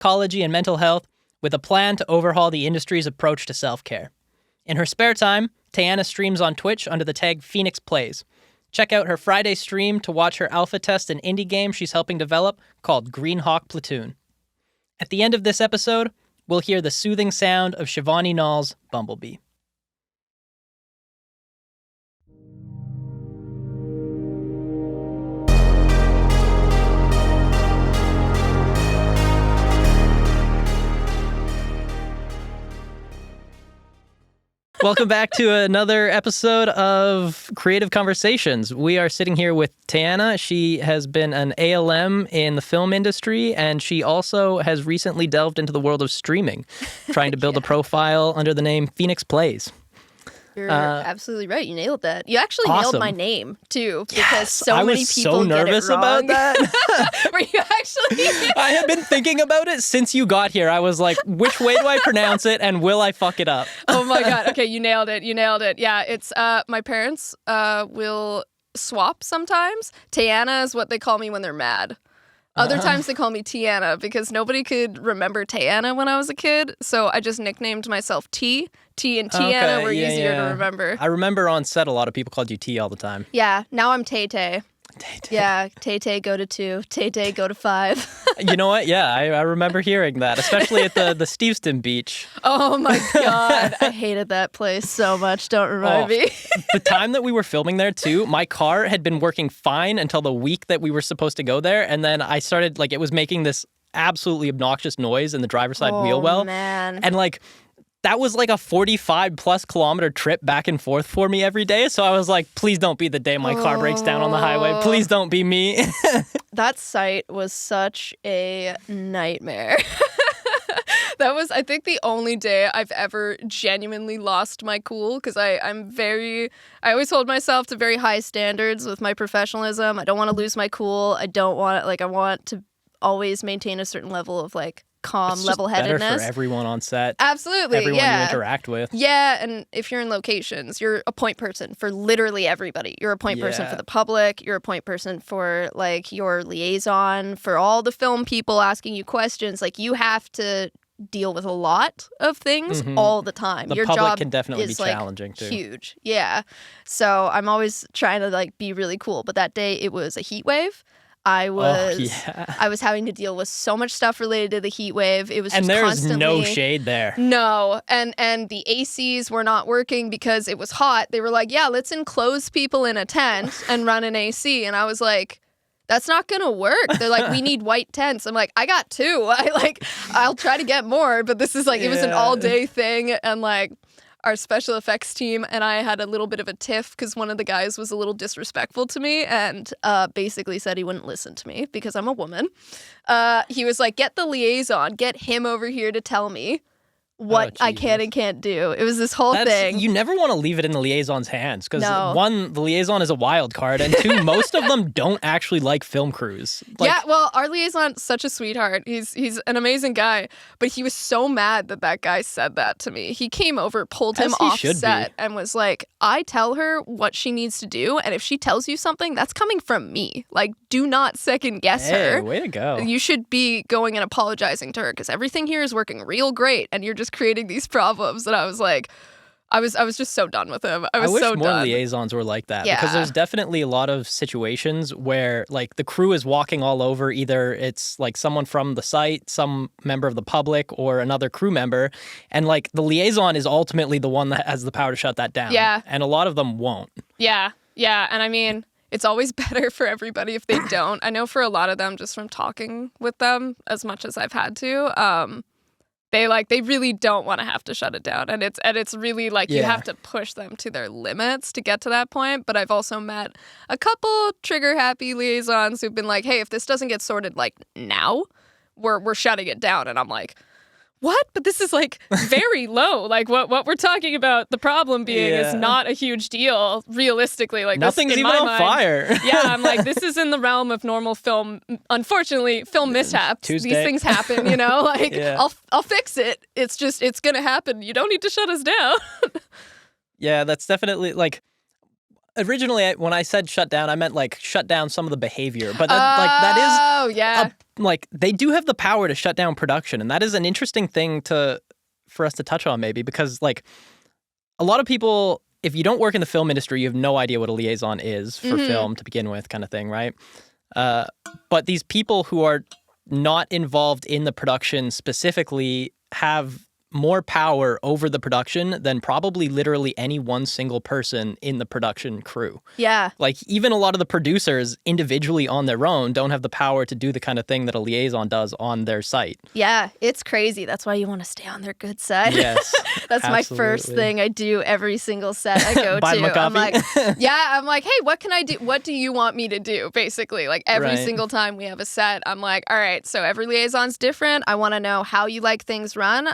psychology, and mental health with a plan to overhaul the industry's approach to self-care. In her spare time, Teyana streams on Twitch under the tag PhoenixxPlays. Check out her Friday stream to watch her alpha test an indie game she's helping develop called Green Hawk Platoon. At the end of this episode, we'll hear the soothing sound of Shevani Nall's Bumblebee. Welcome back to another episode of Creative Conversations. We are sitting here with Teyana. She has been an ALM in the film industry, and she also has recently delved into the world of streaming, trying to build a profile under the name PhoenixxPlays. You're absolutely right. You nailed that. You actually Awesome. nailed my name, too, because so I many was people so get nervous it wrong. about that. Were you actually? I have been thinking about it since you got here. I was like, which way do I pronounce it, and will I fuck it up? Oh, my God. Okay, you nailed it. You nailed it. Yeah, it's my parents will swap sometimes. Teyana is what they call me when they're mad. Other times they call me Tiana because nobody could remember Teyana when I was a kid, so I just nicknamed myself T. T and Tiana were easier to remember. I remember on set a lot of people called you T all the time. Yeah, now I'm Tay Tay. Tay-Tay. Yeah, Tay Tay go to 2, Tay Tay go to 5. You know what? Yeah, I remember hearing that, especially at the Steveston beach. Oh my God, I hated that place so much. Don't remind me. The time that we were filming there too, my car had been working fine until the week that we were supposed to go there, and then I started, like, it was making this absolutely obnoxious noise in the driver's side wheel well. Oh man. And like, that was like a 45 plus kilometer trip back and forth for me every day. So I was like, please don't be the day my car breaks down on the highway. Please don't be me. That site was such a nightmare. That was, I think, the only day I've ever genuinely lost my cool because I always hold myself to very high standards with my professionalism. I don't want to lose my cool. I want to always maintain a certain level of like calm, level-headedness. Better for everyone on set. Absolutely, everyone you interact with. Yeah, and if you're in locations, you're a point person for literally everybody. You're a point person for the public. You're a point person for like your liaison, for all the film people asking you questions. Like you have to deal with a lot of things all the time. The your public job can definitely is be challenging too. Huge. Yeah. So I'm always trying to like be really cool. But that day it was a heat wave. I was having to deal with so much stuff related to the heat wave. It was just constantly, and there's no shade there. No, and the ACs were not working because it was hot. They were like, yeah, let's enclose people in a tent and run an AC. And I was like, that's not gonna work. They're like, we need white tents. I'm like, I got 2. I'll try to get more, but this is like, it was an all day thing, and like, our special effects team and I had a little bit of a tiff because one of the guys was a little disrespectful to me and basically said he wouldn't listen to me because I'm a woman. He was like, get the liaison, get him over here to tell me what I can and can't do. It was this whole thing. You never want to leave it in the liaison's hands because one, the liaison is a wild card, and 2, most of them don't actually like film crews. Yeah, well, our liaison's such a sweetheart. He's an amazing guy, but he was so mad that guy said that to me. He came over, pulled him off set, and was like, I tell her what she needs to do, and if she tells you something, that's coming from me. Like, do not second guess her. Way to go. You should be going and apologizing to her because everything here is working real great, and you're just creating these problems. And I was like, I was just so done with him. I wish more liaisons were like that because there's definitely a lot of situations where like the crew is walking all over. Either it's like someone from the site, some member of the public, or another crew member, and like the liaison is ultimately the one that has the power to shut that down. Yeah, and a lot of them won't. Yeah, and I mean, it's always better for everybody if they don't. I know for a lot of them, just from talking with them as much as I've had to, they really don't want to have to shut it down, and it's really like you have to push them to their limits to get to that point. But I've also met a couple trigger happy liaisons who've been like, hey, if this doesn't get sorted like now, we're shutting it down. And I'm like, what? But this is like very low. Like what we're talking about, the problem being is not a huge deal realistically. Like nothing's this, in even my on mind, fire. Yeah, I'm like, this is in the realm of normal film. Unfortunately, film mishaps. Tuesday. These things happen, you know? Like I'll fix it. It's just it's gonna happen. You don't need to shut us down. Yeah, that's definitely like Originally, when I said shut down, I meant like shut down some of the behavior. But that is, yeah. like they do have the power to shut down production, and that is an interesting thing for us to touch on maybe because like a lot of people, if you don't work in the film industry, you have no idea what a liaison is for film to begin with, kind of thing, right? But these people who are not involved in the production specifically have more power over the production than probably literally any one single person in the production crew. Yeah. Like even a lot of the producers individually on their own don't have the power to do the kind of thing that a liaison does on their site. Yeah, it's crazy. That's why you want to stay on their good side. Yes. That's my first thing I do every single set I go Buy them a to. coffee? I'm like, hey, what can I do? What do you want me to do? Basically, like every single time we have a set, I'm like, all right, so every liaison's different. I want to know how you like things run.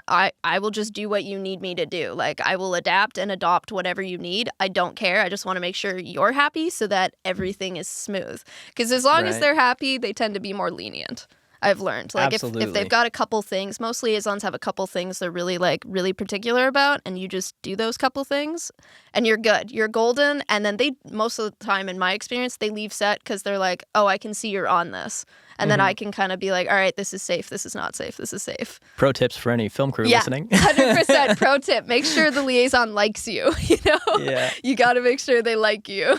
I will just do what you need me to do. Like I will adapt and adopt whatever you need. I don't care. I just want to make sure you're happy so that everything is smooth. Because as long as they're happy, they tend to be more lenient. I've learned. Like if they've got a couple things, most liaisons have a couple things they're really particular about, and you just do those couple things and you're good. You're golden. And then they, most of the time in my experience, they leave set because they're like, oh, I can see you're on this. And then I can kind of be like, all right, this is safe. This is not safe. This is safe. Pro tips for any film crew listening. 100% pro tip. Make sure the liaison likes you. You know, you got to make sure they like you.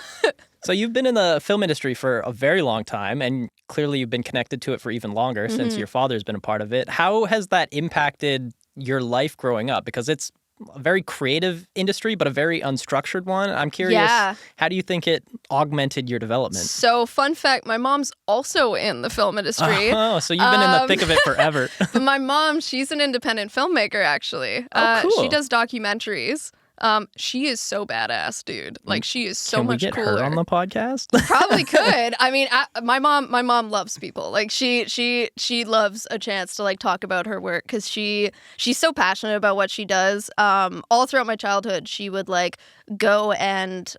So you've been in the film industry for a very long time, and clearly you've been connected to it for even longer since your father's been a part of it. How has that impacted your life growing up? Because it's a very creative industry, but a very unstructured one. I'm curious, how do you think it augmented your development? So, fun fact, my mom's also in the film industry. Oh, so you've been in the thick of it forever. But my mom, she's an independent filmmaker, actually. Oh, cool. She does documentaries. She is so badass, dude. Like she is so much cooler. Can we get her on the podcast? Probably could. I mean, my mom loves people. Like she loves a chance to like talk about her work because she's so passionate about what she does. All throughout my childhood, she would like go and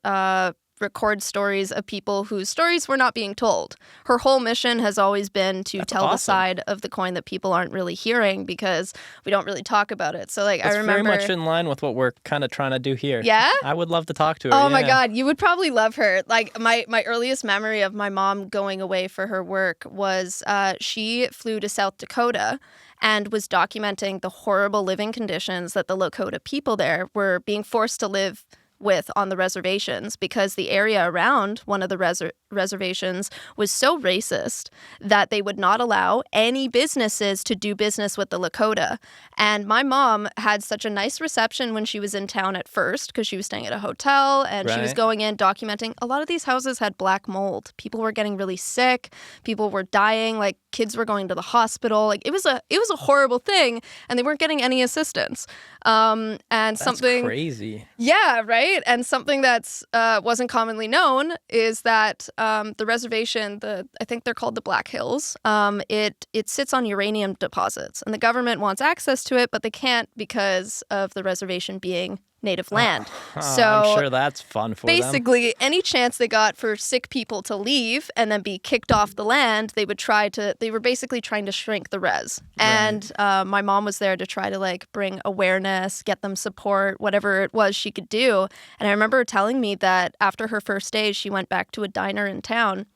record stories of people whose stories were not being told. Her whole mission has always been to tell the side of the coin that people aren't really hearing because we don't really talk about it. So like I remember very much in line with what we're kind of trying to do here. Yeah? I would love to talk to her. Oh my God, you would probably love her. Like my earliest memory of my mom going away for her work was she flew to South Dakota and was documenting the horrible living conditions that the Lakota people there were being forced to live with on the reservations because the area around one of the reservations was so racist that they would not allow any businesses to do business with the Lakota. And my mom had such a nice reception when she was in town at first because she was staying at a hotel and she was going in documenting. A lot of these houses had black mold. People were getting really sick. People were dying. Like kids were going to the hospital. Like it was a horrible thing and they weren't getting any assistance. And that's something crazy. Yeah, right. And something that's wasn't commonly known is that the reservation, I think they're called the Black Hills, it sits on uranium deposits, and the government wants access to it, but they can't because of the reservation being native land. So I'm sure that's fun for them. Basically, any chance they got for sick people to leave and then be kicked off the land, they were basically trying to shrink the res. Right. And my mom was there to try to like bring awareness, get them support, whatever it was she could do. And I remember her telling me that after her first day, she went back to a diner in town.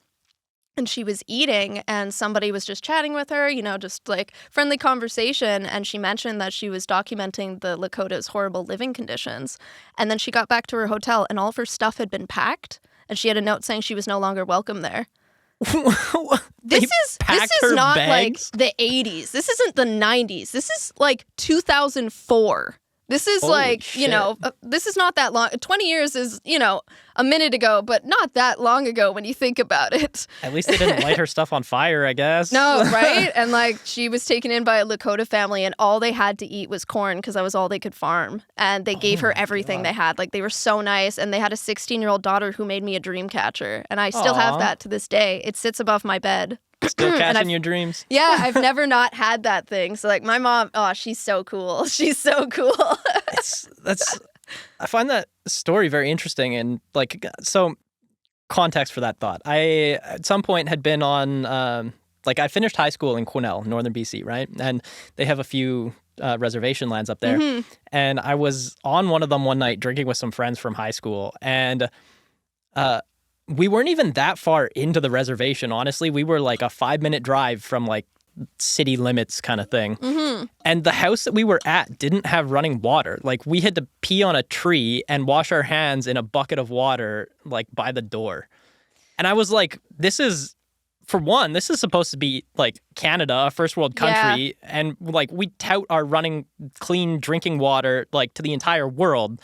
And she was eating and somebody was just chatting with her, just like friendly conversation. And she mentioned that she was documenting the Lakota's horrible living conditions. And then she got back to her hotel and all of her stuff had been packed. And she had a note saying she was no longer welcome there. This is not bags? Like the 80s. This isn't the 90s. This is like 2004. This is Holy shit. This is not that long. 20 years is, a minute ago, but not that long ago when you think about it. At least they didn't light her stuff on fire, I guess. No, right? And like she was taken in by a Lakota family and all they had to eat was corn because that was all they could farm. And they gave her everything they had. Like they were so nice. And they had a 16-year-old daughter who made me a dream catcher. And I still have that to this day. It sits above my bed. Still catching your dreams. Yeah, I've never not had that thing. So like my mom, she's so cool. She's so cool. I find that story very interesting and like so context for that thought. I at some point had been on I finished high school in Quesnel, northern BC, right? And they have a few reservation lands up there. Mm-hmm. And I was on one of them one night drinking with some friends from high school and We weren't even that far into the reservation, honestly. We were like a 5-minute drive from like city limits kind of thing. Mm-hmm. And the house that we were at didn't have running water. Like we had to pee on a tree and wash our hands in a bucket of water like by the door. And I was like, this is supposed to be like Canada, a first world country. Yeah. And like we tout our running clean drinking water like to the entire world.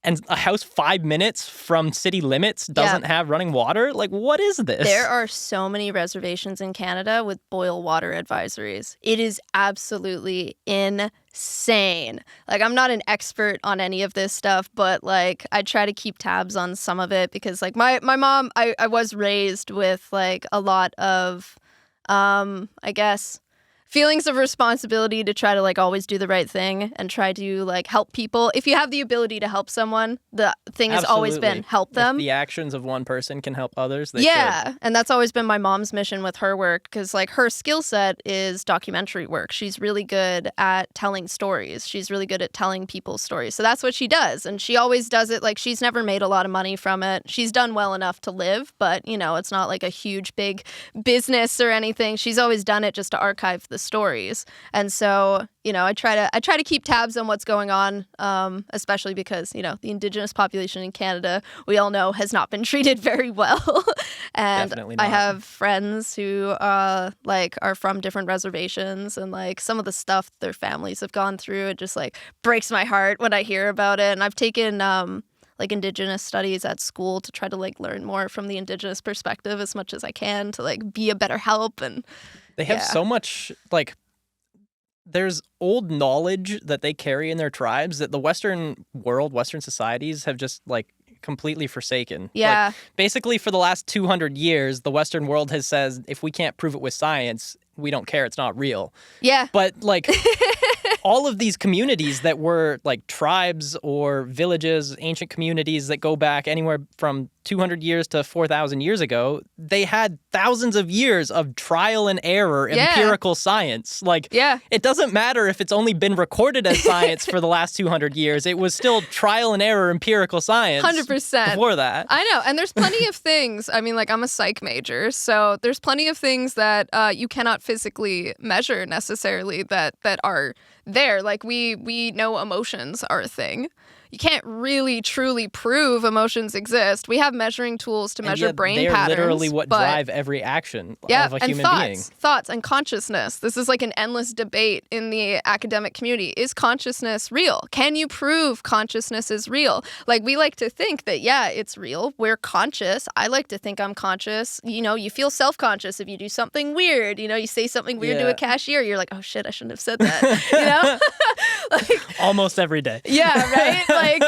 And a house 5 minutes from city limits doesn't have running water? Like, what is this? There are so many reservations in Canada with boil water advisories. It is absolutely insane. Like, I'm not an expert on any of this stuff, but, like, I try to keep tabs on some of it because, like, my mom, I was raised with, like, a lot of, I guess, feelings of responsibility to try to like always do the right thing and try to like help people. If you have the ability to help someone, the thing has always been help them. If the actions of one person can help others, they should. And that's always been my mom's mission with her work because like her skill set is documentary work. She's really good at telling stories. She's really good at telling people's stories. So that's what she does. And she always does it like she's never made a lot of money from it. She's done well enough to live, but you know, it's not like a huge big business or anything. She's always done it just to archive the stories. And so, you know, I try to keep tabs on what's going on, especially because, you know, the Indigenous population in Canada, we all know, has not been treated very well. And Definitely not. I have friends who like are from different reservations, and like some of the stuff their families have gone through, it just like breaks my heart when I hear about it. And I've taken like Indigenous studies at school to try to like learn more from the Indigenous perspective as much as I can to like be a better help. And they have so much, like, there's old knowledge that they carry in their tribes that the Western world, Western societies have just, like, completely forsaken. Yeah. Like, basically, for the last 200 years, the Western world has said, if we can't prove it with science, we don't care, it's not real. Yeah. But, like, all of these communities that were, like, tribes or villages, ancient communities that go back anywhere from 200 years to 4,000 years ago, they had thousands of years of trial and error, empirical science. Like, it doesn't matter if it's only been recorded as science for the last 200 years. It was still trial and error, empirical science 100% before that. I know. And there's plenty of things. I mean, like, I'm a psych major, so there's plenty of things that you cannot physically measure necessarily that are there. Like, we know emotions are a thing. You can't really truly prove emotions exist. We have measuring tools to measure brain patterns. They're literally what drive every action of a human being. Thoughts and consciousness. This is like an endless debate in the academic community. Is consciousness real? Can you prove consciousness is real? Like, we like to think that, yeah, it's real. We're conscious. I like to think I'm conscious. You know, you feel self-conscious if you do something weird. You know, you say something weird to a cashier. You're like, oh, shit, I shouldn't have said that. You know? Like, almost every day. Yeah, right? Like,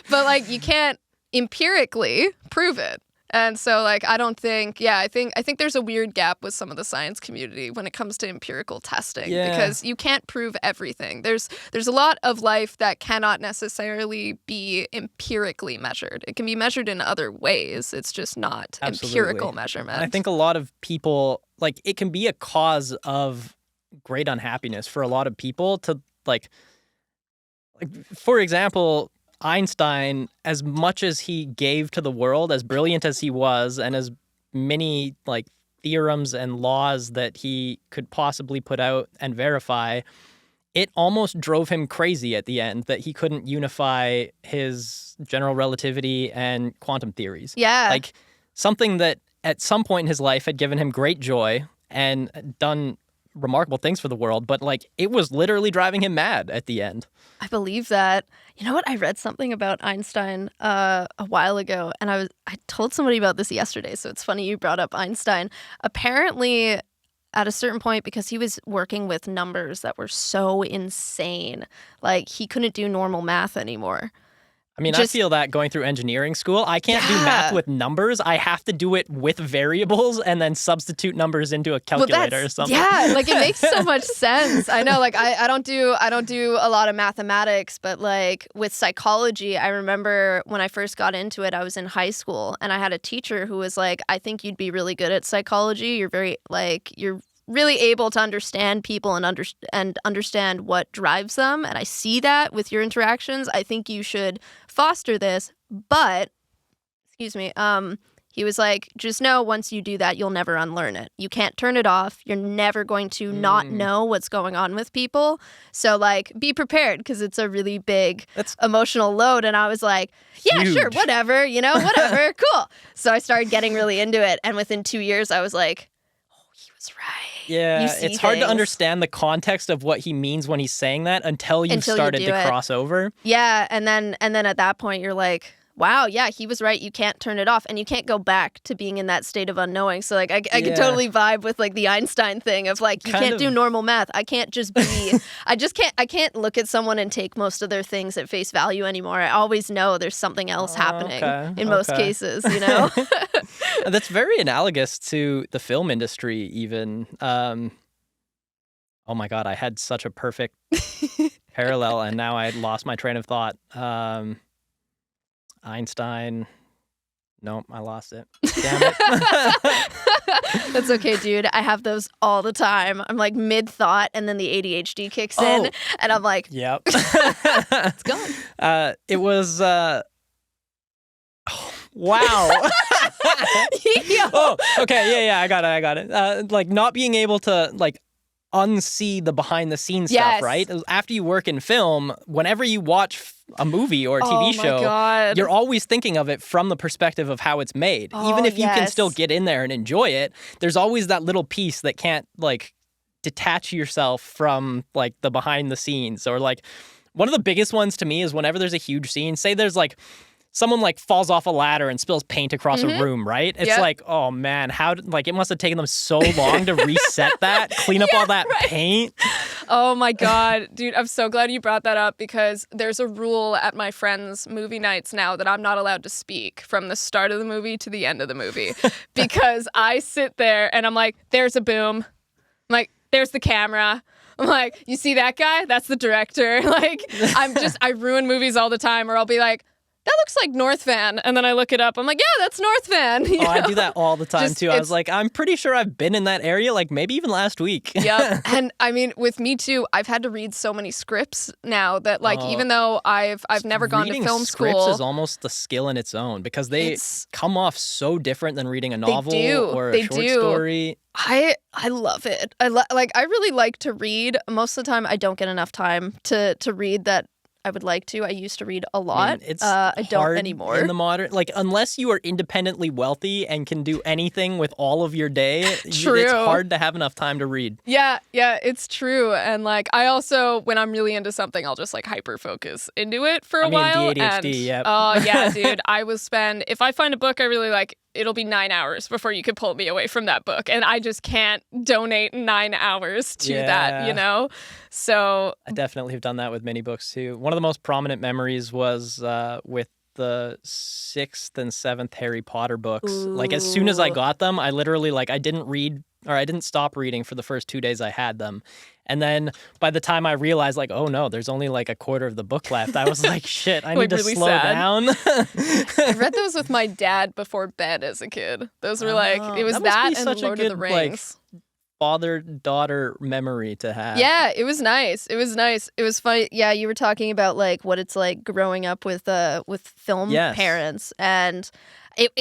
but like you can't empirically prove it. And so like I don't think, I think there's a weird gap with some of the science community when it comes to empirical testing because you can't prove everything. There's a lot of life that cannot necessarily be empirically measured. It can be measured in other ways. It's just not empirical measurement. And I think a lot of people, like, it can be a cause of great unhappiness for a lot of people to like, for example, Einstein, as much as he gave to the world, as brilliant as he was, and as many like theorems and laws that he could possibly put out and verify, it almost drove him crazy at the end that he couldn't unify his general relativity and quantum theories. Yeah. Like, something that at some point in his life had given him great joy and done remarkable things for the world, but like it was literally driving him mad at the end. I believe that. You know what? I read something about Einstein a while ago, and I told somebody about this yesterday, so it's funny you brought up Einstein. Apparently, at a certain point, because he was working with numbers that were so insane, like he couldn't do normal math anymore. I mean, I feel that going through engineering school. I can't do math with numbers. I have to do it with variables and then substitute numbers into a calculator or something. Yeah, like it makes so much sense. I know, like I don't do a lot of mathematics, but like with psychology, I remember when I first got into it, I was in high school and I had a teacher who was like, I think you'd be really good at psychology. You're really able to understand people and understand what drives them. And I see that with your interactions. I think you should foster this, but excuse me, he was like, just know once you do that, you'll never unlearn it. You can't turn it off. You're never going to not know what's going on with people. So, like, be prepared because it's a really big emotional load. And I was like, yeah, huge. sure, whatever, whatever, cool. So I started getting really into it. And within 2 years, I was like, oh, he was right. Yeah, it's hard to understand the context of what he means when he's saying that until you've started to cross over. Yeah, and then at that point, you're like, wow, yeah, he was right. You can't turn it off, and you can't go back to being in that state of unknowing. So, like, I could totally vibe with, like, the Einstein thing of, like, you can't do normal math. I can't just be, I can't look at someone and take most of their things at face value anymore. I always know there's something else happening in most cases, That's very analogous to the film industry, even. Oh my God, I had such a perfect parallel, and now I lost my train of thought. Einstein. Nope, I lost it. Damn it. That's okay, dude. I have those all the time. I'm like mid-thought, and then the ADHD kicks in, and I'm like, yep. It's gone. It was... wow. Oh, okay, yeah, I got it. Like, not being able to, like, unsee the behind-the-scenes stuff, right? After you work in film, whenever you watch a movie or a TV show, you're always thinking of it from the perspective of how it's made. Even if you can still get in there and enjoy it, there's always that little piece that can't, like, detach yourself from, like, the behind-the-scenes. Or, like, one of the biggest ones to me is whenever there's a huge scene, say there's, like, someone, like, falls off a ladder and spills paint across a room, right? It's like, oh, man, like, it must have taken them so long to reset that, clean up all that paint. Oh, my God. Dude, I'm so glad you brought that up because there's a rule at my friends' movie nights now that I'm not allowed to speak from the start of the movie to the end of the movie because I sit there and I'm like, there's a boom. I'm like, there's the camera. I'm like, you see that guy? That's the director. Like, I ruin movies all the time, or I'll be like, that looks like North Van. And then I look it up. I'm like, yeah, that's North Van. I do that all the time, too. I was like, I'm pretty sure I've been in that area, like, maybe even last week. Yep. And, I mean, with me, too, I've had to read so many scripts now that, like, even though I've never gone to film school. Reading scripts is almost a skill in its own because they come off so different than reading a novel or a short story. I love it. I really like to read. Most of the time, I don't get enough time to read that I would like to. I used to read a lot. I don't anymore. In the modern, like, unless you are independently wealthy and can do anything with all of your day, it's hard to have enough time to read. Yeah, it's true. And, like, I also, when I'm really into something, I'll just, like, hyper focus into it for a while. The ADHD, and, oh, yeah, dude. I will spend, if I find a book I really like, it'll be 9 hours before you could pull me away from that book. And I just can't donate 9 hours to that, So I definitely have done that with many books too. One of the most prominent memories was with the 6th and 7th Harry Potter books. Ooh. Like, as soon as I got them, I literally, like, I didn't stop reading for the first 2 days I had them. And then by the time I realized, like, oh no, there's only like a quarter of the book left, I was like, shit, I need to slow down. I read those with my dad before bed as a kid. Those were like, it was that and Lord of the Rings. Like, father-daughter memory to have. Yeah, it was nice. It was funny. Yeah, you were talking about, like, what it's like growing up with film parents, and it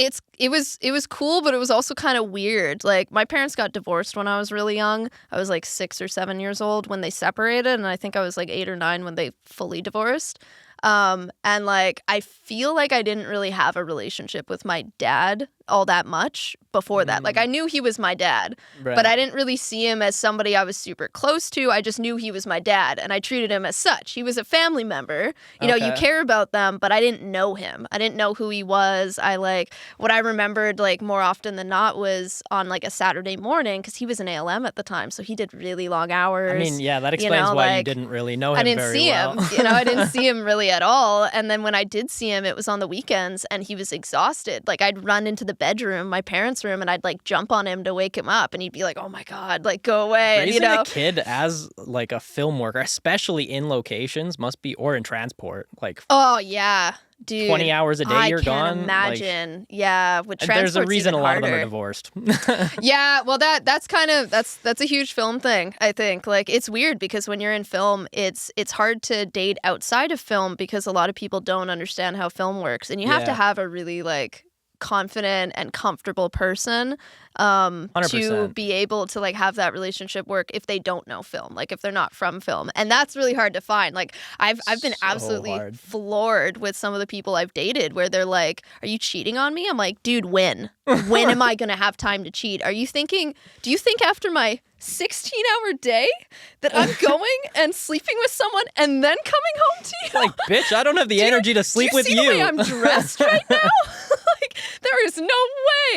was cool, but it was also kind of weird. Like, my parents got divorced when I was really young. I was like 6 or 7 years old when they separated, and I think I was like 8 or 9 when they fully divorced. And, like, I feel like I didn't really have a relationship with my dad all that much before that. Like, I knew he was my dad, but I didn't really see him as somebody I was super close to. I just knew he was my dad, and I treated him as such. He was a family member. You know, you care about them, but I didn't know him. I didn't know who he was. What I remembered, like, more often than not was on, like, a Saturday morning, because he was an ALM at the time, so he did really long hours. I mean, yeah, that explains why you didn't really know him very well. I didn't see him. I didn't see him really at all. And then when I did see him, it was on the weekends, and he was exhausted. Like, I'd run into the bedroom, my parents' room, and I'd, like, jump on him to wake him up, and he'd be like, oh my God, like, go away. Raising a kid as, like, a film worker, especially in locations, must be, or in transport, like, oh yeah, dude, 20 hours a day you're gone. I can't imagine. Like, yeah, with transport, there's a reason a lot of them are divorced. Yeah, well, that's a huge film thing, I think. Like, it's weird because when you're in film, it's hard to date outside of film because a lot of people don't understand how film works, and you have to have a really, like, confident and comfortable person to 100%. be able to like have that relationship work if they don't know film, like if they're not from film. And that's really hard to find. Like I've been So absolutely hard. floored with some of the people I've dated where they're like, "Are you cheating on me?" I'm like, "Dude, when am I going to have time to cheat? Do you think after my 16-hour day that I'm going and sleeping with someone and then coming home to you?" Like, bitch, I don't have the energy to sleep with Do you see you. the way I'm dressed right now? Like, there is no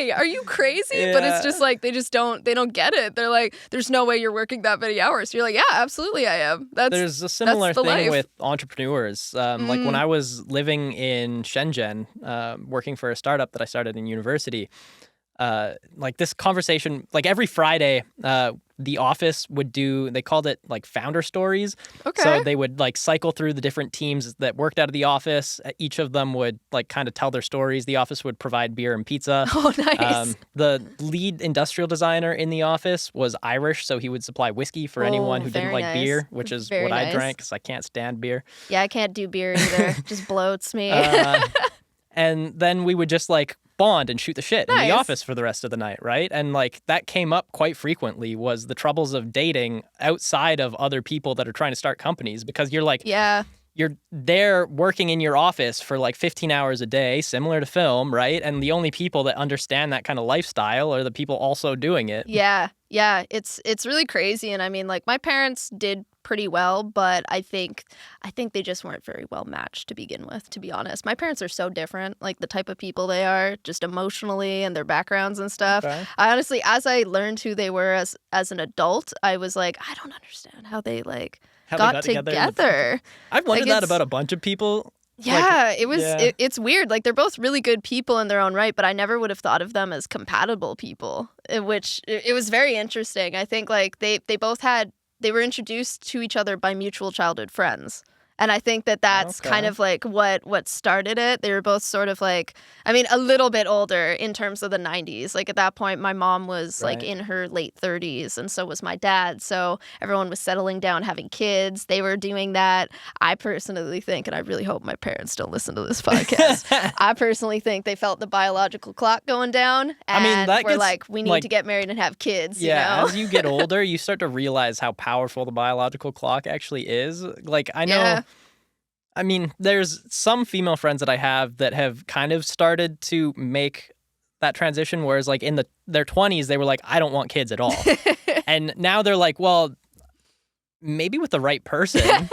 way. Are you crazy? But it's just like they don't get it. They're like, there's no way you're working that many hours. You're like, yeah, absolutely I am. There's a similar the thing life. with entrepreneurs. Like when I was living in Shenzhen, working for a startup that I started in university, like this conversation, like every Friday, the office would do, they called it like founder stories. Okay. So they would like cycle through the different teams that worked out of the office. Each of them would like kind of tell their stories. The office would provide beer and pizza. Oh, nice. The lead industrial designer in the office was Irish, so he would supply whiskey for anyone who didn't very like nice. beer, which is Very what I nice. drank because I can't stand beer. Yeah, I can't do beer either. Just bloats me. And then we would just like bond and shoot the shit in the Nice. office for the rest of the night, right? And like that came up quite frequently was the troubles of dating outside of other people that are trying to start companies because you're like, Yeah. you're there working in your office for like 15 hours a day, similar to film, right? And the only people that understand that kind of lifestyle are the people also doing it. Yeah. Yeah. It's really crazy. And I mean, like my parents did pretty well, but I think they just weren't very well matched to begin with, to be honest. My parents are so different, like the type of people they are, just emotionally and their backgrounds and stuff. Okay. I honestly, as I learned who they were as an adult, I was like, I don't understand how they like How they got together. I've wondered Like, that it's- about a bunch of people. Yeah, it was. yeah. It's weird. Like they're both really good people in their own right, but I never would have thought of them as compatible people. Which it was very interesting. I think like they were introduced to each other by mutual childhood friends. And I think that's Okay. kind of like what started it. They were both sort of like, I mean, a little bit older in terms of the 90s. Like at that point, my mom was like Right. in her late 30s, and so was my dad. So everyone was settling down, having kids. They were doing that. I personally think, and I really hope my parents don't listen to this podcast, I personally think they felt the biological clock going down. And I mean, that we're gets, like, we need like- to get married and have kids. Yeah, You know? as you get older, you start to realize how powerful the biological clock actually is. Like, I know, Yeah. I mean, there's some female friends that I have that have kind of started to make that transition, whereas, like, in their 20s, they were like, I don't want kids at all. And now they're like, well, maybe with the right person.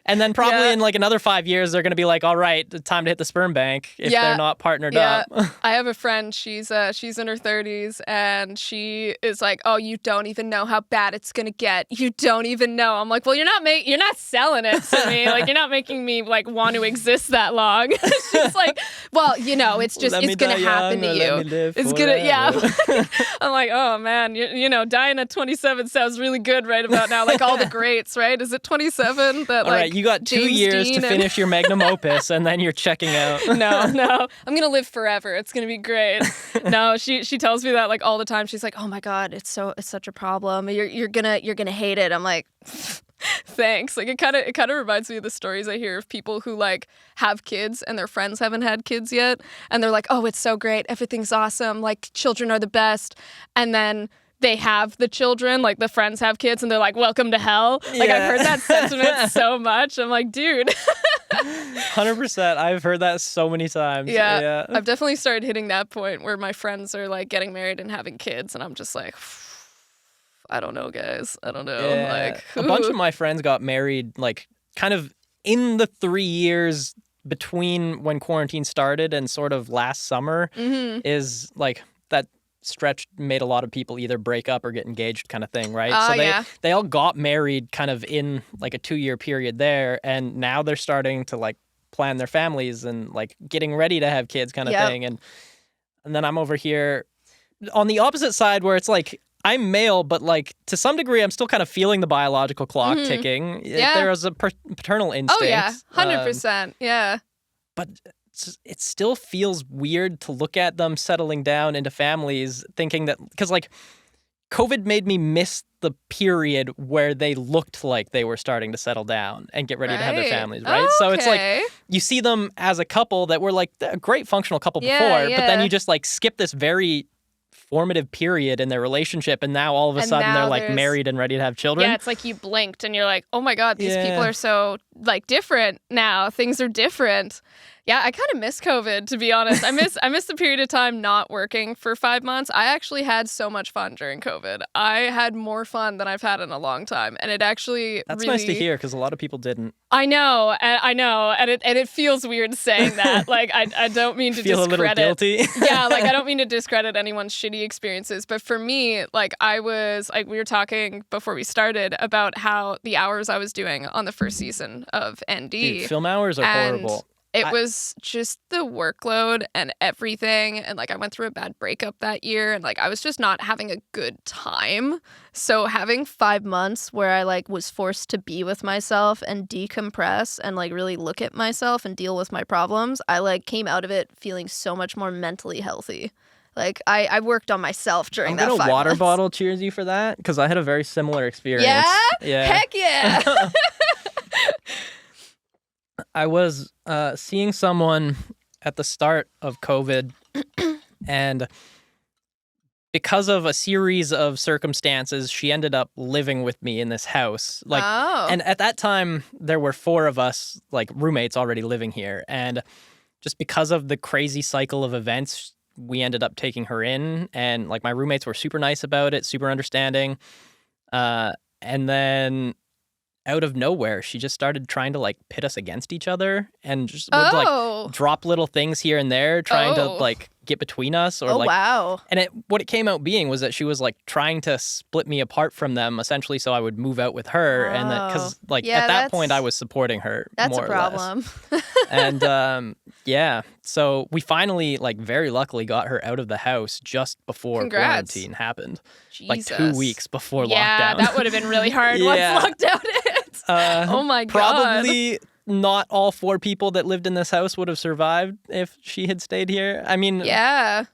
And then probably Yeah. in like another 5 years, they're going to be like, all right, time to hit the sperm bank if Yeah. they're not partnered Yeah. up. I have a friend, she's in her 30s, and she is like, oh, you don't even know how bad it's gonna get. You don't even know. I'm like, well, you're not selling it to me. Like, you're not making me like want to exist that long. She's like, well, you know, it's just Let me it's gonna die happen young to or you. let me live It's gonna, yeah. forever. I'm like, oh man, you know, dying at 27 sounds really good right about now. Like all the greats, right? Is it 27 that All like right, you got 2 James years Dean to and- finish your magnum opus, and then you're checking out. No, I'm gonna live forever. It's gonna be great. No, she tells me that like all the time. She's like, oh my god, it's such a problem. You're gonna hate it. I'm like, thanks. Like it kind of reminds me of the stories I hear of people who like have kids and their friends haven't had kids yet, and they're like, oh, it's so great, everything's awesome, like children are the best, and then they have the children, like the friends have kids, and they're like, welcome to hell. Like I've heard that sentiment so much. I'm like, dude. 100%. I've heard that so many times. Yeah, I've definitely started hitting that point where my friends are like getting married and having kids, and I'm just like, I don't know, guys. I don't know. Yeah. Like A bunch of my friends got married, like, kind of in the 3 years between when quarantine started and sort of last summer Mhm. is like that stretch made a lot of people either break up or get engaged kind of thing, right? Oh, So yeah. they all got married kind of in like a 2-year period there, and now they're starting to like plan their families and like getting ready to have kids kind of Yep. thing. And then I'm over here on the opposite side where it's like I'm male, but like to some degree I'm still kind of feeling the biological clock Mhm. ticking. Yeah. There is a paternal instinct. Oh yeah, um, 100%. Yeah. but it still feels weird to look at them settling down into families thinking that, because like COVID made me miss the period where they looked like they were starting to settle down and get ready to have their families, right? So it's like you see them as a couple that were like a great functional couple before, but then you just like skip this very formative period in their relationship, and now all of a sudden they're like married and ready to have children. Yeah, it's like you blinked and you're like, oh my God, these people are so like different now. Things are different. Yeah, I kind of miss COVID, to be honest. I miss the period of time not working for 5 months. I actually had so much fun during COVID. I had more fun than I've had in a long time, and it actually That's nice to hear, because a lot of people didn't. I know, and it feels weird saying that. Like I don't mean to feel discredit. a little guilty. Yeah, like I don't mean to discredit anyone's shitty experiences, but for me, like I was like, we were talking before we started about how the hours I was doing on the first season of ND. Dude, film hours are horrible. It was just the workload and everything. And like I went through a bad breakup that year, and like I was just not having a good time. So having 5 months where I like was forced to be with myself and decompress and like really look at myself and deal with my problems, I like came out of it feeling so much more mentally healthy. Like I worked on myself during that 5 months. I'm gonna water bottle cheers you for that, because I had a very similar experience. Yeah? Heck yeah. I was seeing someone at the start of COVID, and because of a series of circumstances, she ended up living with me in this house. Like, and at that time, there were 4 of us, like roommates, already living here, and just because of the crazy cycle of events, we ended up taking her in, and like my roommates were super nice about it, super understanding, and then out of nowhere, she just started trying to like pit us against each other, and just would like drop little things here and there, trying to like get between us, or wow. And what it came out being was that she was like trying to split me apart from them, essentially, so I would move out with her, and that because like at that point I was supporting her. That's more a problem. Or less. And so we finally like very luckily got her out of the house just before quarantine happened. Jesus. Like 2 weeks before lockdown. Yeah, that would have been really hard once lockdown hit. Oh my God. Probably not all 4 people that lived in this house would have survived if she had stayed here. I mean,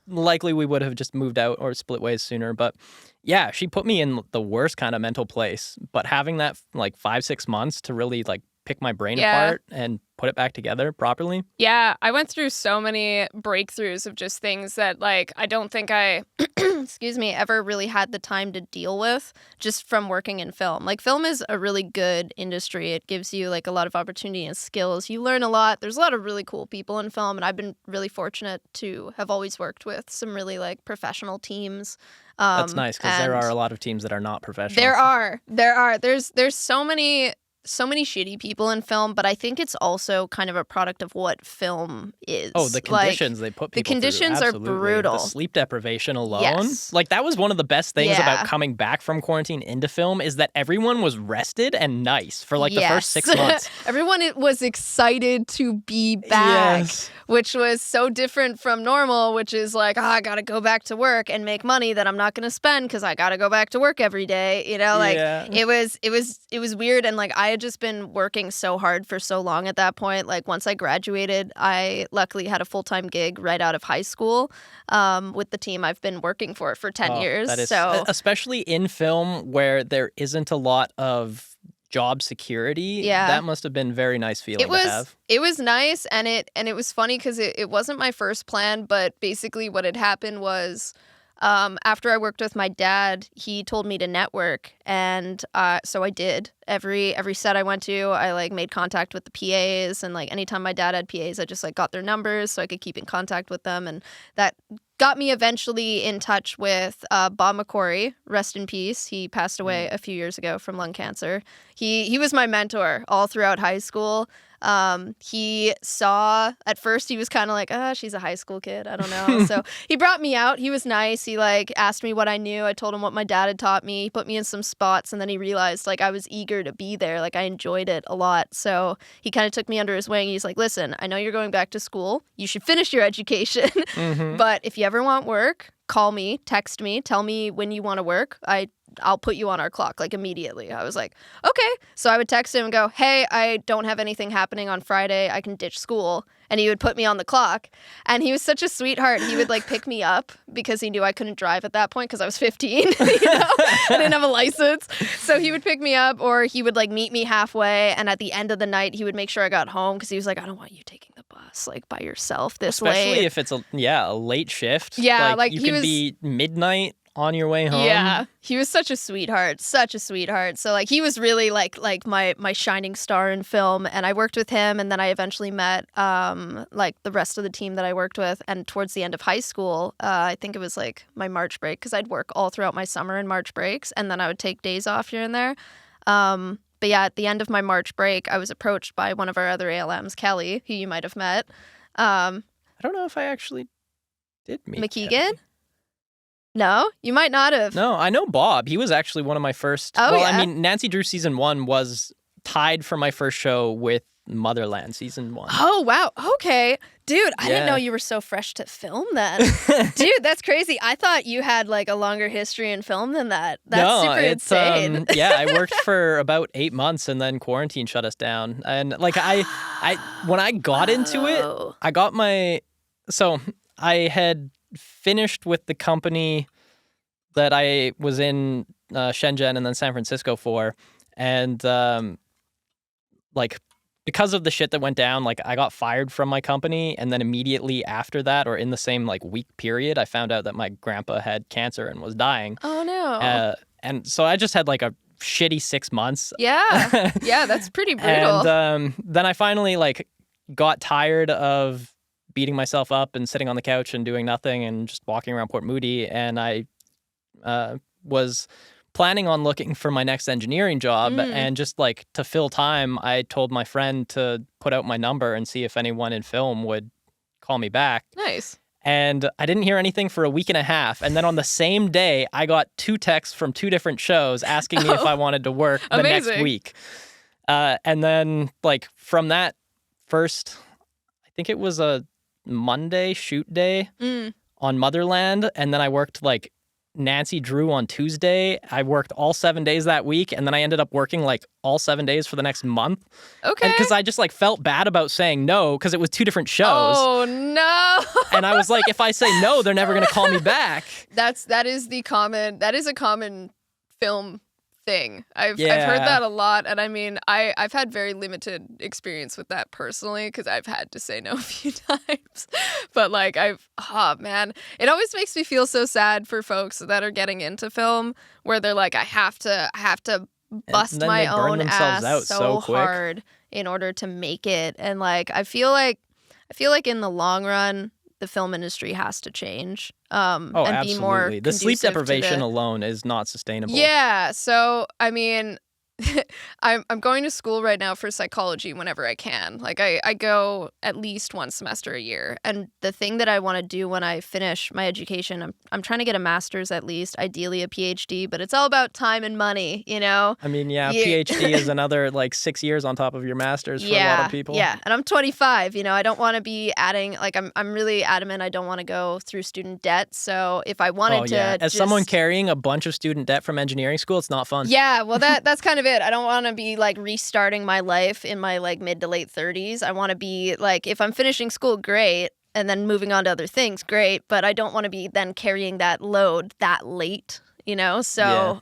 likely we would have just moved out or split ways sooner. But yeah, she put me in the worst kind of mental place. But having that like 5-6 months to really like pick my brain apart and put it back together properly. Yeah, I went through so many breakthroughs of just things that like I don't think I excuse me, ever really had the time to deal with just from working in film. Like film is a really good industry. It gives you like a lot of opportunity and skills. You learn a lot. There's a lot of really cool people in film, and I've been really fortunate to have always worked with some really like professional teams. That's nice, because there are a lot of teams that are not professional. There are. There's so many shitty people in film, but I think it's also kind of a product of what film is. Oh, the conditions they put people through. The conditions are brutal. The sleep deprivation alone. Like that was one of the best things about coming back from quarantine into film, is that everyone was rested and nice for like the first 6 months. Everyone was excited to be back, which was so different from normal, which is like, I gotta go back to work and make money that I'm not gonna spend because I gotta go back to work every day. You know, like it was weird, and like I had just been working so hard for so long at that point. Like once I graduated, I luckily had a full-time gig right out of high school with the team I've been working for 10 years. That is, so especially in film where there isn't a lot of job security, that must have been very nice feeling to have. It was nice, and it was funny because it wasn't my first plan, but basically what had happened was after I worked with my dad, he told me to network, and so I did. Every set I went to, I like made contact with the PAs, and like anytime my dad had PAs, I just like got their numbers so I could keep in contact with them, and that got me eventually in touch with Bob McQuarrie, rest in peace. He passed away a few years ago from lung cancer. He was my mentor all throughout high school. He saw, at first he was kind of like, she's a high school kid, I don't know. So he brought me out. He was nice. He like asked me what I knew. I told him what my dad had taught me. He put me in some spots, and then he realized like I was eager to be there. Like I enjoyed it a lot. So he kind of took me under his wing. He's like, listen, I know you're going back to school. You should finish your education. But if you ever want work, call me, text me, tell me when you want to work. I'll put you on our clock, like immediately. I was like, okay. So I would text him and go, hey, I don't have anything happening on Friday. I can ditch school. and he would put me on the clock. And he was such a sweetheart. He would like pick me up because he knew I couldn't drive at that point because I was 15. You know, I didn't have a license. So he would pick me up, or he would like meet me halfway. And at the end of the night, he would make sure I got home because he was like, I don't want you taking the bus like by yourself this late. Especially if it's a late shift. Yeah, like you could be midnight on your way home. Yeah, he was such a sweetheart, such a sweetheart. So like he was really like my shining star in film, and I worked with him, and then I eventually met like the rest of the team that I worked with. And towards the end of high school, I think it was like my March break, because I'd work all throughout my summer and March breaks, and then I would take days off here and there. But yeah, at the end of my March break, I was approached by one of our other ALMs, Kelly, who you might have met. I don't know if I actually did meet McKeegan. Kelly. No, you might not have. No, I know Bob. He was actually one of my first. Oh, well, yeah. I mean, Nancy Drew season 1 was tied for my first show with Motherland season 1. Oh, wow. Okay. Dude, I didn't Yeah. know you were so fresh to film then. Dude, that's crazy. I thought you had like a longer history in film than that. That's super insane. Yeah, I worked for about 8 months, and then quarantine shut us down. And like I when I got into it, Oh. I got so I had finished with the company that I was in Shenzhen and then San Francisco for, and like because of the shit that went down, like I got fired from my company, and then immediately after that, or in the same like week period, I found out that my grandpa had cancer and was dying. Oh, no. And so I just had like a shitty 6 months. Yeah. Yeah, that's pretty brutal. And then I finally like got tired of beating myself up and sitting on the couch and doing nothing and just walking around Port Moody, and I was planning on looking for my next engineering job. And just like to fill time, I told my friend to put out my number and see if anyone in film would call me back. Nice. And I didn't hear anything for a week and a half. And then on the same day, I got 2 texts from 2 different shows asking me if I wanted to work the next Amazing. week. And then like from that first, I think it was a Monday shoot day on Motherland, and then I worked like Nancy Drew on Tuesday. I worked all 7 days that week, and then I ended up working like all 7 days for the next month. Okay. Because I just like felt bad about saying no because it was 2 different shows. Oh, no. And I was like, if I say no, they're never going to call me back. That is a common film thing. I've heard Yeah. that a lot, and I mean, I've had very limited experience with that personally because I've had to say no a few times. But like man, it always makes me feel so sad for folks that are getting into film where they're like, I have to bust then my they burn own themselves ass out so quick. hard in order to make it. And like I feel like in the long run, the film industry has to change and absolutely. be more The sleep conducive to deprivation alone is not sustainable. Yeah, so I mean, I'm going to school right now for psychology whenever I can. Like I go at least one semester a year, and the thing that I want to do when I finish my education, I'm trying to get a master's at least, ideally a PhD, but it's all about time and money, you know. I mean, PhD is another like 6 years on top of your master's for a lot of people. Yeah, and I'm 25. You know, I don't want to be adding. Like, I'm really adamant. I don't want to go through student debt. So if I wanted to, As someone carrying a bunch of student debt from engineering school, it's not fun. Yeah, well, that's kind of it. I don't want to be like restarting my life in my like mid to late 30s. I want to be like, if I'm finishing school, great, and then moving on to other things, great. But I don't want to be then carrying that load that late. You know, so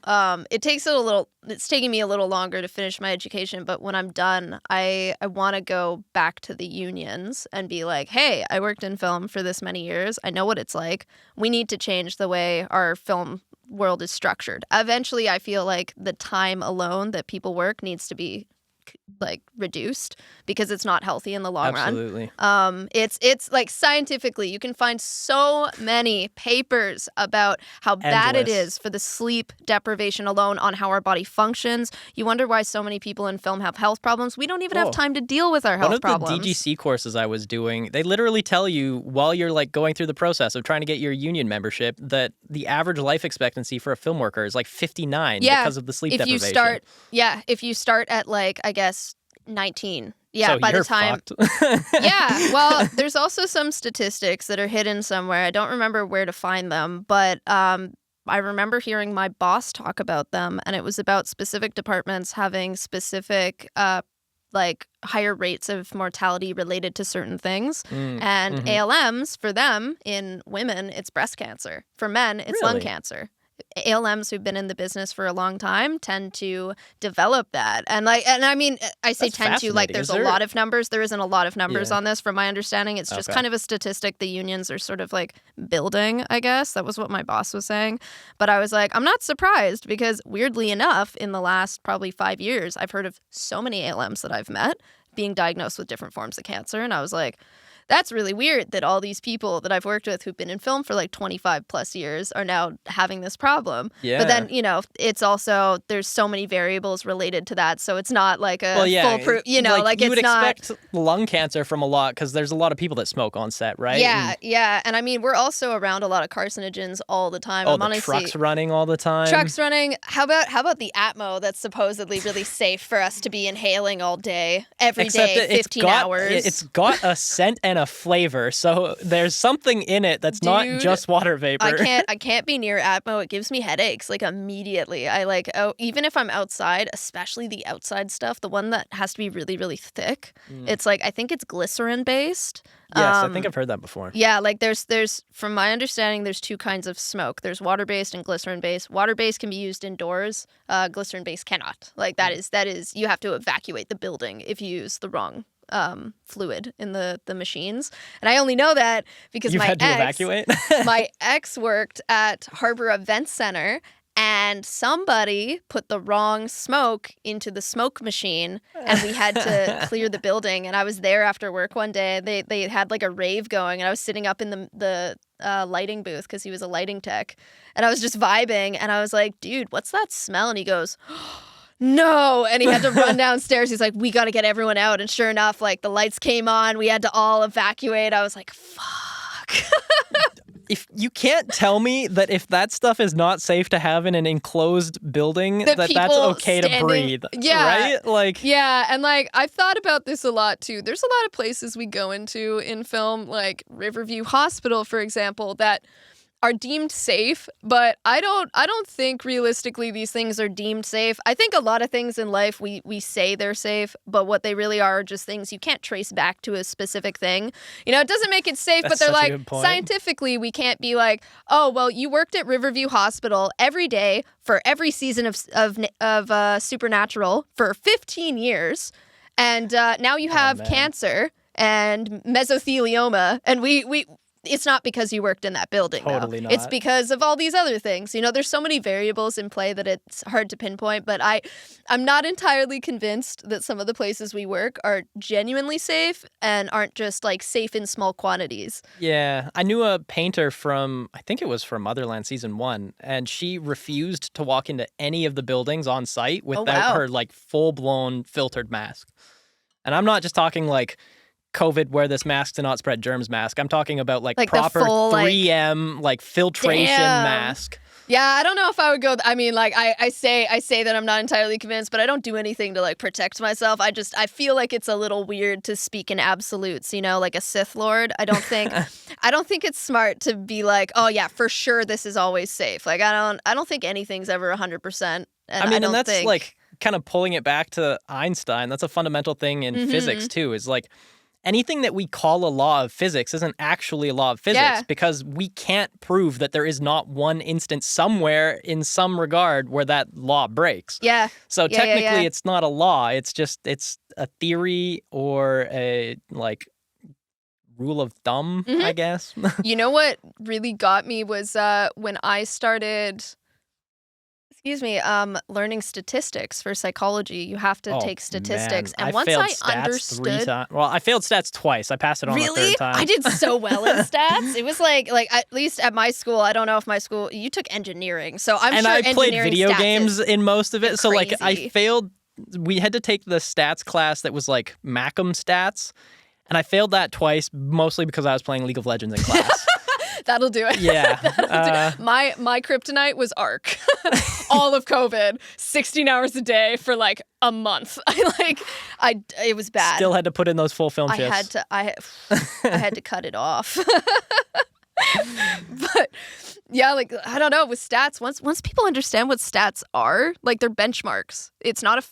it's taking me a little longer to finish my education, but when I'm done, I want to go back to the unions and be like, hey, I worked in film for this many years. I know what it's like. We need to change the way our film world is structured. Eventually, I feel like the time alone that people work needs to be like reduced because it's not healthy in the long Absolutely. run. It's like scientifically, you can find so many papers about how bad it Endless. is for the sleep deprivation alone on how our body functions. You wonder why so many people in film have health problems. We don't even have time to deal with our health problems. One of the DGC courses I was doing, they literally tell you while you're like going through the process of trying to get your union membership that the average life expectancy for a film worker is like 59 because of the sleep deprivation. If you start at like, I guess, 19. Yeah, so by you're the time. fucked. Yeah, well, there's also some statistics that are hidden somewhere. I don't remember where to find them, but I remember hearing my boss talk about them, and it was about specific departments having specific like higher rates of mortality related to certain things. And ALMs, for them, in women, it's breast cancer. For men, it's lung cancer. ALMs who've been in the business for a long time tend to develop that. And I mean, I say tend to, like there's a lot of numbers. There isn't a lot of numbers on this from my understanding. It's just kind of a statistic the unions are sort of like building, I guess. That was what my boss was saying. But I was like, I'm not surprised because weirdly enough, in the last probably 5 years, I've heard of so many ALMs that I've met being diagnosed with different forms of cancer. And I was like, that's really weird that all these people that I've worked with who've been in film for like 25 plus years are now having this problem. Yeah. But then, you know, it's also, there's so many variables related to that. So it's not like a foolproof, you know, like you it's would not. expect lung cancer from a lot because there's a lot of people that smoke on set, right? Yeah, yeah. And I mean, we're also around a lot of carcinogens all the time. Oh, the trucks running all the time. Trucks running. How about the Atmo that's supposedly really safe for us to be inhaling all day, every day, 15 hours? It's got a scent and a flavor. So there's something in it that's not just water vapor. I can't be near Atmo. It gives me headaches like immediately. Even if I'm outside, especially the outside stuff, the one that has to be really, really thick. It's like, I think it's glycerin based. Yes, I think I've heard that before. Yeah, like there's from my understanding, there's two kinds of smoke. There's water-based and glycerin-based. Water-based can be used indoors. Glycerin-based cannot. Like that is you have to evacuate the building if you use the wrong fluid in the machines. And I only know that because You've had to evacuate? My ex worked at Harbor Event Center, and somebody put the wrong smoke into the smoke machine, and we had to clear the building. And I was there after work one day. They had like a rave going, and I was sitting up in the lighting booth because he was a lighting tech, and I was just vibing. And I was like, "Dude, what's that smell?" And he goes, "No," and he had to run downstairs. He's like, "We got to get everyone out." And sure enough, like the lights came on. We had to all evacuate. I was like, "Fuck." If you can't tell me that if that stuff is not safe to have in an enclosed building, that's okay to breathe, right? Like, yeah, and like I've thought about this a lot too. There's a lot of places we go into in film, like Riverview Hospital, for example, that are deemed safe, but I don't think realistically these things are deemed safe. I think a lot of things in life we say they're safe, but what they really are just things you can't trace back to a specific thing. You know, it doesn't make it safe, but they're like, scientifically we can't be like, "Oh, well, you worked at Riverview Hospital every day for every season of Supernatural for 15 years, and now you have cancer and mesothelioma, and we it's not because you worked in that building, Totally though. not. It's because of all these other things. You know, there's so many variables in play that it's hard to pinpoint, but I'm not entirely convinced that some of the places we work are genuinely safe and aren't just, like, safe in small quantities. Yeah. I knew a painter from, I think it was from Motherland Season 1, and she refused to walk into any of the buildings on site without her, like, full-blown filtered mask. And I'm not just talking, like, COVID wear this mask to not spread germs mask. I'm talking about like proper full, 3M like filtration mask. Yeah, I don't know if I would go. I mean, like I say that I'm not entirely convinced, but I don't do anything to like protect myself. I feel like it's a little weird to speak in absolutes. You know, like a Sith Lord. I don't think it's smart to be like, oh yeah, for sure this is always safe. Like I don't think anything's ever 100%. I mean, and that's like kind of pulling it back to Einstein. That's a fundamental thing in physics too. Is like, anything that we call a law of physics isn't actually a law of physics because we can't prove that there is not one instance somewhere in some regard where that law breaks. Yeah. So technically it's not a law. It's a theory or a like rule of thumb, I guess. You know what really got me was when I started learning statistics for psychology. You have to take statistics. Man. And once I understood... Well, I failed stats twice. I passed it on the third time. I did so well in stats. It was like at least at my school, I don't know if my school... You took engineering, so I'm sure engineering. And I played video games is in most of it. So crazy. like I failed... We had to take the stats class that was like Macam stats. And I failed that twice, mostly because I was playing League of Legends in class. That'll do it. Yeah. My kryptonite was ARC. All of COVID, 16 hours a day for like a month. It was bad. Still had to put in those full film shifts. I had to cut it off. But yeah, like I don't know, with stats, once people understand what stats are, like they're benchmarks. It's not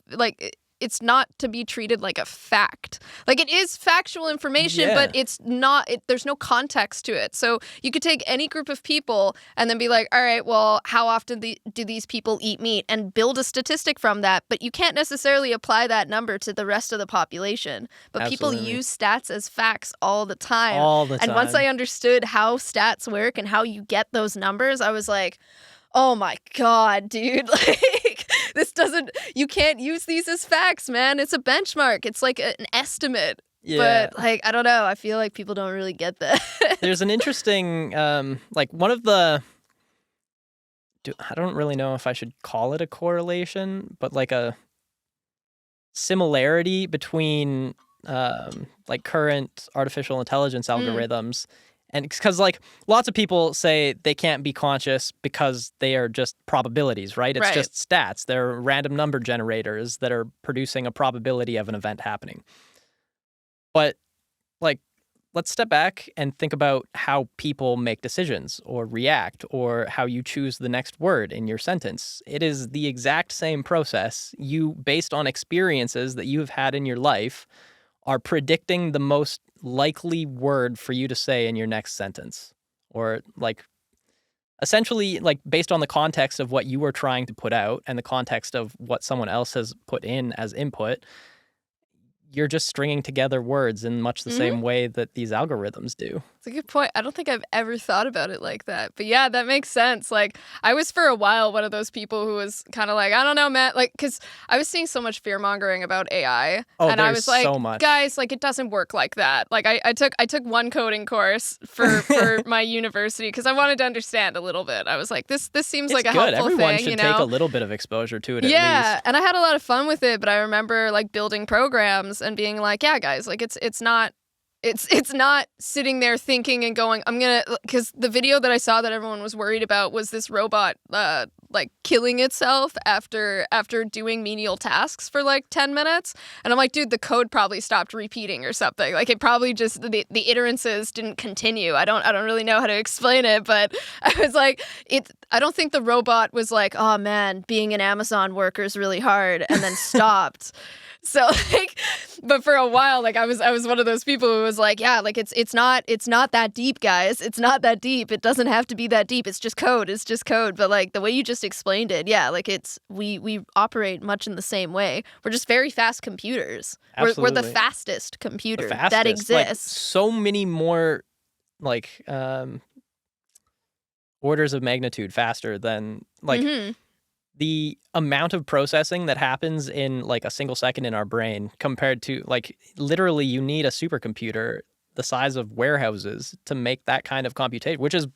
it's not to be treated like a fact. Like, it is factual information, but it's not, there's no context to it. So you could take any group of people and then be like, all right, well, how often do these people eat meat, and build a statistic from that, but you can't necessarily apply that number to the rest of the population. But people use stats as facts all the time. All the time. And once I understood how stats work and how you get those numbers, I was like, oh my God, dude, like, you can't use these as facts, man. It's a benchmark. It's like an estimate. Yeah. But, like, I don't know. I feel like people don't really get that. There's an interesting, like, one of the, I don't really know if I should call it a correlation, but like a similarity between, like, current artificial intelligence algorithms. And because, like, lots of people say they can't be conscious because they are just probabilities, right? It's just stats. They're random number generators that are producing a probability of an event happening. But, like, let's step back and think about how people make decisions or react, or how you choose the next word in your sentence. It is the exact same process. You, based on experiences that you have had in your life, are predicting the most likely word for you to say in your next sentence. Or, like, essentially, like, based on the context of what you were trying to put out and the context of what someone else has put in as input, you're just stringing together words in much the same way that these algorithms do. It's a good point. I don't think I've ever thought about it like that. But yeah, that makes sense. Like, I was for a while one of those people who was kind of like, I don't know, Matt. Like, because I was seeing so much fear-mongering about AI. And I was like, so much. Guys, like, it doesn't work like that. Like, I took one coding course for my university because I wanted to understand a little bit. I was like, this seems like a helpful Everyone thing. should take a little bit of exposure to it at least. Yeah, and I had a lot of fun with it, but I remember, like, building programs and being like, yeah, guys, like, it's not sitting there thinking and going, because the video that I saw that everyone was worried about was this robot like killing itself after doing menial tasks for like 10 minutes. And I'm like, dude, the code probably stopped repeating or something. Like, it probably just, the iterances didn't continue. I don't really know how to explain it, but I was like, I don't think the robot was like, oh man, being an Amazon worker is really hard, and then stopped. So, like, but for a while, like, I was one of those people who was like, yeah, like, it's not that deep, guys. It's not that deep. It doesn't have to be that deep. It's just code. It's just code. But, like, the way you just explained it, yeah, like, we operate much in the same way. We're just very fast computers. We're the fastest computer that exists. Like, so many more, like, orders of magnitude faster than, like, the amount of processing that happens in, like, a single second in our brain compared to, like, literally you need a supercomputer the size of warehouses to make that kind of computation, which is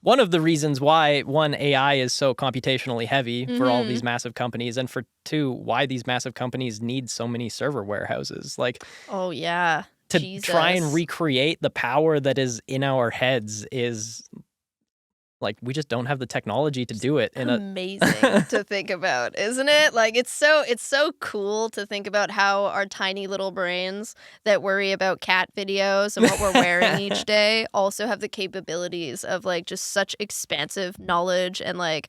one of the reasons why, one, AI is so computationally heavy for all these massive companies, and for two, why these massive companies need so many server warehouses. Like, oh yeah, to try and recreate the power that is in our heads is, like, we just don't have the technology to do it. Amazing to think about, isn't it? Like, it's so cool to think about how our tiny little brains that worry about cat videos and what we're wearing each day also have the capabilities of, like, just such expansive knowledge and, like,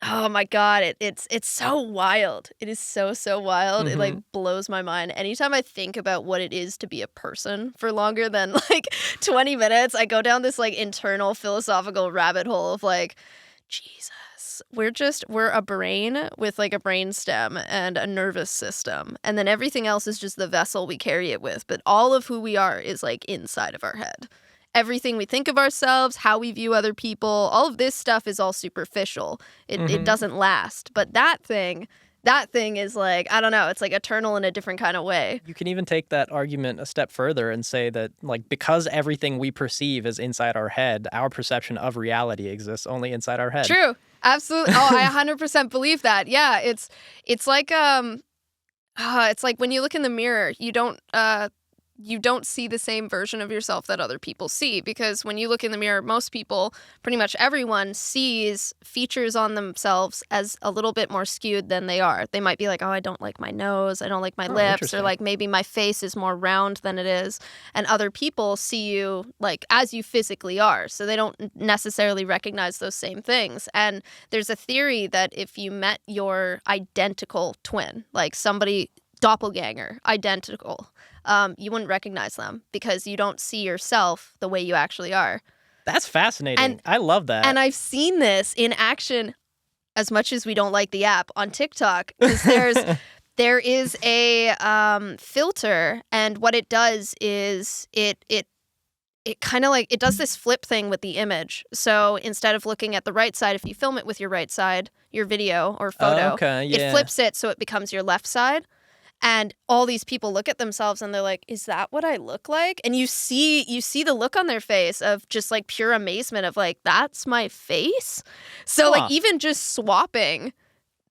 oh my God, it's so wild. It is so wild. It, like, blows my mind. Anytime I think about what it is to be a person for longer than, like, 20 minutes, I go down this, like, internal philosophical rabbit hole of, like, Jesus, we're a brain with, like, a brain stem and a nervous system. And then everything else is just the vessel we carry it with. But all of who we are is, like, inside of our head. Everything we think of ourselves, how we view other people, all of this stuff is all superficial. It doesn't last. But that thing is, like, I don't know, it's, like, eternal in a different kind of way. You can even take that argument a step further and say that, like, because everything we perceive is inside our head, our perception of reality exists only inside our head. True. Absolutely. Oh, I 100% believe that. Yeah, it's like it's like when you look in the mirror, you don't see the same version of yourself that other people see, because when you look in the mirror, most people, pretty much everyone, sees features on themselves as a little bit more skewed than they are. They might be like, oh, I don't like my nose, I don't like my lips, or, like, maybe my face is more round than it is. And other people see you, like, as you physically are, so they don't necessarily recognize those same things. And there's a theory that if you met your identical twin, like somebody doppelganger, identical. You wouldn't recognize them because you don't see yourself the way you actually are. That's fascinating. I love that. And I've seen this in action, as much as we don't like the app, on TikTok, because there is a filter, and what it does is it kind of like, it does this flip thing with the image. So instead of looking at the right side, if you film it with your right side, your video or photo, it flips it so it becomes your left side. And all these people look at themselves and they're like, is that what I look like? And you see the look on their face of just like pure amazement of like, that's my face. So like even just swapping,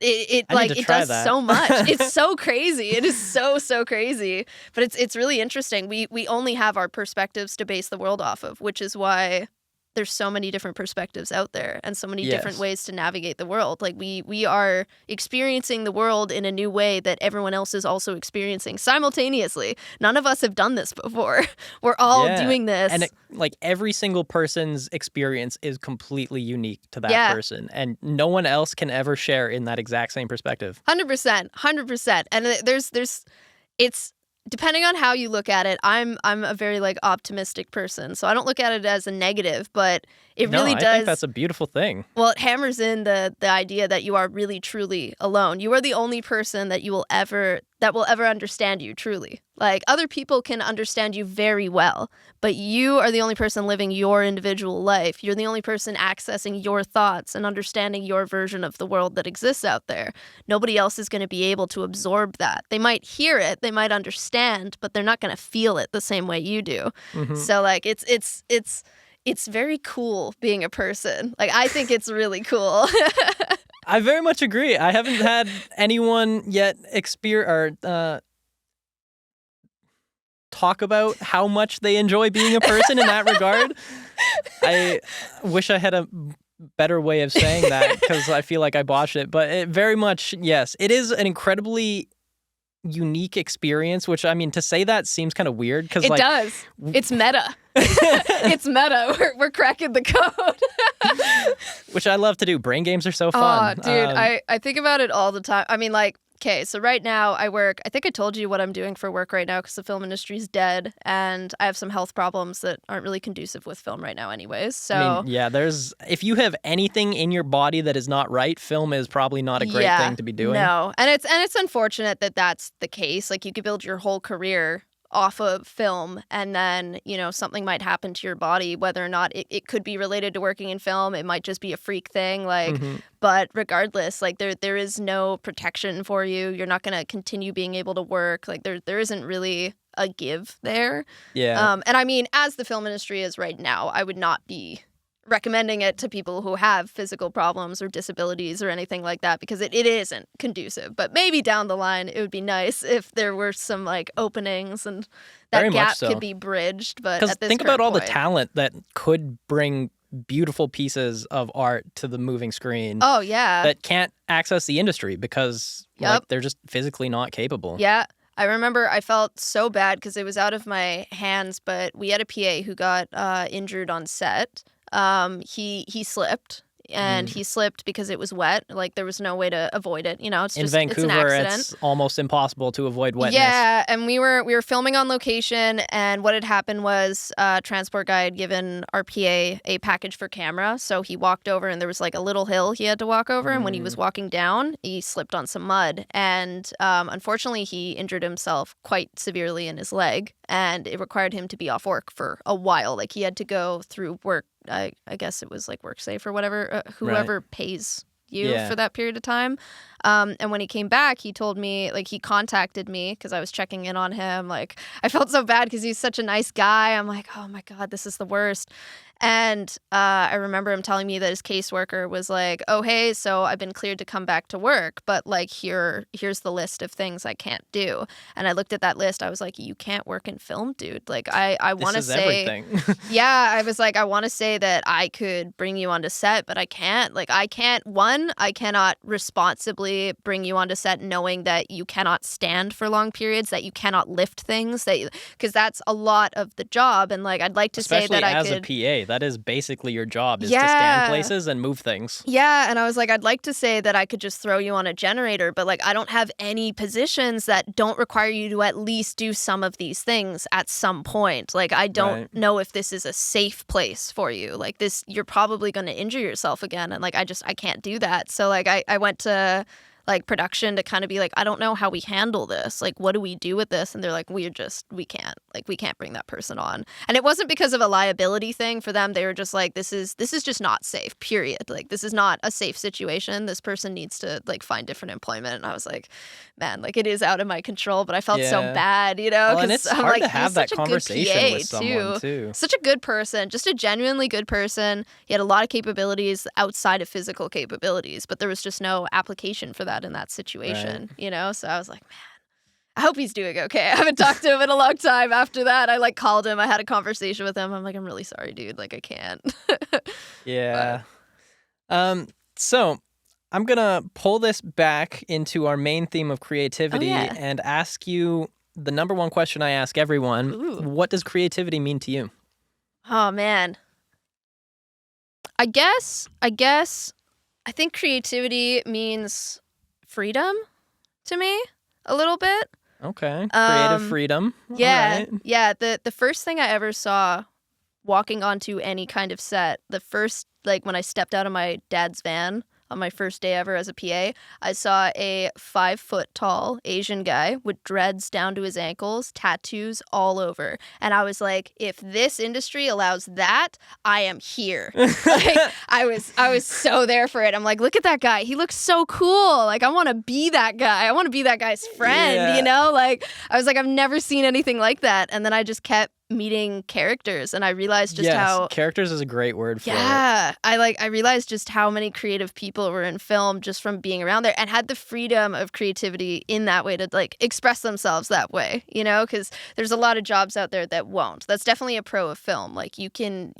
it does so much. It's so crazy. It is so crazy. But it's really interesting. We only have our perspectives to base the world off of, which is why there's so many different perspectives out there and so many different ways to navigate the world. Like we are experiencing the world in a new way that everyone else is also experiencing simultaneously. None of us have done this before. We're all doing this. And like every single person's experience is completely unique to that person. And no one else can ever share in that exact same perspective. 100%. And it's depending on how you look at it, I'm a very like optimistic person, so I don't look at it as a negative, but it really does. I think that's a beautiful thing. Well, it hammers in the idea that you are really truly alone. You are the only person that will ever understand you truly. Like other people can understand you very well, but you are the only person living your individual life. You're the only person accessing your thoughts and understanding your version of the world that exists out there. Nobody else is going to be able to absorb that. They might hear it, they might understand, but they're not going to feel it the same way you do. Mm-hmm. So like it's very cool being a person. Like I think it's really cool. I very much agree. I haven't had anyone yet talk about how much they enjoy being a person in that regard. I wish I had a better way of saying that because I feel like I botched it. But it very much, yes, it is an incredibly unique experience, which I mean, to say that seems kind of weird because it does. It's meta. It's meta. We're cracking the code. Which I love to do. Brain games are so fun. Oh, dude, I think about it all the time. I mean, like, okay, so right now I work, I think I told you what I'm doing for work right now because the film industry is dead and I have some health problems that aren't really conducive with film right now anyways. So I mean, yeah, if you have anything in your body that is not right, film is probably not a great thing to be doing. No, and it's unfortunate that that's the case. Like you could build your whole career off of film and then, you know, something might happen to your body, whether or not it could be related to working in film. It might just be a freak thing. Like, but regardless, like there is no protection for you. You're not going to continue being able to work. Like there isn't really a give there. Yeah. And I mean, as the film industry is right now, I would not be recommending it to people who have physical problems or disabilities or anything like that because it isn't conducive. But maybe down the line it would be nice if there were some like openings and that Very gap so. Could be bridged. But at this think about all point, the talent that could bring beautiful pieces of art to the moving screen. Oh yeah. That can't access the industry because like, they're just physically not capable. Yeah. I remember I felt so bad because it was out of my hands, but we had a PA who got injured on set. He slipped, and he slipped because it was wet. Like there was no way to avoid it. You know, it's just in Vancouver, it's an accident. It's almost impossible to avoid wetness. Yeah, and we were filming on location, and what had happened was transport guy had given our PA a package for camera. So he walked over, and there was like a little hill he had to walk over, and when he was walking down, he slipped on some mud, and unfortunately, he injured himself quite severely in his leg, and it required him to be off work for a while. Like he had to go through work. I guess it was like WorkSafe or whatever, whoever pays you for that period of time. And when he came back, he told me, like, he contacted me because I was checking in on him. Like, I felt so bad because he's such a nice guy. I'm like, oh my God, this is the worst. And I remember him telling me that his caseworker was like, oh, hey, so I've been cleared to come back to work, but like here's the list of things I can't do. And I looked at that list. I was like, you can't work in film, dude. Like I want to say, everything. Yeah, I was like, I want to say that I could bring you onto set, but I can't. Like I cannot responsibly bring you onto set knowing that you cannot stand for long periods, that you cannot lift things, because that's a lot of the job. And like I'd like to Especially say that I as could. a PA. That is basically your job, is to Yeah. scan places and move things. Yeah, and I was like, I'd like to say that I could just throw you on a generator, but like I don't have any positions that don't require you to at least do some of these things at some point. Like I don't know if this is a safe place for you. Like this, you're probably going to injure yourself again, and like I can't do that. So like I went to like production to kind of be like, I don't know how we handle this. Like, what do we do with this? And they're like, we can't bring that person on. And it wasn't because of a liability thing for them. They were just like, this is just not safe, period. Like, this is not a safe situation. This person needs to like find different employment. And I was like, man, like it is out of my control, but I felt so bad, you know? Well, and it's I'm hard like, to have that conversation PA with someone too. Such a good person, just a genuinely good person. He had a lot of capabilities outside of physical capabilities, but there was just no application for that in that situation, you know? So I was like, man, I hope he's doing okay. I haven't talked to him in a long time after that. I like called him. I had a conversation with him. I'm like, I'm really sorry, dude. Like, I can't. Yeah. So I'm going to pull this back into our main theme of creativity and ask you the number one question I ask everyone. Ooh. What does creativity mean to you? Oh, man. I think creativity means freedom to me a little bit. Okay. Creative freedom. Yeah. All right. Yeah. The first thing I ever saw walking onto any kind of set, the first, like when I stepped out of my dad's van on my first day ever as a PA, I saw a 5-foot-tall Asian guy with dreads down to his ankles, tattoos all over. And I was like, if this industry allows that, I am here. Like, I was so there for it. I'm like, look at that guy. He looks so cool. Like, I want to be that guy. I want to be that guy's friend, you know? Like, I was like, I've never seen anything like that. And then I just kept meeting characters, and I realized just how characters is a great word for it. I realized just how many creative people were in film just from being around there, and had the freedom of creativity in that way to like express themselves that way, you know, because there's a lot of jobs out there that won't. That's definitely a pro of film. Like you can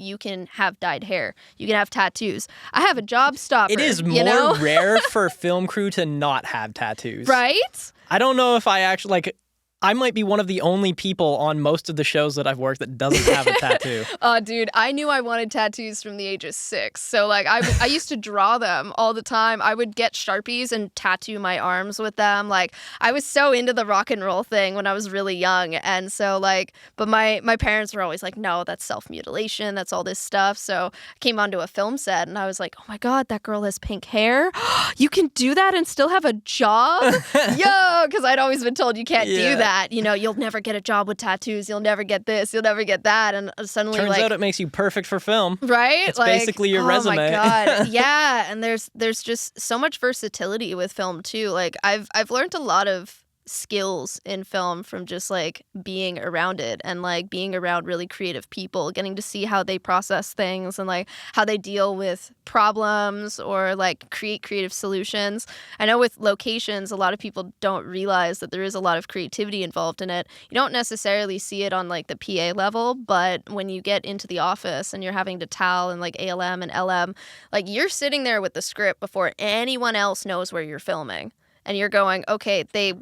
have dyed hair, you can have tattoos. I have a job stopper. It is more rare for a film crew to not have tattoos, right? I don't know if I actually like. I might be one of the only people on most of the shows that I've worked that doesn't have a tattoo. Oh, dude, I knew I wanted tattoos from the age of 6. So, like, I used to draw them all the time. I would get Sharpies and tattoo my arms with them. Like, I was so into the rock and roll thing when I was really young. And so, like, but my parents were always like, no, that's self-mutilation. That's all this stuff. So I came onto a film set and I was like, oh my God, that girl has pink hair. You can do that and still have a job? Yo, because I'd always been told you can't do that. You know, you'll never get a job with tattoos. You'll never get this. You'll never get that. And suddenly, turns out it makes you perfect for film. Right? It's like, basically your resume. Oh my God. Yeah. And there's just so much versatility with film too. Like I've learned a lot of skills in film from just like being around it and like being around really creative people, getting to see how they process things and like how they deal with problems or like create creative solutions. I know with locations, a lot of people don't realize that there is a lot of creativity involved in it. You don't necessarily see it on like the PA level, but when you get into the office and you're having to TAL and like ALM and LM, like you're sitting there with the script before anyone else knows where you're filming. And you're going, okay, the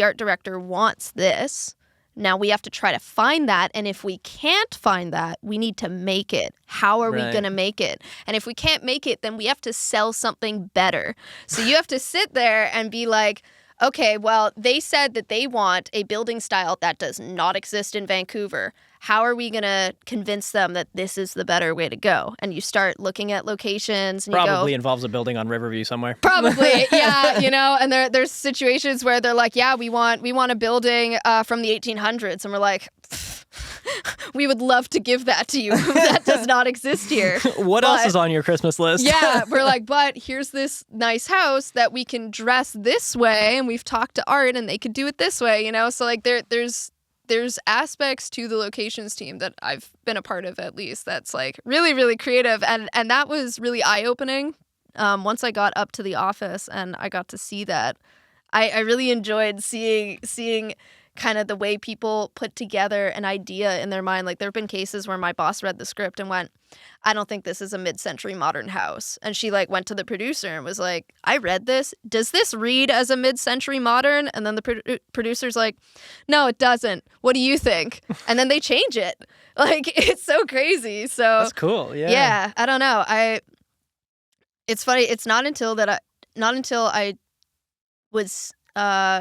art director wants this. Now we have to try to find that. And if we can't find that, we need to make it. How are we going to make it? And if we can't make it, then we have to sell something better. So you have to sit there and be like, okay, well, they said that they want a building style that does not exist in Vancouver. How are we going to convince them that this is the better way to go? And you start looking at locations. And Probably involves a building on Riverview somewhere. Probably, yeah, you know. And there's situations where they're like, yeah, we want a building from the 1800s. And we're like, we would love to give that to you. That does not exist here. What else is on your Christmas list? Yeah, we're like, but here's this nice house that we can dress this way. And we've talked to art and they could do it this way, you know. So like there's aspects to the locations team that I've been a part of, at least, that's like really, really creative. And that was really eye-opening once I got up to the office and I got to see that. I really enjoyed seeing kind of the way people put together an idea in their mind. Like there have been cases where my boss read the script and went, I don't think this is a mid-century modern house. And she like went to the producer and was like, I read this. Does this read as a mid-century modern? And then the producer's like, no, it doesn't. What do you think? And then they change it. Like it's so crazy. So That's cool. Yeah. Yeah, I don't know. It's funny. It's not until I was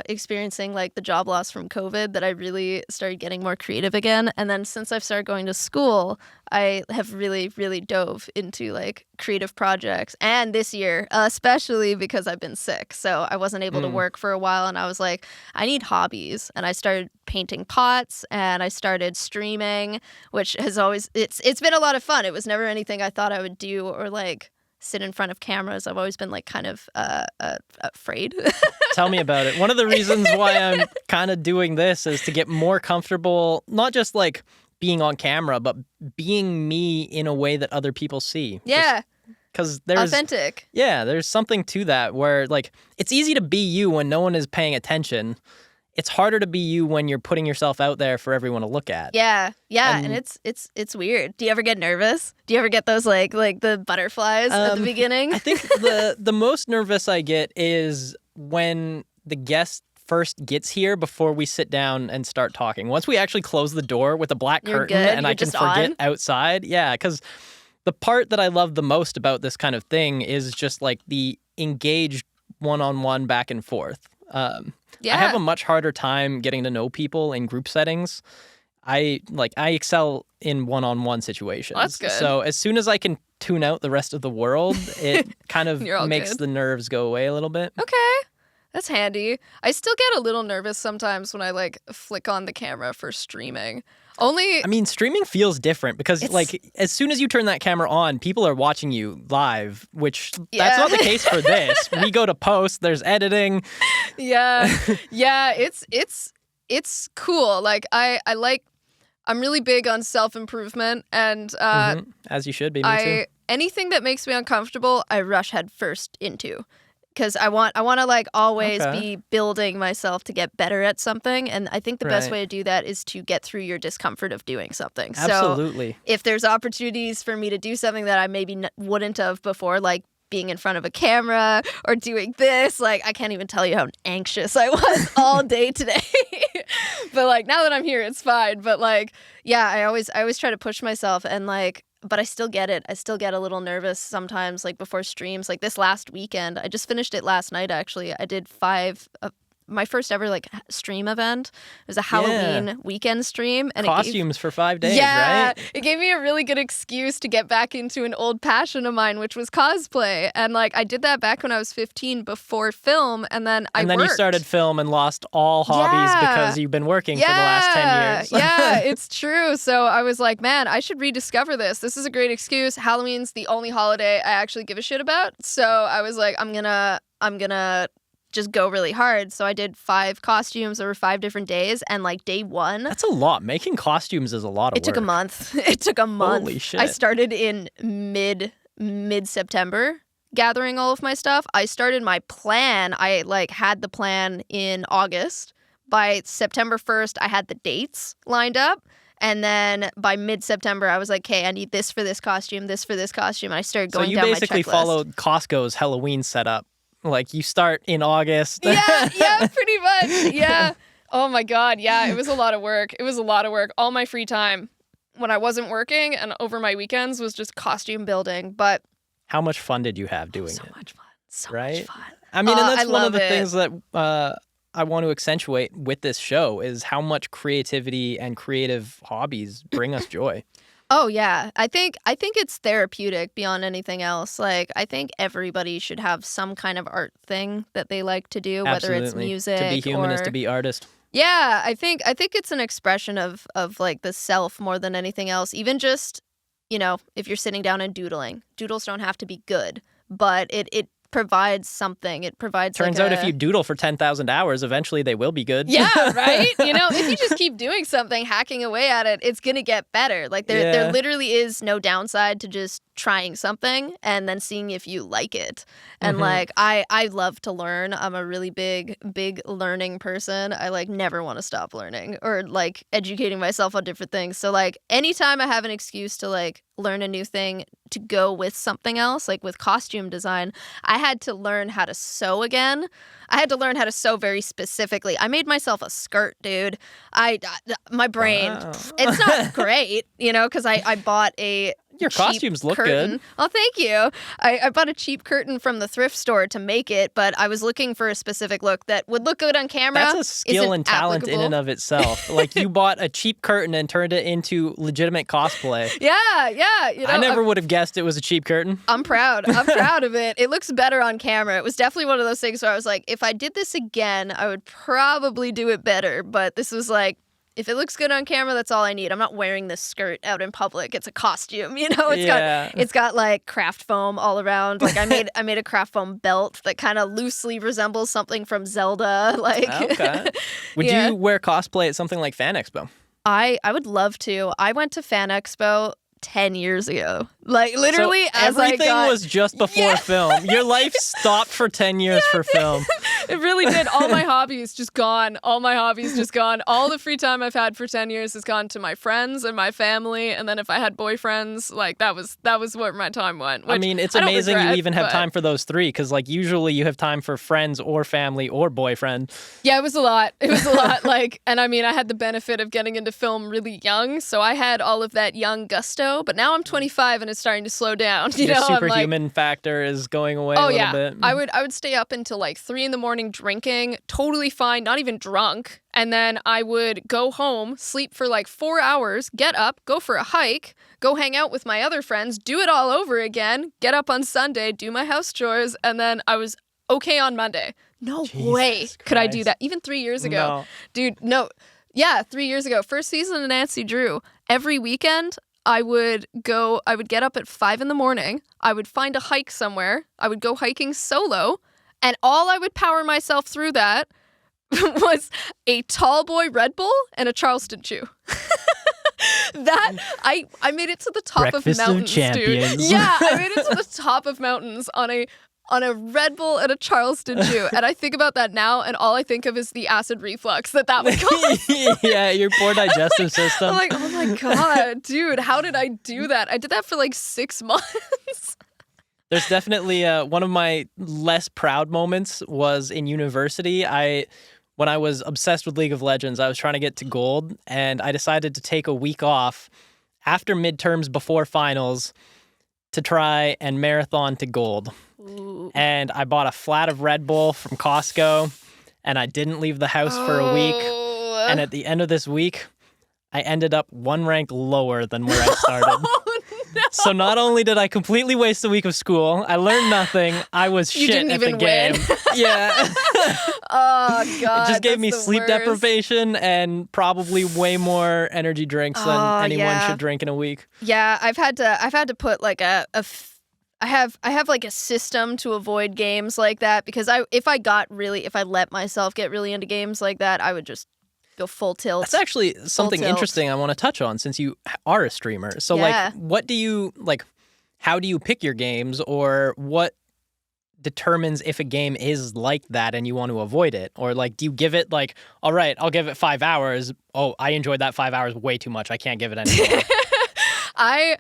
experiencing like the job loss from COVID that I really started getting more creative again. And then since I've started going to school, I have really, really dove into like creative projects. And this year, especially because I've been sick, so I wasn't able to work for a while. And I was like, I need hobbies. And I started painting pots and I started streaming, which has always it's been a lot of fun. It was never anything I thought I would do or like sit in front of cameras. I've always been like kind of afraid. Tell me about it. One of the reasons why I'm kind of doing this is to get more comfortable, not just like being on camera, but being me in a way that other people see. Yeah. Because there's authentic. Yeah, there's something to that where like it's easy to be you when no one is paying attention. It's harder to be you when you're putting yourself out there for everyone to look at. Yeah, and it's weird. Do you ever get nervous? Do you ever get those like the butterflies at the beginning? I think the most nervous I get is when the guest first gets here before we sit down and start talking. Once we actually close the door with a black curtain and I can forget outside. Yeah, because the part that I love the most about this kind of thing is just like the engaged one-on-one back and forth. I have a much harder time getting to know people in group settings. I excel in one-on-one situations. Well, that's good. So as soon as I can tune out the rest of the world, it kind of makes good. The nerves go away a little bit. Okay. That's handy. I still get a little nervous sometimes when I like flick on the camera for streaming. I mean, streaming feels different because like as soon as you turn that camera on, people are watching you live, which that's not the case for this. We go to post, there's editing. Yeah. It's cool. Like I'm really big on self-improvement and as you should be, me too. Anything that makes me uncomfortable, I rush head first into. Because I want to like always be building myself to get better at something, and I think the best way to do that is to get through your discomfort of doing something. Absolutely. So if there's opportunities for me to do something that I maybe wouldn't have before, like being in front of a camera or doing this, like I can't even tell you how anxious I was all day today. But like now that I'm here, it's fine. But like, yeah, I always try to push myself and like. But I still get it. I still get a little nervous sometimes, like before streams. Like this last weekend, I just finished it last night, actually. I did my first ever like stream event. It was a Halloween weekend stream. And costumes for 5 days, right? It gave me a really good excuse to get back into an old passion of mine, which was cosplay. And like I did that back when I was 15 before film, and then I worked. You started film and lost all hobbies because you've been working for the last 10 years. Yeah, it's true. So I was like, man, I should rediscover this. This is a great excuse. Halloween's the only holiday I actually give a shit about. So I was like, I'm gonna just go really hard. So I did 5 costumes over 5 different days, and like day 1. That's a lot. Making costumes is a lot of work. It took a month. It took a month. Holy shit. I started in mid-September gathering all of my stuff. I started my plan. I like had the plan in August. By September 1st, I had the dates lined up. And then by mid-September, I was like, okay, I need this for this costume, this for this costume. And I started going down my checklist. So you basically followed Costco's Halloween setup. Like, you start in August. Yeah, pretty much. Yeah. Oh, my God. Yeah, it was a lot of work. All my free time when I wasn't working and over my weekends was just costume building. But how much fun did you have doing it? So much fun. So right? much fun. I mean, and that's one of the things that I want to accentuate with this show is how much creativity and creative hobbies bring us joy. Oh, yeah. I think it's therapeutic beyond anything else. Like, I think everybody should have some kind of art thing that they like to do, whether it's music or... To be human is to be artist. Yeah, I think it's an expression of like the self more than anything else. Even just, if you're sitting down and doodling. Doodles don't have to be good, but it provides something. It provides Turns out if you doodle for 10,000 hours, eventually they will be good. Yeah, right? If you just keep doing something, hacking away at it, it's going to get better. Like there literally is no downside to just trying something and then seeing if you like it. And like I love to learn. I'm a really big learning person. I like never want to stop learning or like educating myself on different things. So like anytime I have an excuse to like learn a new thing to go with something else, like with costume design, I had to learn how to sew again. I had to learn how to sew very specifically. I made myself a skirt, dude. My brain, it's not great, because I bought a Your costumes look curtain. good. Oh, thank you. I bought a cheap curtain from the thrift store to make it, but I was looking for a specific look that would look good on camera. That's a skill and talent in and of itself. Like you bought a cheap curtain and turned it into legitimate cosplay. Yeah. I never would have guessed it was a cheap curtain. I'm proud. I'm proud of it. It looks better on camera. It was definitely one of those things where I was like, if I did this again, I would probably do it better. But this was like, if it looks good on camera, that's all I need. I'm not wearing this skirt out in public. It's a costume, It's got like craft foam all around. Like I made a craft foam belt that kind of loosely resembles something from Zelda. Like, okay. Would you wear cosplay at something like Fan Expo? I would love to. I went to Fan Expo 10 years ago. Like literally, so as everything I got... was just before film. Your life stopped for 10 years for film. It really did. All my hobbies just gone. All the free time I've had for 10 years has gone to my friends and my family. And then if I had boyfriends, like that was where my time went. I mean, it's amazing you even have time for those three because like usually you have time for friends or family or boyfriend. Yeah, it was a lot. Like, and I mean, I had the benefit of getting into film really young. So I had all of that young gusto. But now I'm 25 and it's starting to slow down. Your superhuman factor is going away a little bit. I would stay up until like 3 a.m. drinking, totally fine, not even drunk. And then I would go home, sleep for like 4 hours, get up, go for a hike, go hang out with my other friends, do it all over again, get up on Sunday, do my house chores, and then I was okay on Monday. No way could I do that. Even 3 years ago. No. Dude, no. Yeah, 3 years ago. First season of Nancy Drew. Every weekend, I would get up at 5 a.m. I would find a hike somewhere. I would go hiking solo. And all I would power myself through that was a tall boy Red Bull and a Charleston chew. That I made it to the top Breakfast of mountains, of champions. dude. Yeah, I made it to the top of mountains on a Red Bull and a Charleston chew. And I think about that now, and all I think of is the acid reflux that would cause. Yeah, your poor digestive system. I'm like, oh my God, dude, how did I do that? I did that for like 6 months. There's definitely one of my less proud moments was in university. When I was obsessed with League of Legends, I was trying to get to gold, and I decided to take a week off after midterms before finals to try and marathon to gold. Ooh. And I bought a flat of Red Bull from Costco, and I didn't leave the house for a week. And at the end of this week, I ended up 1 rank lower than where I started. No. So not only did I completely waste a week of school, I learned nothing. I was shit at the game. Yeah. Oh God. It just gave me the sleep worst. deprivation and probably way more energy drinks than anyone should drink in a week. Yeah, I've had to put like I have like a system to avoid games like that because if I let myself get really into games like that, I would just go full tilt. That's actually something interesting I want to touch on since you are a streamer. So like, what do you like? How do you pick your games, or what determines if a game is like that and you want to avoid it? Or like, do you give it like, all right, I'll give it 5 hours. Oh, I enjoyed that 5 hours way too much. I can't give it anymore. I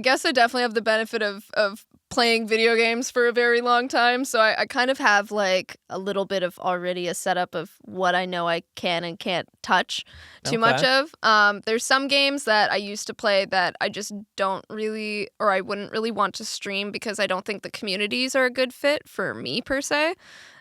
guess I definitely have the benefit of playing video games for a very long time, so I kind of have like a little bit of already a setup of what I know I can and can't touch too much of. There's some games that I used to play that I just don't really, or I wouldn't really want to stream because I don't think the communities are a good fit for me per se.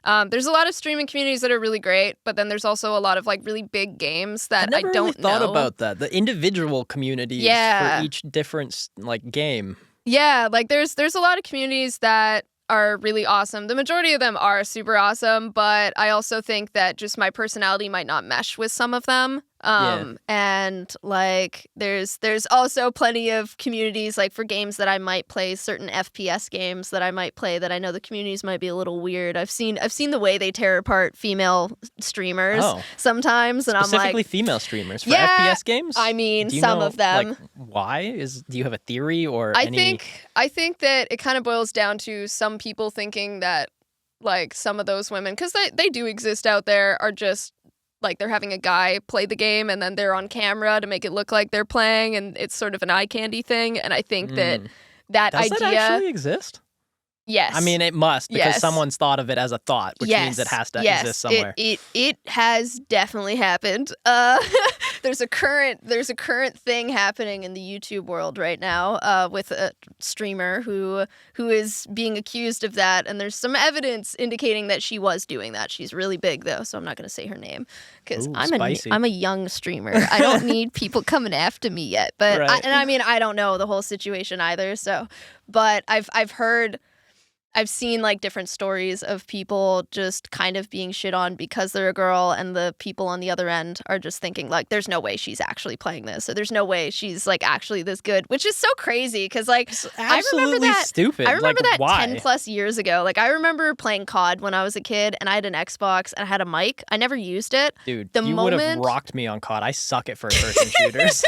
There's a lot of streaming communities that are really great, but then there's also a lot of like really big games that I don't really thought know about that. The individual communities for each different like game. Yeah, like there's a lot of communities that are really awesome. The majority of them are super awesome, but I also think that just my personality might not mesh with some of them. And like there's also plenty of communities like for games that I might play, certain FPS games that I might play that I know the communities might be a little weird. I've seen the way they tear apart female streamers sometimes, and I'm like, specifically female streamers for yeah, FPS games. I mean, do you some know, of them. Like, why do you have a theory or I think that it kind of boils down to some people thinking that like some of those women, because they do exist out there, are just like they're having a guy play the game and then they're on camera to make it look like they're playing, and it's sort of an eye candy thing. And I think that Does idea that actually exist? Yes. I mean, it must, because someone's thought of it as a thought, which means it has to exist somewhere. It has definitely happened. There's a current thing happening in the YouTube world right now with a streamer who is being accused of that, and there's some evidence indicating that she was doing that. She's really big though, so I'm not going to say her name because I'm a young streamer. I don't need people coming after me yet. But right. I mean, I don't know the whole situation either. So, but I've seen like different stories of people just kind of being shit on because they're a girl, and the people on the other end are just thinking like, there's no way she's actually playing this, or there's no way she's like actually this good, which is so crazy because like I remember that stupid. I remember like, that why? 10 plus years ago. Like I remember playing COD when I was a kid, and I had an Xbox and I had a mic. I never used it. Dude, you would have rocked me on COD. I suck at first-person shooters.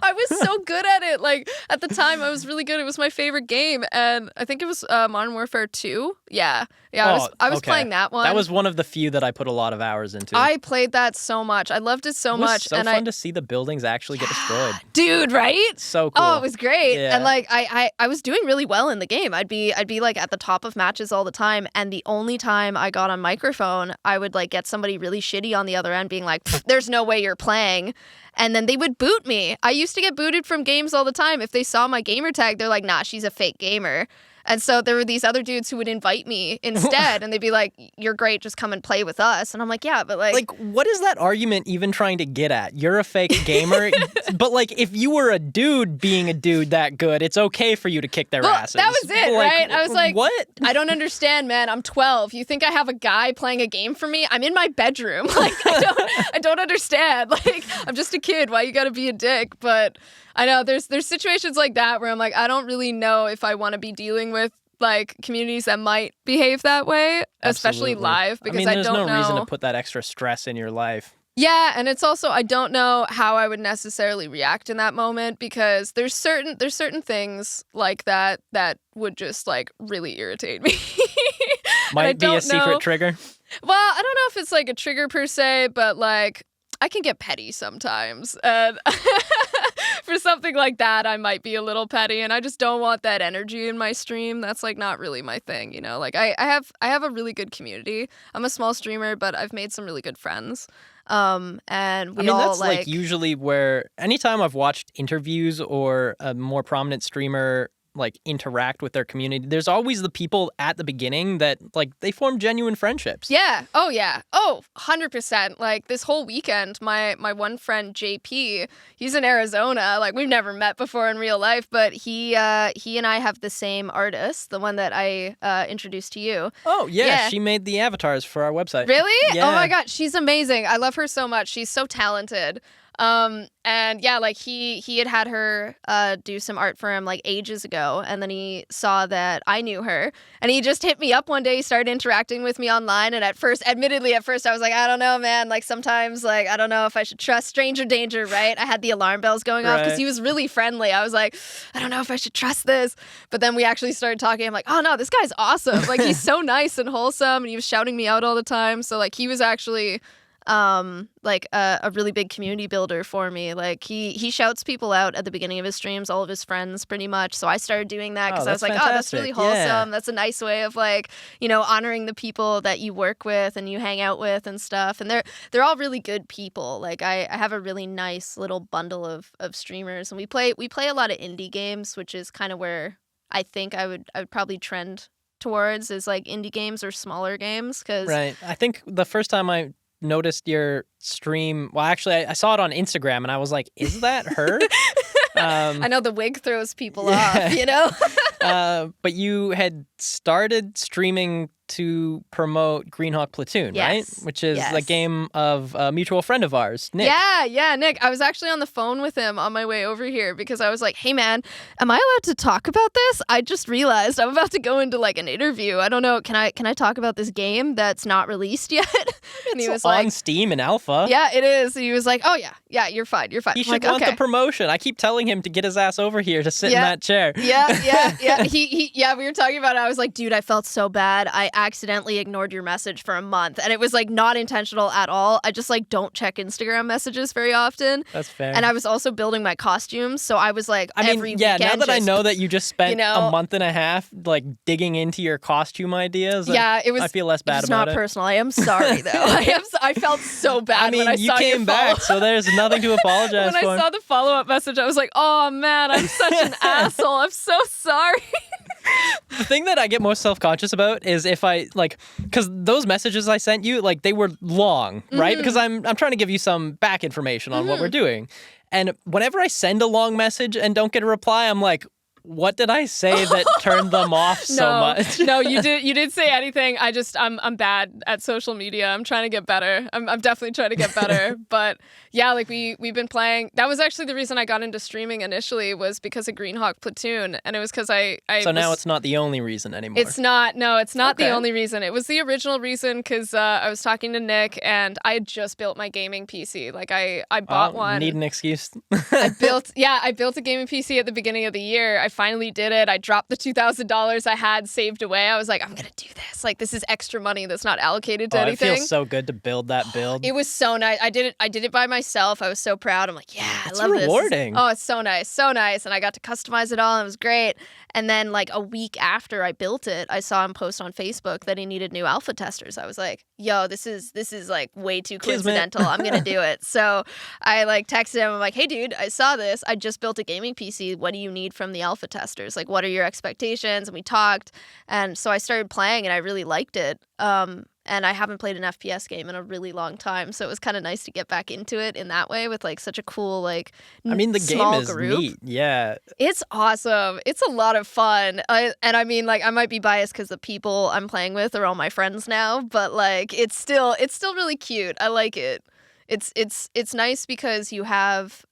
I was so good at it. Like at the time, I was really good. It was my favorite game, and I think it was Modern Warfare 2. Yeah. I was playing that one. That was one of the few that I put a lot of hours into. I played that so much. I loved it so much. It was so fun to see the buildings actually get destroyed. Dude, right? So cool. Oh, it was great. Yeah. And like I was doing really well in the game. I'd be like at the top of matches all the time, and the only time I got on microphone, I would like get somebody really shitty on the other end being like, "There's no way you're playing." And then they would boot me. I used to get booted from games all the time. If they saw my gamer tag, they're like, "Nah, she's a fake gamer." And so there were these other dudes who would invite me instead, and they'd be like, "You're great, just come and play with us." And I'm like, "Yeah, but like what is that argument even trying to get at? You're a fake gamer, but like if you were a dude being a dude that good, it's okay for you to kick their asses." That was it, right? I was like, "What? I don't understand, man. I'm 12. You think I have a guy playing a game for me? I'm in my bedroom. Like I don't understand. Like I'm just a kid. Why you got to be a dick?" But I know there's situations like that where I'm like, I don't really know if I want to be dealing with like communities that might behave that way, especially live, because I there's don't know. There's no reason to put that extra stress in your life. Yeah, and it's also I don't know how I would necessarily react in that moment, because there's certain things like that would just like really irritate me. Might be a secret trigger. Well, I don't know if it's like a trigger per se, but like I can get petty sometimes. And for something like that, I might be a little petty, and I just don't want that energy in my stream. That's like not really my thing, you know? Like I have a really good community. I'm a small streamer, but I've made some really good friends. And that's like usually where anytime I've watched interviews or a more prominent streamer like interact with their community, there's always the people at the beginning that like they form genuine friendships. Yeah. Oh yeah. Oh, 100%. Like this whole weekend, my one friend JP, he's in Arizona. Like we've never met before in real life, but he and I have the same artist, the one that I introduced to you. Oh yeah, she made the avatars for our website. Really? Yeah. Oh my god, she's amazing. I love her so much. She's so talented. And yeah, like he had her do some art for him like ages ago, and then he saw that I knew her, and he just hit me up one day. He started interacting with me online, and admittedly at first I was like, I don't know, man, like sometimes like I don't know if I should trust stranger danger, right? I had the alarm bells going off because he was really friendly. I was like, I don't know if I should trust this, but then we actually started talking. I'm like, oh no, this guy's awesome. Like he's so nice and wholesome, and he was shouting me out all the time. So like he was actually like a really big community builder for me. Like he shouts people out at the beginning of his streams, all of his friends pretty much. So I started doing that because I was like, fantastic. oh, that's really wholesome. Yeah. That's a nice way of like, you know, honoring the people that you work with and you hang out with and stuff. And they're all really good people. Like I have a really nice little bundle of streamers, and we play a lot of indie games, which is kind of where I think I would probably trend towards, is like indie games or smaller games. Right. I think the first time I noticed your stream, well actually I saw it on Instagram and I was like, is that her? I know the wig throws people off, you know? But you had started streaming to promote Green Hawk Platoon, right? Yes. Which is Yes. a game of a mutual friend of ours, Nick. Yeah, Nick. I was actually on the phone with him on my way over here because I was like, hey, man, am I allowed to talk about this? I just realized I'm about to go into like an interview. I don't know. Can I talk about this game that's not released yet? And he was on like, Steam and Alpha. yeah, it is. He was like, oh, yeah, you're fine. He I'm should like, want okay. the promotion. I keep telling him to get his ass over here to sit in that chair. Yeah. We were talking about it. I was like, dude, I felt so bad. I accidentally ignored your message for a month. And it was like not intentional at all. I just like don't check Instagram messages very often. That's fair. And I was also building my costumes. So I was like, every weekend, now that I just, know that you just spent you know, a month and a half like digging into your costume ideas, yeah, it was. I feel less bad it's about not it. personal. I am sorry though. I felt so bad. I mean, when I you saw came your back, so there's nothing to apologize when for. I saw the follow-up message, I was like, oh man, I'm such an asshole. I'm so sorry. The thing that I get most self-conscious about is if I because those messages I sent you, like they were long, right? Because I'm trying to give you some back information on what we're doing. And whenever I send a long message and don't get a reply, I'm like, what did I say that turned them off so much? No, you did say anything. I'm bad at social media. I'm trying to get better. I'm definitely trying to get better. But yeah, like we've been playing. That was actually the reason I got into streaming initially, was because of Green Hawk Platoon, and it was because I So now it's not the only reason anymore. It's not. No, it's not Okay. the only reason. It was the original reason because I was talking to Nick, and I had just built my gaming PC. Like I bought one. Need an excuse. I built a gaming PC at the beginning of the year. I finally did it. I dropped the $2,000 I had saved away. I was like, I'm gonna do this. Like, this is extra money that's not allocated to anything. It feels so good to build that build. It was so nice. I did it by myself. I was so proud. I'm like, yeah, I love this. It's rewarding. Oh, it's so nice, and I got to customize it all. And it was great. And then like a week after I built it, I saw him post on Facebook that he needed new alpha testers. I was like, yo, this is like way too coincidental. I'm gonna do it. So I like texted him. I'm like, hey, dude, I saw this. I just built a gaming PC. What do you need from the alpha testers? Like, what are your expectations? And we talked. And so I started playing, and I really liked it. And I haven't played an FPS game in a really long time, so it was kind of nice to get back into it in that way with like such a cool the game is group. neat. Yeah, it's awesome. It's a lot of fun. I mean, like, I might be biased because the people I'm playing with are all my friends now, but like it's still really cute. I like it. It's nice because you have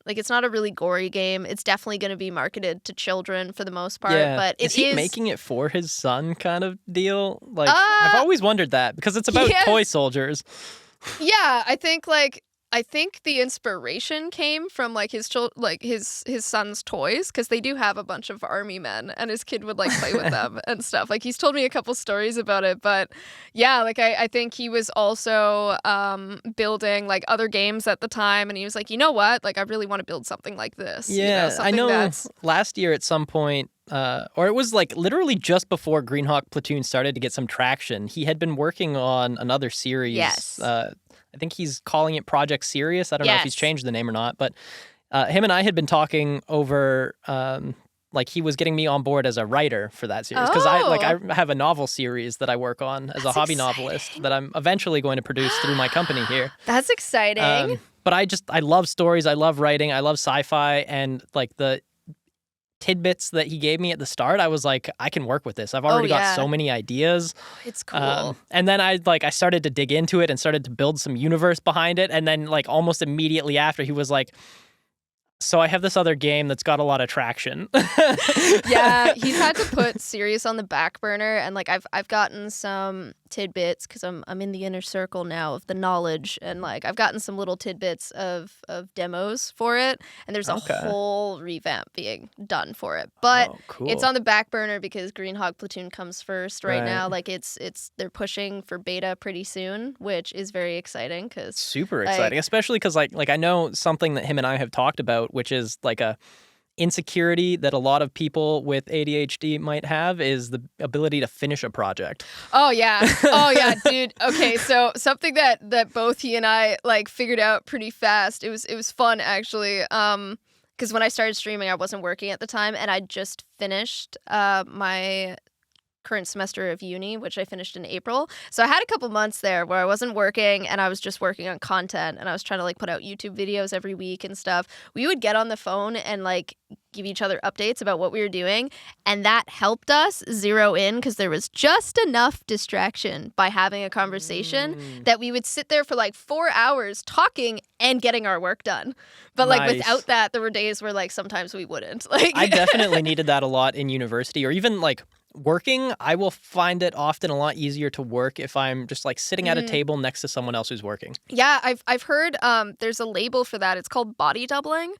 like, it's not a really gory game. It's definitely going to be marketed to children for the most part. Yeah. But is he making it for his son kind of deal? Like, I've always wondered that because it's about toy soldiers. Yeah, I think the inspiration came from like his son's toys, because they do have a bunch of army men, and his kid would like play with them and stuff. Like, he's told me a couple stories about it, but yeah, like I think he was also building like other games at the time, and he was like, you know what, like I really want to build something like this. Yeah, I know. Last year at some point, or it was like literally just before Green Hawk Platoon started to get some traction, he had been working on another series. Yes. I think he's calling it Project Sirius. I don't know if he's changed the name or not, but him and I had been talking over, like he was getting me on board as a writer for that series. Because I have a novel series that I work on as a hobby novelist that I'm eventually going to produce through my company here. That's exciting. But I love stories. I love writing. I love sci-fi, and like the tidbits that he gave me at the start, I was like, I can work with this. I've already got so many ideas. It's cool. And then I started to dig into it and started to build some universe behind it. And then like almost immediately after, he was like, so I have this other game that's got a lot of traction. Yeah, he's had to put Sirius on the back burner, and like I've gotten some tidbits because I'm in the inner circle now of the knowledge, and like I've gotten some little tidbits of demos for it, and there's a whole revamp being done for it. But it's on the back burner because Green Hawk Platoon comes first right now. Like they're pushing for beta pretty soon, which is very exciting because super exciting, especially because like I know something that him and I have talked about, which is like a insecurity that a lot of people with ADHD might have, is the ability to finish a project. Oh yeah, dude. Okay, so something that both he and I like figured out pretty fast. It was fun actually. Because when I started streaming, I wasn't working at the time, and I just finished my current semester of uni, which I finished in April. So I had a couple months there where I wasn't working, and I was just working on content, and I was trying to like put out YouTube videos every week and stuff. We would get on the phone and like give each other updates about what we were doing. And that helped us zero in because there was just enough distraction by having a conversation that we would sit there for like 4 hours talking and getting our work done. But like without that, there were days where like sometimes we wouldn't. Like I definitely needed that a lot in university, or even like working. I will find it often a lot easier to work if I'm just like sitting at a table next to someone else who's working. Yeah, I've heard there's a label for that. It's called body doubling.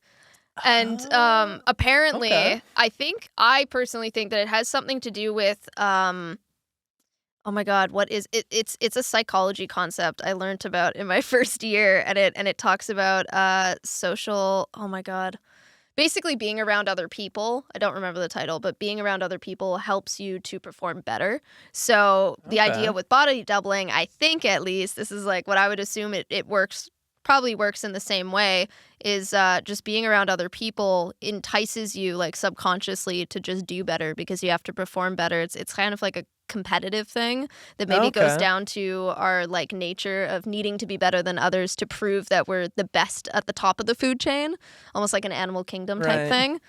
And apparently, I personally think that it has something to do with oh my God, what is it? It's a psychology concept I learned about in my first year, and it talks about social. Oh my God. Basically, being around other people, I don't remember the title, but being around other people helps you to perform better. So the idea with body doubling, I think at least, this is like what I would assume it works, probably works in the same way, is just being around other people entices you like subconsciously to just do better because you have to perform better. It's kind of like a competitive thing that maybe goes down to our like nature of needing to be better than others to prove that we're the best at the top of the food chain, almost like an animal kingdom type thing,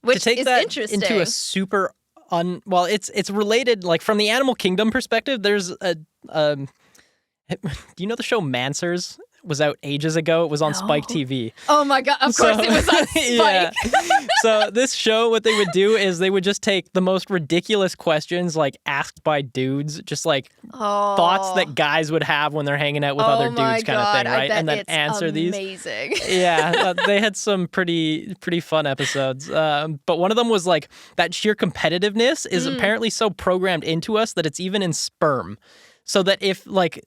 which to take is that interesting. Into a super well, it's related. Like from the animal kingdom perspective, there's a do you know the show Mansers? Was out ages ago. It was on Spike TV. Oh my God, of course it was on Spike. Yeah. So this show, what they would do is they would just take the most ridiculous questions like asked by dudes, just like thoughts that guys would have when they're hanging out with other dudes kind of thing, right? And then answer these. Amazing. Yeah, they had some pretty fun episodes. But one of them was like that sheer competitiveness is apparently so programmed into us that it's even in sperm. So that if like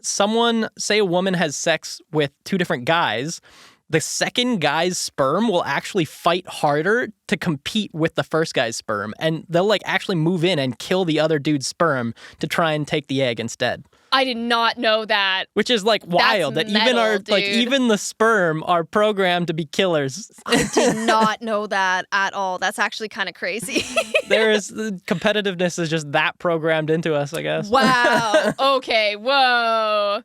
someone, say a woman has sex with two different guys, the second guy's sperm will actually fight harder to compete with the first guy's sperm. And they'll like actually move in and kill the other dude's sperm to try and take the egg instead. I did not know that. Which is like wild. That's that even metal, our dude. like even the sperm are programmed to be killers. I did not know that at all. That's actually kind of crazy. Competitiveness is just that programmed into us, I guess. Wow. Okay. Whoa.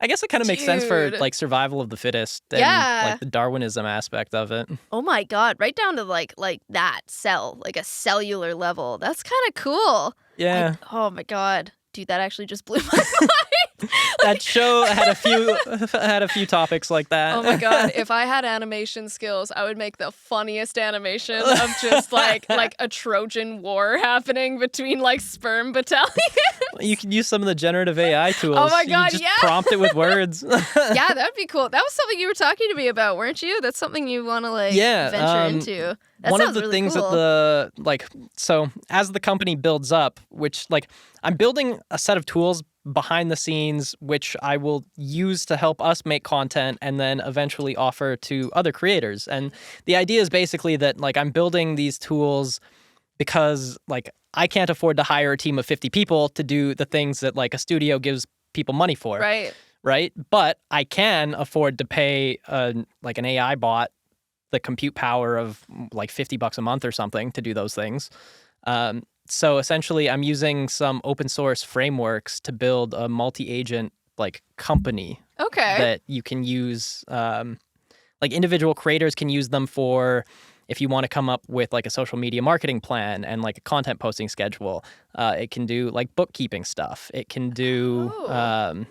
I guess it kind of makes sense for like survival of the fittest and like the Darwinism aspect of it. Oh my God. Right down to like that cell, like a cellular level. That's kind of cool. Yeah. Oh my God. Dude, that actually just blew my mind. That show had a few topics like that. Oh my God. If I had animation skills, I would make the funniest animation of just like a Trojan war happening between like sperm battalions. You could use some of the generative AI tools. Oh my God, you just prompt it with words. Yeah, that'd be cool. That was something you were talking to me about, weren't you? That's something you want to like venture into. That one of the really things cool. that so as the company builds up, which like I'm building a set of tools behind the scenes, which I will use to help us make content and then eventually offer to other creators. And the idea is basically that like I'm building these tools because like I can't afford to hire a team of 50 people to do the things that like a studio gives people money for. Right. But I can afford to pay like an AI bot the compute power of like $50 a month or something to do those things. So essentially I'm using some open source frameworks to build a multi-agent like company that you can use. Like individual creators can use them for if you want to come up with like a social media marketing plan and like a content posting schedule. It can do like bookkeeping stuff. It can do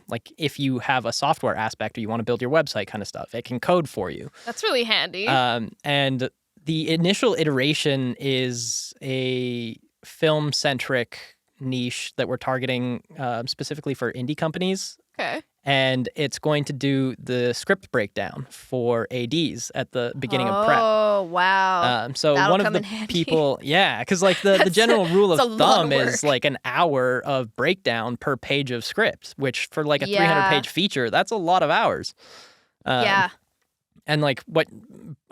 like if you have a software aspect or you want to build your website kind of stuff, it can code for you. That's really handy. And the initial iteration is a film-centric niche that we're targeting specifically for indie companies. Okay. And it's going to do the script breakdown for ADs at the beginning of prep. Oh, wow. So that'll one of the people, because like the general rule of thumb is like an hour of breakdown per page of script, which for like a 300-page feature, that's a lot of hours. And like what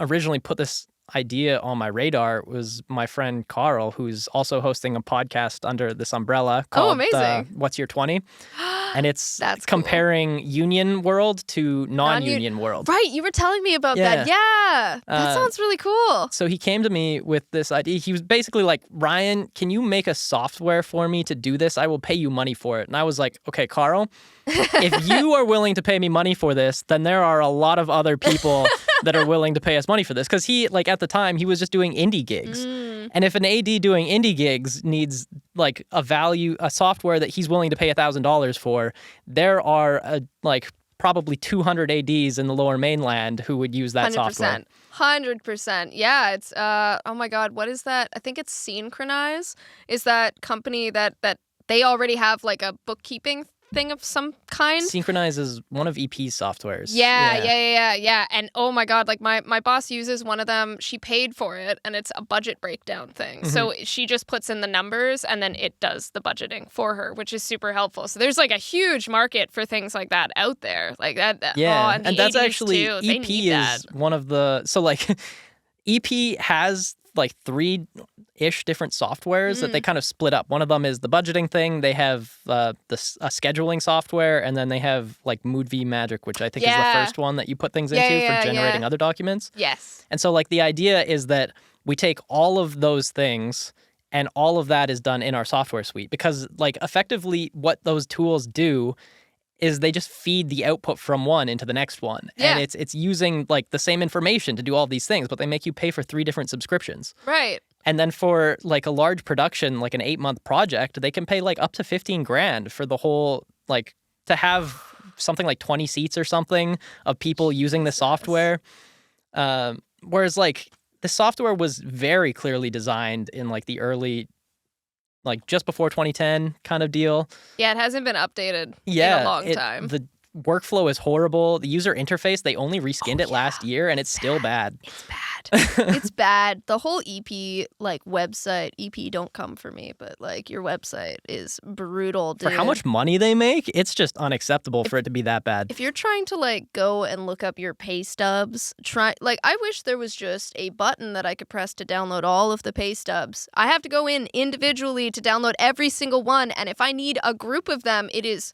originally put this idea on my radar was my friend Carl, who's also hosting a podcast under this umbrella called What's Your 20? And it's comparing union world to non-union world. Right, you were telling me about that. Yeah, that sounds really cool. So he came to me with this idea. He was basically like, Ryan, can you make a software for me to do this? I will pay you money for it. And I was like, okay, Carl, if you are willing to pay me money for this, then there are a lot of other people that are willing to pay us money for this. Because he, like, at the time, he was just doing indie gigs. And if an AD doing indie gigs needs, like, a software that he's willing to pay $1,000 for, there are, probably 200 ADs in the Lower Mainland who would use that 100%. software. 100%. Yeah, it's oh my god, what is that? I think it's Synchronize. Is that company that they already have like a bookkeeping thing of some kind? Synchronize is one of EP's softwares. Yeah. And oh my god, like my boss uses one of them. She paid for it, and it's a budget breakdown thing. So she just puts in the numbers, and then it does the budgeting for her, which is super helpful. So there's like a huge market for things like that out there, like that. Yeah, and that's ADs actually too. EP is one of the EP has like 3-ish different softwares that they kind of split up. One of them is the budgeting thing. They have a scheduling software, and then they have like MoodV Magic, which I think is the first one that you put things into for generating other documents. Yes. And so like the idea is that we take all of those things and all of that is done in our software suite, because like effectively what those tools do is they just feed the output from one into the next one. Yeah. And it's using like the same information to do all these things, but they make you pay for 3 different subscriptions. Right. And then for like a large production, like an 8-month project, they can pay like up to $15,000 for the whole, like to have something like 20 seats or something of people using the software. Whereas like the software was very clearly designed in like the early, like just before 2010 kind of deal. Yeah, it hasn't been updated in a long time. The workflow is horrible. The user interface, they only reskinned it last year, and it's still bad. It's bad. It's bad. The whole EP like website, EP don't come for me, but like your website is brutal, dude. For how much money they make, it's just unacceptable for it to be that bad. If you're trying to like go and look up your pay stubs, I wish there was just a button that I could press to download all of the pay stubs. I have to go in individually to download every single one, and if I need a group of them, it is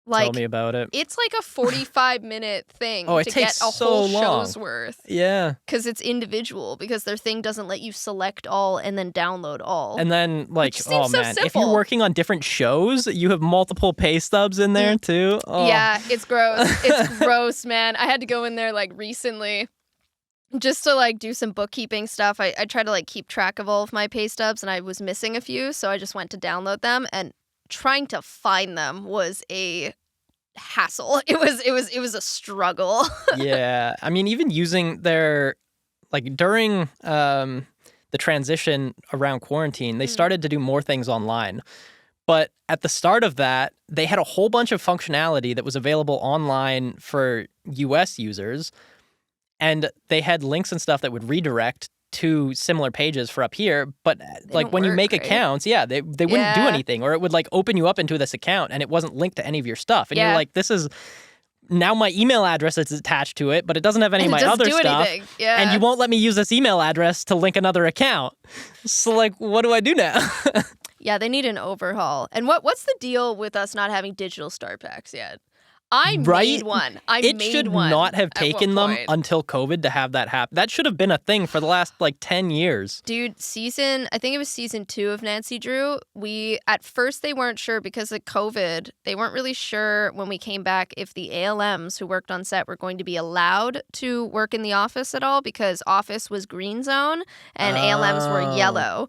like, tell me about it. It's like a 45-minute thing to get a so whole long. show's worth. Yeah. Because it's individual, because their thing doesn't let you select all and then download all. And then, like, oh man, simple. if you're working on different shows, you have multiple pay stubs in there, too. Oh. Yeah, it's gross. It's gross, man. I had to go in there, like, recently just to, like, do some bookkeeping stuff. I tried to, like, keep track of all of my pay stubs, and I was missing a few, so I just went to download them, and trying to find them was a hassle. It was a struggle. Yeah. I mean, even using their, like, during the transition around quarantine, they started to do more things online. But at the start of that, they had a whole bunch of functionality that was available online for US users. And they had links and stuff that would redirect to similar pages for up here, but like when you make accounts, they wouldn't do anything, or it would like open you up into this account and it wasn't linked to any of your stuff, and you're like, this is now my email address is attached to it, but it doesn't have any of my other stuff, and you won't let me use this email address to link another account. So like, what do I do now? Yeah, they need an overhaul. And what's the deal with us not having digital start packs yet? I made one. It should not have taken them until COVID to have that happen. That should have been a thing for the last, like, 10 years. Dude, I think it was season 2 of Nancy Drew, at first they weren't sure because of COVID. They weren't really sure when we came back if the ALMs who worked on set were going to be allowed to work in the office at all, because office was green zone and ALMs were yellow.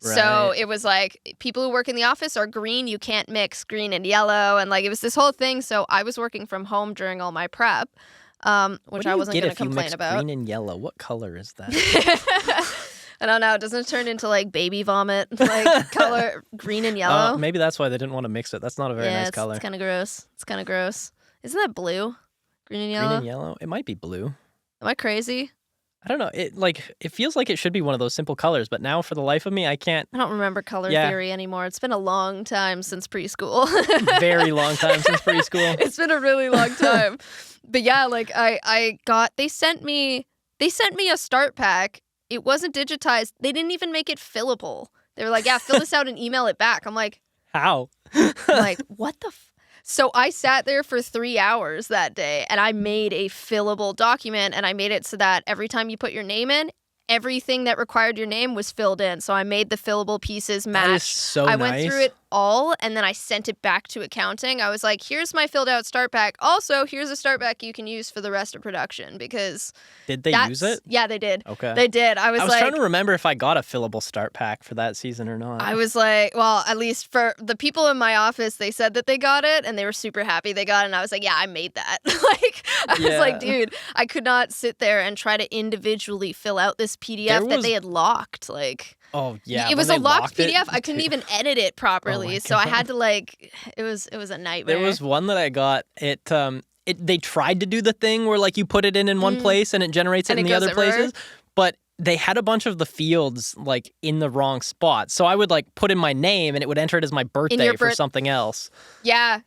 Right. So it was like, people who work in the office are green, you can't mix green and yellow, and like it was this whole thing. So I was working from home during all my prep, which I wasn't going to complain about. Green and yellow, what color is that? I don't know. Doesn't it turn into like baby vomit, like color green and yellow? Maybe that's why they didn't want to mix it. That's not a very nice color. It's kind of gross. It's kind of gross. Isn't that blue? Green and yellow? Green and yellow? It might be blue. Am I crazy? I don't know. It feels like it should be one of those simple colors, but now for the life of me, I can't. I don't remember color theory anymore. It's been a long time since preschool. Very long time since preschool. It's been a really long time. But yeah, like they sent me a start pack. It wasn't digitized. They didn't even make it fillable. They were like, yeah, fill this out and email it back. I'm like, how? I'm like, what the So I sat there for 3 hours that day, and I made a fillable document, and I made it so that every time you put your name in, everything that required your name was filled in. So I made the fillable pieces match. That is so I went through it all, and then I sent it back to accounting. I was like, here's my filled out start pack. Also, here's a start pack you can use for the rest of production, because Did they use it? Yeah, they did. Okay. They did. I was like, trying to remember if I got a fillable start pack for that season or not. I was like, well, at least for the people in my office, they said that they got it and they were super happy they got it. And I was like, yeah, I made that. Like, I was like, dude, I could not sit there and try to individually fill out this PDF that they had locked. Like, oh yeah, it was a locked PDF. I couldn't even edit it properly, so I had to like, it was a nightmare. There was one that I got. They tried to do the thing where like you put it in one place and it generates it in the other places, but they had a bunch of the fields like in the wrong spot. So I would like put in my name and it would enter it as my birthday for something else. Yeah.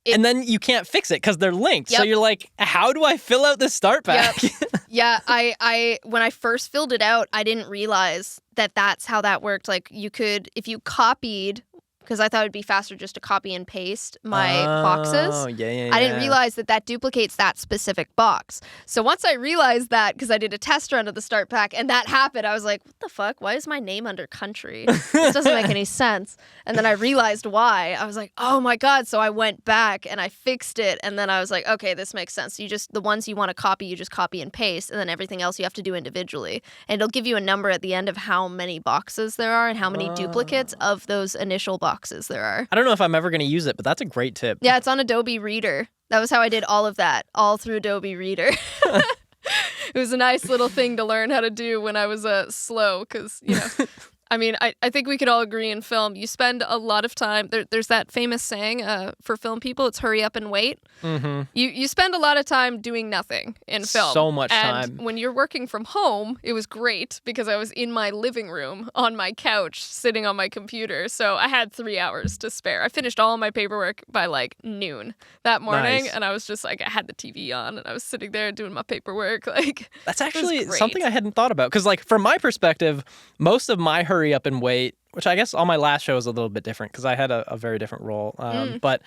And then you can't fix it because they're linked. So you're like, how do I fill out this start pack? Yep. Yeah, I when I first filled it out, I didn't realize that that's how that worked. Like you could, if you copied, because I thought it'd be faster just to copy and paste my boxes. Oh, yeah. I didn't realize that duplicates that specific box. So once I realized that, because I did a test run of the start pack, and that happened, I was like, what the fuck? Why is my name under country? This doesn't make any sense. And then I realized why. I was like, oh my God. So I went back and I fixed it. And then I was like, okay, this makes sense. You just, the ones you want to copy, you just copy and paste. And then everything else you have to do individually. And it'll give you a number at the end of how many boxes there are and how many duplicates of those initial boxes there are. I don't know if I'm ever going to use it, but that's a great tip. Yeah, it's on Adobe Reader. That was how I did all of that, all through Adobe Reader. It was a nice little thing to learn how to do when I was slow, because, you know, I mean, I think we could all agree in film, you spend a lot of time. There's that famous saying for film people, it's hurry up and wait. Mm-hmm. You spend a lot of time doing nothing in film. So much and time. When you're working from home, it was great because I was in my living room on my couch sitting on my computer. So I had 3 hours to spare. I finished all my paperwork by like noon that morning. Nice. And I was just like, I had the TV on and I was sitting there doing my paperwork. Like, that's actually something I hadn't thought about. Because like from my perspective, most of my hurry up and wait, which I guess on my last show is a little bit different because I had a very different role. But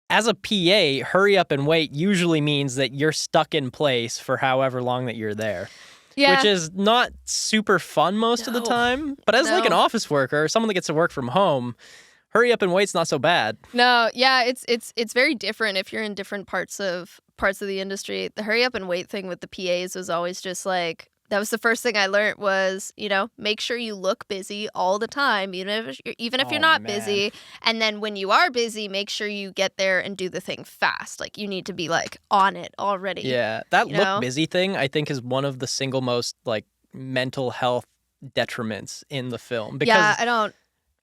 as a PA, hurry up and wait usually means that you're stuck in place for however long that you're there. Yeah. Which is not super fun most of the time. But as like an office worker or someone that gets to work from home, hurry up and wait's not so bad. No, yeah, it's very different if you're in different parts of the industry. The hurry up and wait thing with the PAs was always just like, that was the first thing I learned was, you know, make sure you look busy all the time, even if you're not busy. And then when you are busy, make sure you get there and do the thing fast. Like, you need to be, like, on it already. Yeah, that look busy thing, I think, is one of the single most, like, mental health detriments in the film. Because yeah,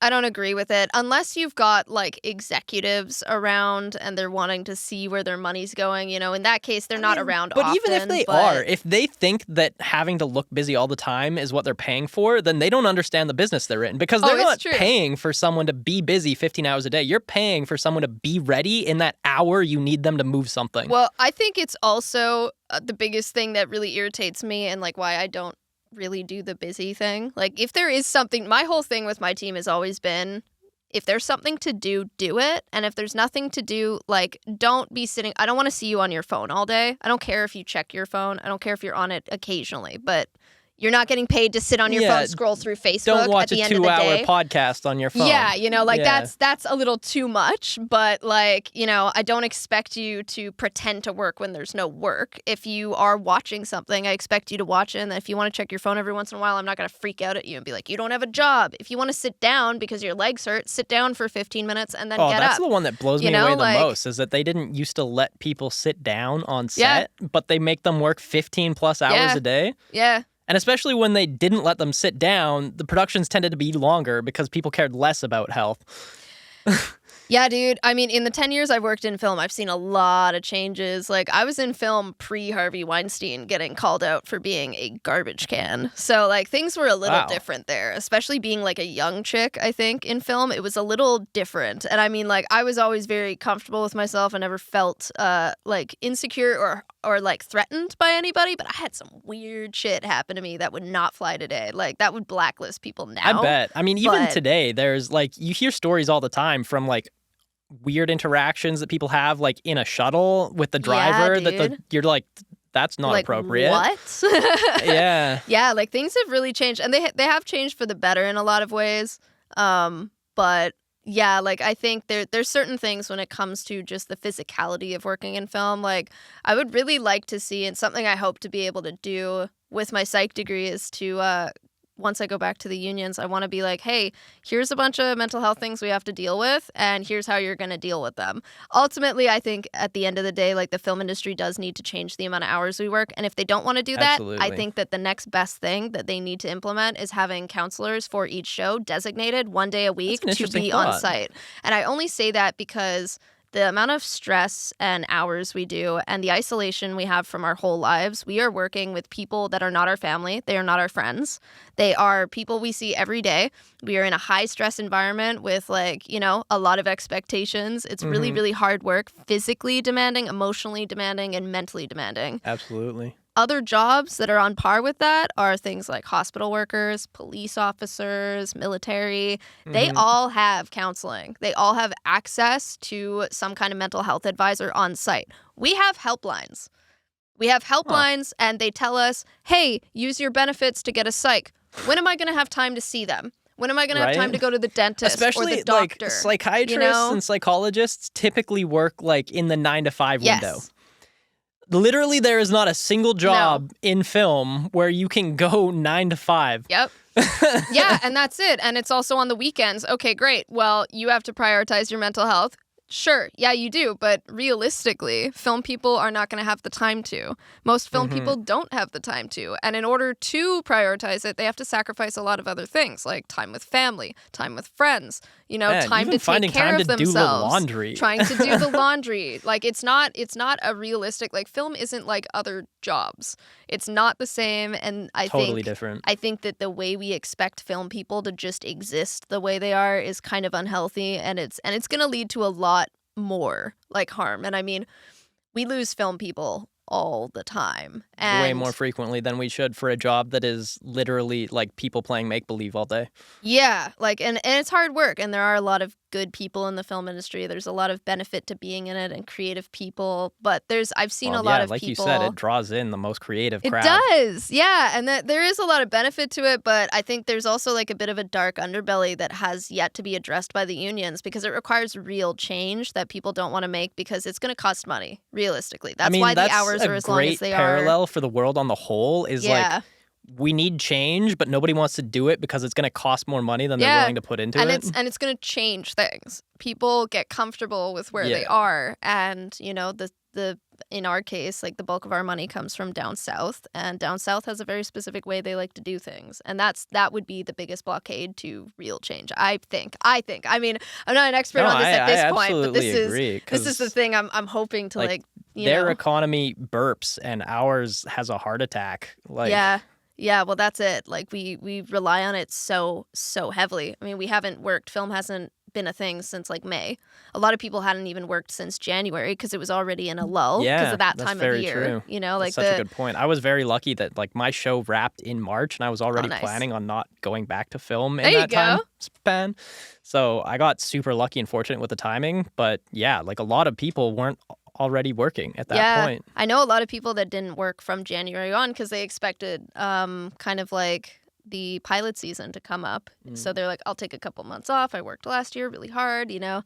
I don't agree with it. Unless you've got, like, executives around and they're wanting to see where their money's going, you know, in that case, they're not around often. But even if they are, if they think that having to look busy all the time is what they're paying for, then they don't understand the business they're in. Because they're not paying for someone to be busy 15 hours a day. You're paying for someone to be ready in that hour you need them to move something. Well, I think it's also the biggest thing that really irritates me and, like, why I don't really do the busy thing. Like, if there is something, my whole thing with my team has always been, if there's something to do it, and if there's nothing to do, like, don't be sitting. I don't want to see you on your phone all day. I don't care if you check your phone. I don't care if you're on it occasionally, but you're not getting paid to sit on your phone, scroll through Facebook. Don't watch at the a end of the day. 2-hour podcast on your phone. Yeah, you know, like that's a little too much. But like, you know, I don't expect you to pretend to work when there's no work. If you are watching something, I expect you to watch it. And if you want to check your phone every once in a while, I'm not going to freak out at you and be like, you don't have a job. If you want to sit down because your legs hurt, sit down for 15 minutes and then get up. Oh, that's the one that blows me away the most, is that they didn't used to let people sit down on set, but they make them work 15 plus hours a day. Yeah. And especially when they didn't let them sit down, the productions tended to be longer because people cared less about health. Yeah, dude. I mean, in the 10 years I've worked in film, I've seen a lot of changes. Like, I was in film pre-Harvey Weinstein getting called out for being a garbage can. So, like, things were a little different there, especially being, like, a young chick, I think, in film. It was a little different. And, I mean, like, I was always very comfortable with myself. I never felt, like, insecure or, like, threatened by anybody. But I had some weird shit happen to me that would not fly today. Like, that would blacklist people now. I bet. I mean, even today, there's, like, you hear stories all the time from, like, weird interactions that people have, like in a shuttle with the driver, you're like, that's not like, appropriate. What? Yeah, like things have really changed, and they have changed for the better in a lot of ways. But Yeah, like I think there's certain things when it comes to just the physicality of working in film. Like I would really like to see, and something I hope to be able to do with my psych degree is to once I go back to the unions, I want to be like, hey, here's a bunch of mental health things we have to deal with, and here's how you're going to deal with them. Ultimately, I think at the end of the day, like the film industry does need to change the amount of hours we work. And if they don't want to do that, I think that the next best thing that they need to implement is having counselors for each show designated 1 day a week to be on site. And I only say that because the amount of stress and hours we do and the isolation we have from our whole lives, we are working with people that are not our family. They are not our friends. They are people we see every day. We are in a high stress environment with like, you know, a lot of expectations. It's really, really hard work, physically demanding, emotionally demanding, and mentally demanding. Absolutely. Other jobs that are on par with that are things like hospital workers, police officers, military. They all have counseling. They all have access to some kind of mental health advisor on site. We have helplines. And they tell us, hey, use your benefits to get a psych. When am I going to have time to see them? When am I going to have time to go to the dentist or the doctor? Like psychiatrists and psychologists typically work like in the 9 to 5 window. Literally, there is not a single job in film where you can go 9 to 5. Yep. Yeah, and that's it. And it's also on the weekends. Okay, great. Well, you have to prioritize your mental health. Sure, yeah, you do, but realistically, film people are not going to have the time to. Most film people don't have the time to, and in order to prioritize it, they have to sacrifice a lot of other things, like time with family, time with friends, you know, time to take care of themselves, do the laundry. Trying to do the laundry. Like, it's not a realistic, like, film isn't like other jobs. It's not the same, and I think different. I think that the way we expect film people to just exist the way they are is kind of unhealthy, and it's going to lead to a lot more like harm. And I mean, we lose film people all the time, and way more frequently than we should for a job that is literally like people playing make-believe all day. Yeah, like and it's hard work, and there are a lot of good people in the film industry. There's a lot of benefit to being in it and creative people, but I've seen a lot of like people, you said, it draws in the most creative crowd. It does, yeah, and there is a lot of benefit to it, but I think there's also like a bit of a dark underbelly that has yet to be addressed by the unions because it requires real change that people don't want to make because it's going to cost money, realistically. That's why the hours are as long as they are. A great parallel for the world on the whole is like, we need change, but nobody wants to do it because it's going to cost more money than they're willing to put into it. And it's going to change things. People get comfortable with where they are, and you know the in our case, like the bulk of our money comes from down south, and down south has a very specific way they like to do things, and that would be the biggest blockade to real change. I think. I mean, I'm not an expert on this at this point, but this is the thing I'm hoping to like their economy burps and ours has a heart attack. Like Yeah, well, that's it. Like, we rely on it so heavily. I mean, film hasn't been a thing since, like, May. A lot of people hadn't even worked since January because it was already in a lull because of that time of year. True. You know, like that's such a good point. I was very lucky that, like, my show wrapped in March, and I was already planning on not going back to film in that time span. So I got super lucky and fortunate with the timing. But, yeah, like, a lot of people weren't already working at that point. I know a lot of people that didn't work from January on because they expected kind of like the pilot season to come up. So they're like, I'll take a couple months off. I worked last year really hard, you know.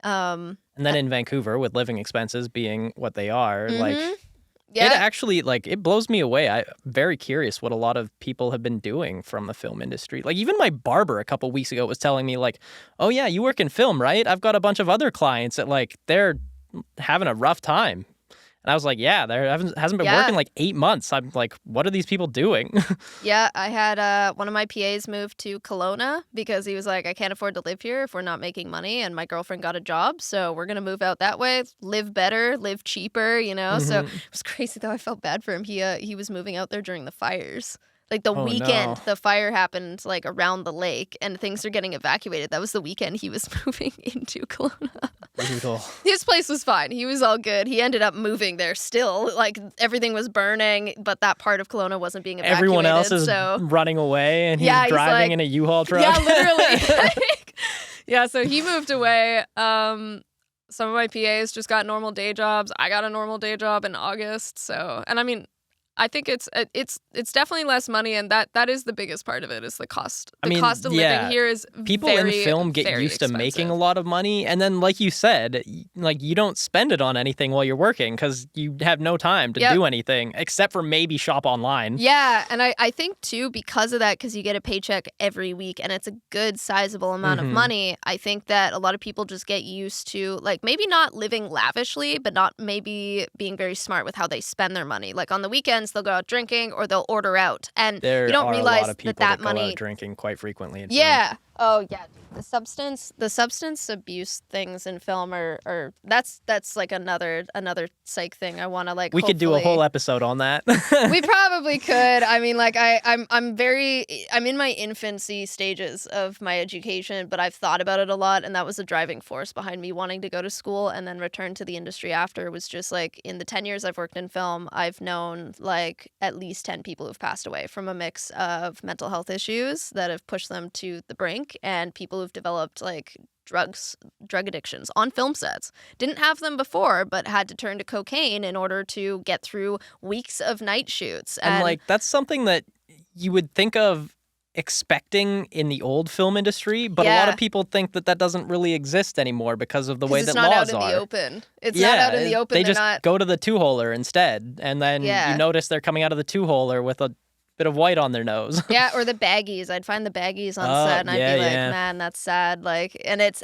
And then in Vancouver, with living expenses being what they are, like it actually, like, it blows me away. I'm very curious what a lot of people have been doing from the film industry. Like, even my barber a couple weeks ago was telling me, like, oh yeah, you work in film, right? I've got a bunch of other clients that, like, they're having a rough time. And I was like, yeah, there hasn't been working like 8 months. I'm like, what are these people doing? Yeah, I had one of my PAs move to Kelowna because he was like, I can't afford to live here if we're not making money. And my girlfriend got a job, so we're going to move out that way, live better, live cheaper, you know? So it was crazy, though. I felt bad for him. He was moving out there during the fires. Like the weekend the fire happened, like around the lake, and things are getting evacuated. That was the weekend he was moving into Kelowna. Brutal. His place was fine. He was all good. He ended up moving there still. Like, everything was burning, but that part of Kelowna wasn't being evacuated. Everyone else is running away, and he's driving in a U-Haul truck. Yeah, literally. Yeah, so he moved away. Some of my PAs just got normal day jobs. I got a normal day job in August. So, and I mean, I think it's definitely less money, and that is the biggest part of it is the cost. The I mean, cost of living here is people very, in film get very used to making expensive. a lot of money, and then like you said, like you don't spend it on anything while you're working because you have no time to do anything except for maybe shop online. Yeah, and I think too, because of that, because you get a paycheck every week and it's a good sizable amount of money, I think that a lot of people just get used to like maybe not living lavishly, but not maybe being very smart with how they spend their money. Like on the weekends they'll go out drinking or they'll order out, and There you don't are realize a lot of people that money go out drinking quite frequently in film. Yeah. Oh yeah. The substance abuse things in film are that's like another psych thing. I want to like. We could do a whole episode on that. We probably could. I mean, like I'm in my infancy stages of my education, but I've thought about it a lot, and that was a driving force behind me wanting to go to school and then return to the industry after. Was just like in the 10 years I've worked in film, I've known like at least 10 people who've passed away from a mix of mental health issues that have pushed them to the brink, and people who've developed like drug addictions on film sets. Didn't have them before, but had to turn to cocaine in order to get through weeks of night shoots. And like that's something that you would think of expecting in the old film industry, but a lot of people think that doesn't really exist anymore because of the way that laws are. It's not out in the open. It's not out in the open. They just go to the two-holer instead, and then you notice they're coming out of the two-holer with a bit of white on their nose. Yeah, or the baggies. I'd find the baggies on set, and I'd be like, man, that's sad. Like, and it's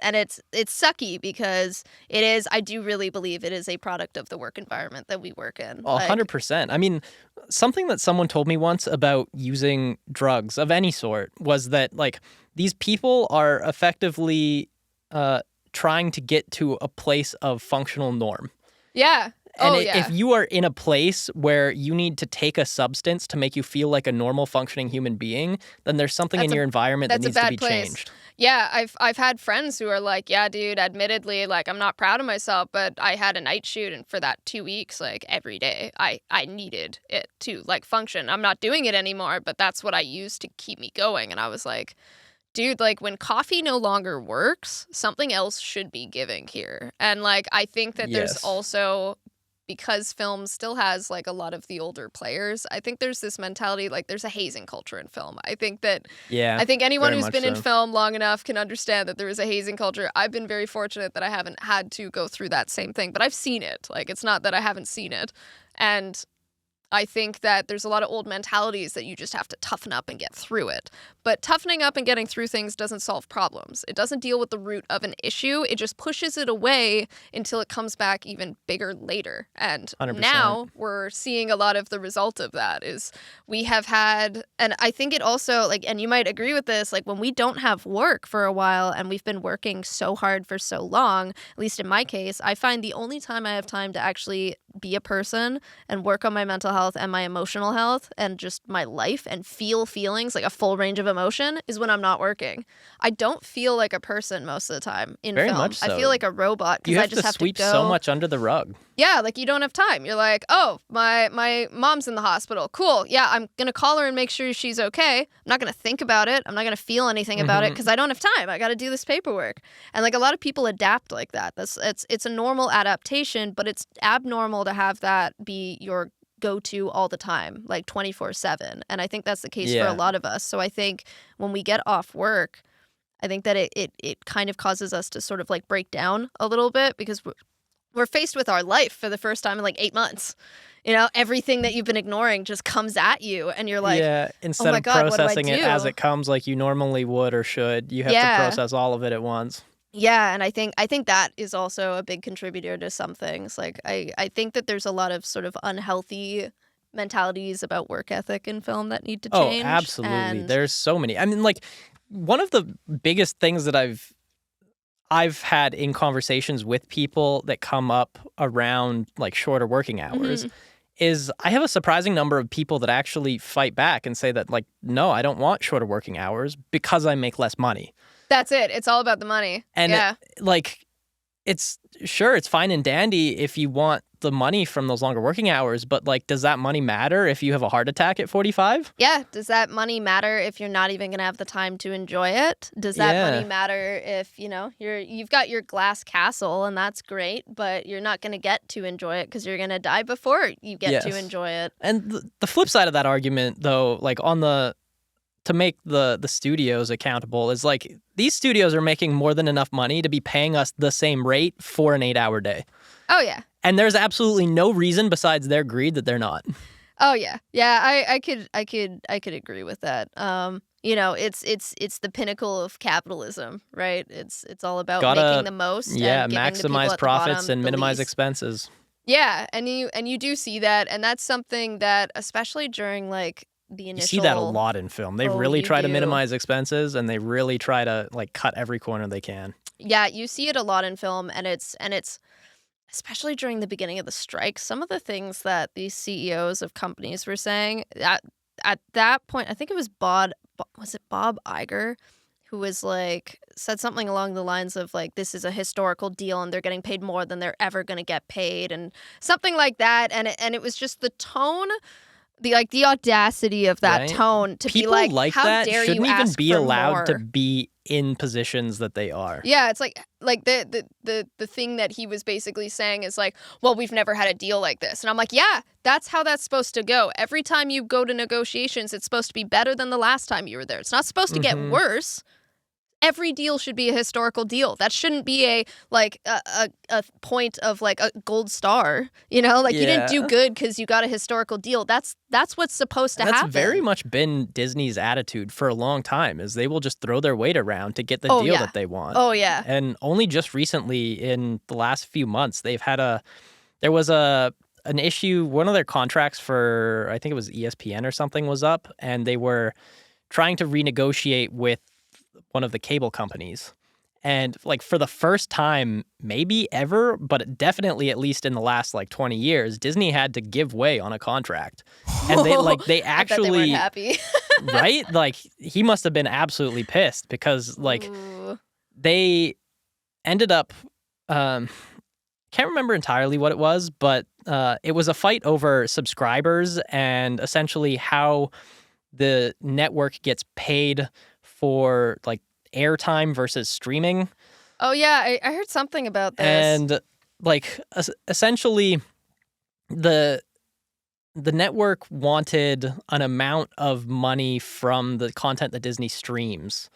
sucky because it is. I do really believe it is a product of the work environment that we work in. 100%. I mean, something that someone told me once about using drugs of any sort was that like these people are effectively trying to get to a place of functional norm. Yeah. And if you are in a place where you need to take a substance to make you feel like a normal functioning human being, then there's something in your environment that needs to be changed. Yeah, I've had friends who are like, yeah, dude, admittedly, like I'm not proud of myself, but I had a night shoot, and for that 2 weeks, like every day, I needed it to like function. I'm not doing it anymore, but that's what I used to keep me going. And I was like, dude, like when coffee no longer works, something else should be giving here. And like I think that there's also, because film still has like a lot of the older players, I think there's this mentality, like there's a hazing culture in film. I think that I think anyone who's been in film long enough can understand that there is a hazing culture. I've been very fortunate that I haven't had to go through that same thing, but I've seen it. Like it's not that I haven't seen it. And I think that there's a lot of old mentalities that you just have to toughen up and get through it. But toughening up and getting through things doesn't solve problems. It doesn't deal with the root of an issue. It just pushes it away until it comes back even bigger later. And 100%. Now we're seeing a lot of the result of that is we have had, and I think it also, like, and you might agree with this, like when we don't have work for a while and we've been working so hard for so long, at least in my case, I find the only time I have time to actually be a person and work on my mental health and my emotional health and just my life and feel feelings, like a full range of emotion, is when I'm not working. I don't feel like a person most of the time in Very film. much so. I feel like a robot because I just have to sweep so much under the rug. Yeah, like you don't have time. You're like, oh, my mom's in the hospital. Cool. Yeah, I'm going to call her and make sure she's okay. I'm not going to think about it. I'm not going to feel anything about it because I don't have time. I got to do this paperwork. And like a lot of people adapt like that. It's a normal adaptation, but it's abnormal to have that be your go-to all the time, like 24/7. And I think that's the case for a lot of us. So I think when we get off work, I think that it kind of causes us to sort of like break down a little bit because we're faced with our life for the first time in like 8 months. You know, everything that you've been ignoring just comes at you and you're like, instead oh my of God, processing what do I it do? as it comes like you normally would or should, you have to process all of it at once. Yeah, and I think that is also a big contributor to some things. Like I think that there's a lot of sort of unhealthy mentalities about work ethic in film that need to change. Oh, absolutely. And there's so many. I mean, like one of the biggest things that I've had in conversations with people that come up around like shorter working hours is I have a surprising number of people that actually fight back and say that like, no, I don't want shorter working hours because I make less money. That's it. It's all about the money. And like, it's fine and dandy if you want the money from those longer working hours, but like, does that money matter if you have a heart attack at 45? Yeah. Does that money matter if you're not even going to have the time to enjoy it? Does that money matter if, you've got your glass castle and that's great, but you're not going to get to enjoy it because you're going to die before you get to enjoy it? And the flip side of that argument, though, like to make the studios accountable is like, these studios are making more than enough money to be paying us the same rate for an 8-hour day. Oh, yeah. And there's absolutely no reason besides their greed that they're not. Oh, yeah. Yeah, I could agree with that. It's the pinnacle of capitalism, right? It's all about making the most. Yeah, and giving maximize profits and minimize expenses. Yeah, and you do see that, and that's something that, especially during like the initial. You see that a lot in film. They really try to minimize expenses, and they really try to like cut every corner they can. Yeah, you see it a lot in film, and it's especially during the beginning of the strike. Some of the things that these CEOs of companies were saying at that point, I think it was Bob Iger, who was like said something along the lines of like, this is a historical deal and they're getting paid more than they're ever going to get paid, and something like that. And it was just the tone, the audacity of that tone to People be like how that dare shouldn't you even ask be for allowed more? to be in positions that they are. Yeah, it's like the thing that he was basically saying is like, well, we've never had a deal like this. And I'm like, yeah, that's how that's supposed to go. Every time you go to negotiations, it's supposed to be better than the last time you were there. It's not supposed to get worse. Every deal should be a historical deal. That shouldn't be a point of like a gold star. You didn't do good because you got a historical deal. That's what's supposed to happen. That's very much been Disney's attitude for a long time, is they will just throw their weight around to get the deal that they want. Oh yeah. And only just recently, in the last few months, there was an issue. One of their contracts for, I think it was ESPN or something, was up, and they were trying to renegotiate with one of the cable companies. And like, for the first time, maybe ever, but definitely at least in the last like 20 years, Disney had to give way on a contract. And they actually I bet they weren't happy. Right? Like, he must have been absolutely pissed because like they ended up can't remember entirely what it was, but it was a fight over subscribers and essentially how the network gets paid for like airtime versus streaming. Oh yeah, I heard something about this. And like essentially the network wanted an amount of money from the content that Disney streams.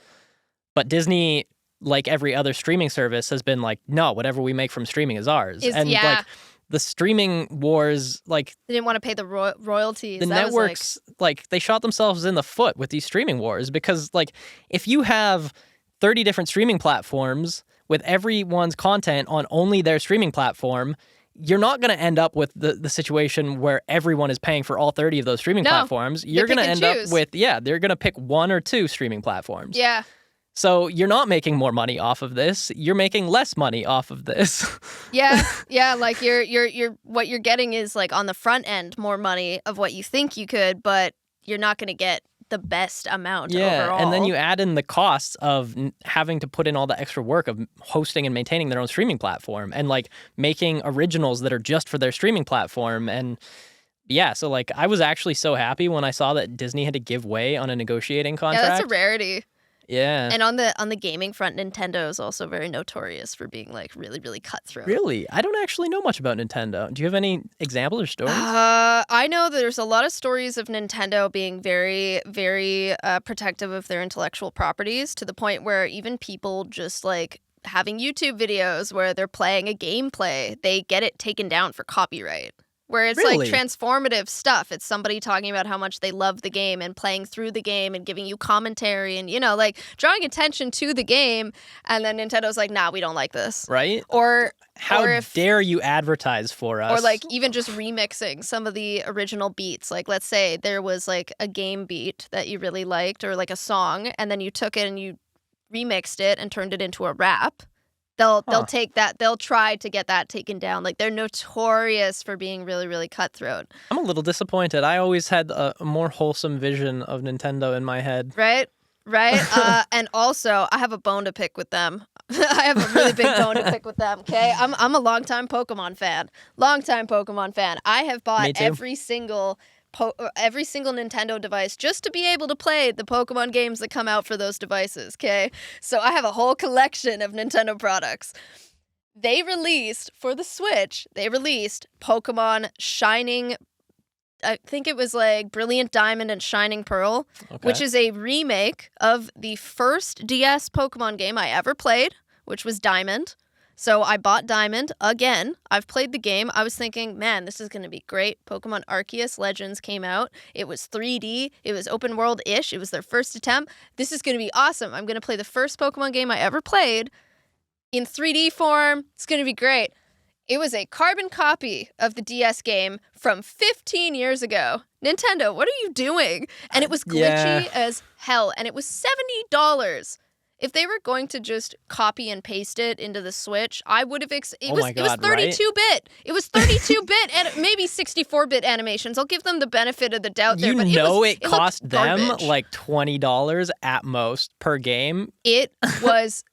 But Disney, like every other streaming service, has been like, no, whatever we make from streaming is ours. Like the streaming wars, like, they didn't want to pay the royalties. The networks, like, they shot themselves in the foot with these streaming wars, because like, if you have 30 different streaming platforms with everyone's content on only their streaming platform, you're not going to end up with the situation where everyone is paying for all 30 of those streaming platforms. You're going to end up with, they're going to pick one or two streaming platforms. Yeah. So you're not making more money off of this. You're making less money off of this. Yeah. Like you're what you're getting is like on the front end more money of what you think you could, but you're not going to get the best amount overall. And then you add in the costs of having to put in all the extra work of hosting and maintaining their own streaming platform and like making originals that are just for their streaming platform. And yeah, so like, I was actually so happy when I saw that Disney had to give way on a negotiating contract. Yeah, that's a rarity. Yeah. And on the gaming front, Nintendo is also very notorious for being like really, really cutthroat. Really? I don't actually know much about Nintendo. Do you have any examples or stories? I know that there's a lot of stories of Nintendo being very, very protective of their intellectual properties, to the point where even people just like having YouTube videos where they're playing a gameplay, they get it taken down for copyright. Where it's like transformative stuff. It's somebody talking about how much they love the game and playing through the game and giving you commentary and, like drawing attention to the game. And then Nintendo's like, nah, we don't like this. Right? Or how dare you advertise for us? Or like even just remixing some of the original beats. Like, let's say there was like a game beat that you really liked, or like a song, and then you took it and you remixed it and turned it into a rap. They'll take that. They'll try to get that taken down. Like, they're notorious for being really, really cutthroat. I'm a little disappointed. I always had a more wholesome vision of Nintendo in my head. Right? Right? And also, I have a bone to pick with them. I have a really big bone to pick with them, okay? I'm a longtime Pokemon fan. I have bought every single Nintendo device just to be able to play the Pokemon games that come out for those devices, okay? So I have a whole collection of Nintendo products. They released, for the Switch, Pokemon Shining, I think it was like Brilliant Diamond and Shining Pearl, which is a remake of the first DS Pokemon game I ever played, which was Diamond. So I bought Diamond again. I've played the game. I was thinking, man, this is going to be great. Pokemon Arceus Legends came out. It was 3D. It was open world-ish. It was their first attempt. This is going to be awesome. I'm going to play the first Pokemon game I ever played in 3D form. It's going to be great. It was a carbon copy of the DS game from 15 years ago. Nintendo, what are you doing? And it was glitchy as hell, and it was $70. If they were going to just copy and paste it into the Switch, I would have... It was 32-bit. Right? It was 32-bit and maybe 64-bit animations. I'll give them the benefit of the doubt there. But it cost them like $20 at most per game. It was...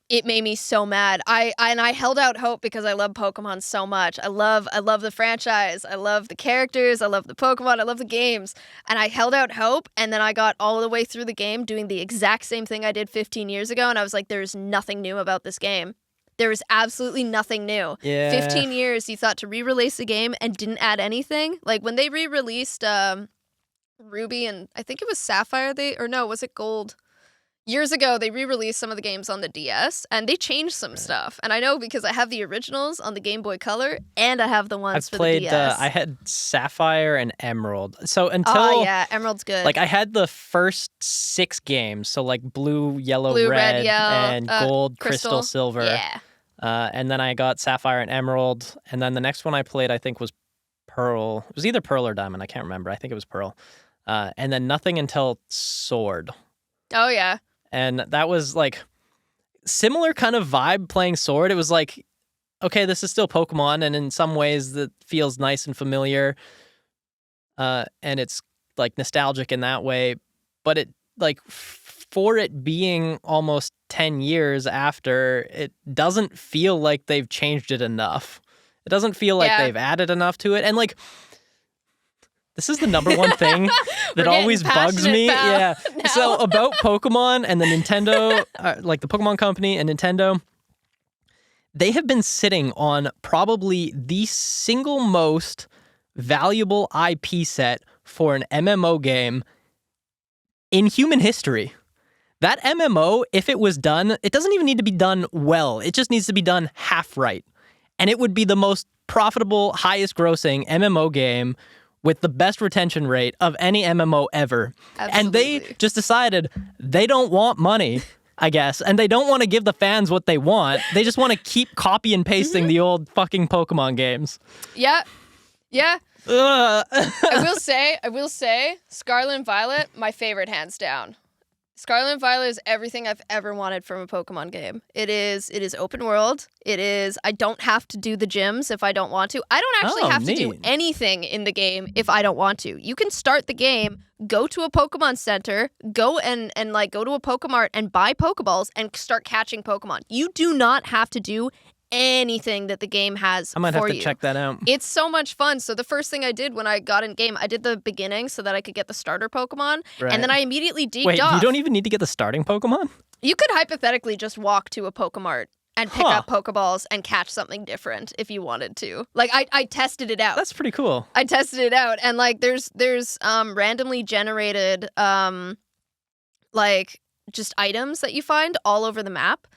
It made me so mad. I held out hope because I love Pokemon so much. I love the franchise. I love the characters. I love the Pokemon. I love the games. And I held out hope, and then I got all the way through the game doing the exact same thing I did 15 years ago, and I was like, there's nothing new about this game. There is absolutely nothing new. Yeah. 15 years you thought to re-release the game and didn't add anything? Like when they re-released Ruby and I think it was Sapphire, was it Gold? Years ago, they re-released some of the games on the DS, and they changed some stuff. And I know because I have the originals on the Game Boy Color, and I have the ones for the DS. I had Sapphire and Emerald. So until... Emerald's good. Like, I had the first 6 games, so like Blue, Yellow, Red, and Gold, Crystal, Silver. Yeah. And then I got Sapphire and Emerald, and then the next one I played, I think, was Pearl. It was either Pearl or Diamond, I can't remember. I think it was Pearl. And then nothing until Sword. Oh, yeah. And that was like similar kind of vibe playing Sword. It was like, okay, this is still Pokemon, and in some ways that feels nice and familiar. And it's like nostalgic in that way. But it like for it being almost 10 years after, it doesn't feel like they've changed it enough. It doesn't feel like they've added enough to it. And like, this is the number one thing that always bugs me. Yeah. No. So about Pokemon and the Nintendo, like the Pokemon Company and Nintendo, they have been sitting on probably the single most valuable IP set for an MMO game in human history. That MMO, if it was done, it doesn't even need to be done well. It just needs to be done half right. And it would be the most profitable, highest grossing MMO game with the best retention rate of any MMO ever. Absolutely. And they just decided they don't want money, I guess, and they don't want to give the fans what they want. They just want to keep copy and pasting the old fucking Pokemon games. Yeah. Yeah. I will say, Scarlet and Violet, my favorite hands down. Scarlet and Violet is everything I've ever wanted from a Pokemon game. It is open world. I don't have to do the gyms if I don't want to. I don't actually have to do anything in the game if I don't want to. You can start the game, go to a Pokemon Center, go and like go to a Pokemart and buy Pokeballs and start catching Pokemon. You do not have to do anything that the game has for you. I might have to check that out. It's so much fun. So the first thing I did when I got in game, I did the beginning so that I could get the starter Pokemon, and then I immediately deked off. You don't even need to get the starting Pokemon? You could hypothetically just walk to a Pokemart and pick up Pokeballs and catch something different if you wanted to. Like I tested it out. That's pretty cool. I tested it out, and like there's randomly generated like just items that you find all over the map.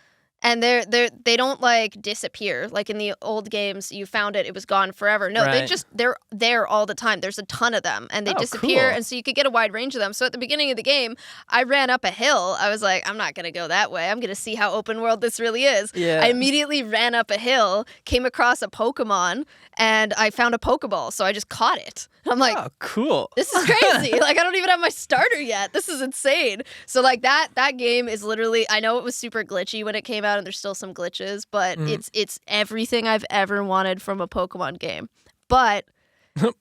And they don't like disappear. Like in the old games, you found it was gone forever. No, they're there all the time. There's a ton of them, and they disappear. Cool. And so you could get a wide range of them. So at the beginning of the game, I ran up a hill. I was like, I'm not gonna go that way. I'm gonna see how open world this really is. Yeah. I immediately ran up a hill, came across a Pokemon, and I found a Pokeball. So I just caught it. I'm like, oh, cool. This is crazy. Like I don't even have my starter yet. This is insane. So like that game is literally. I know it was super glitchy when it came out. And there's still some glitches, but it's everything I've ever wanted from a Pokemon game. But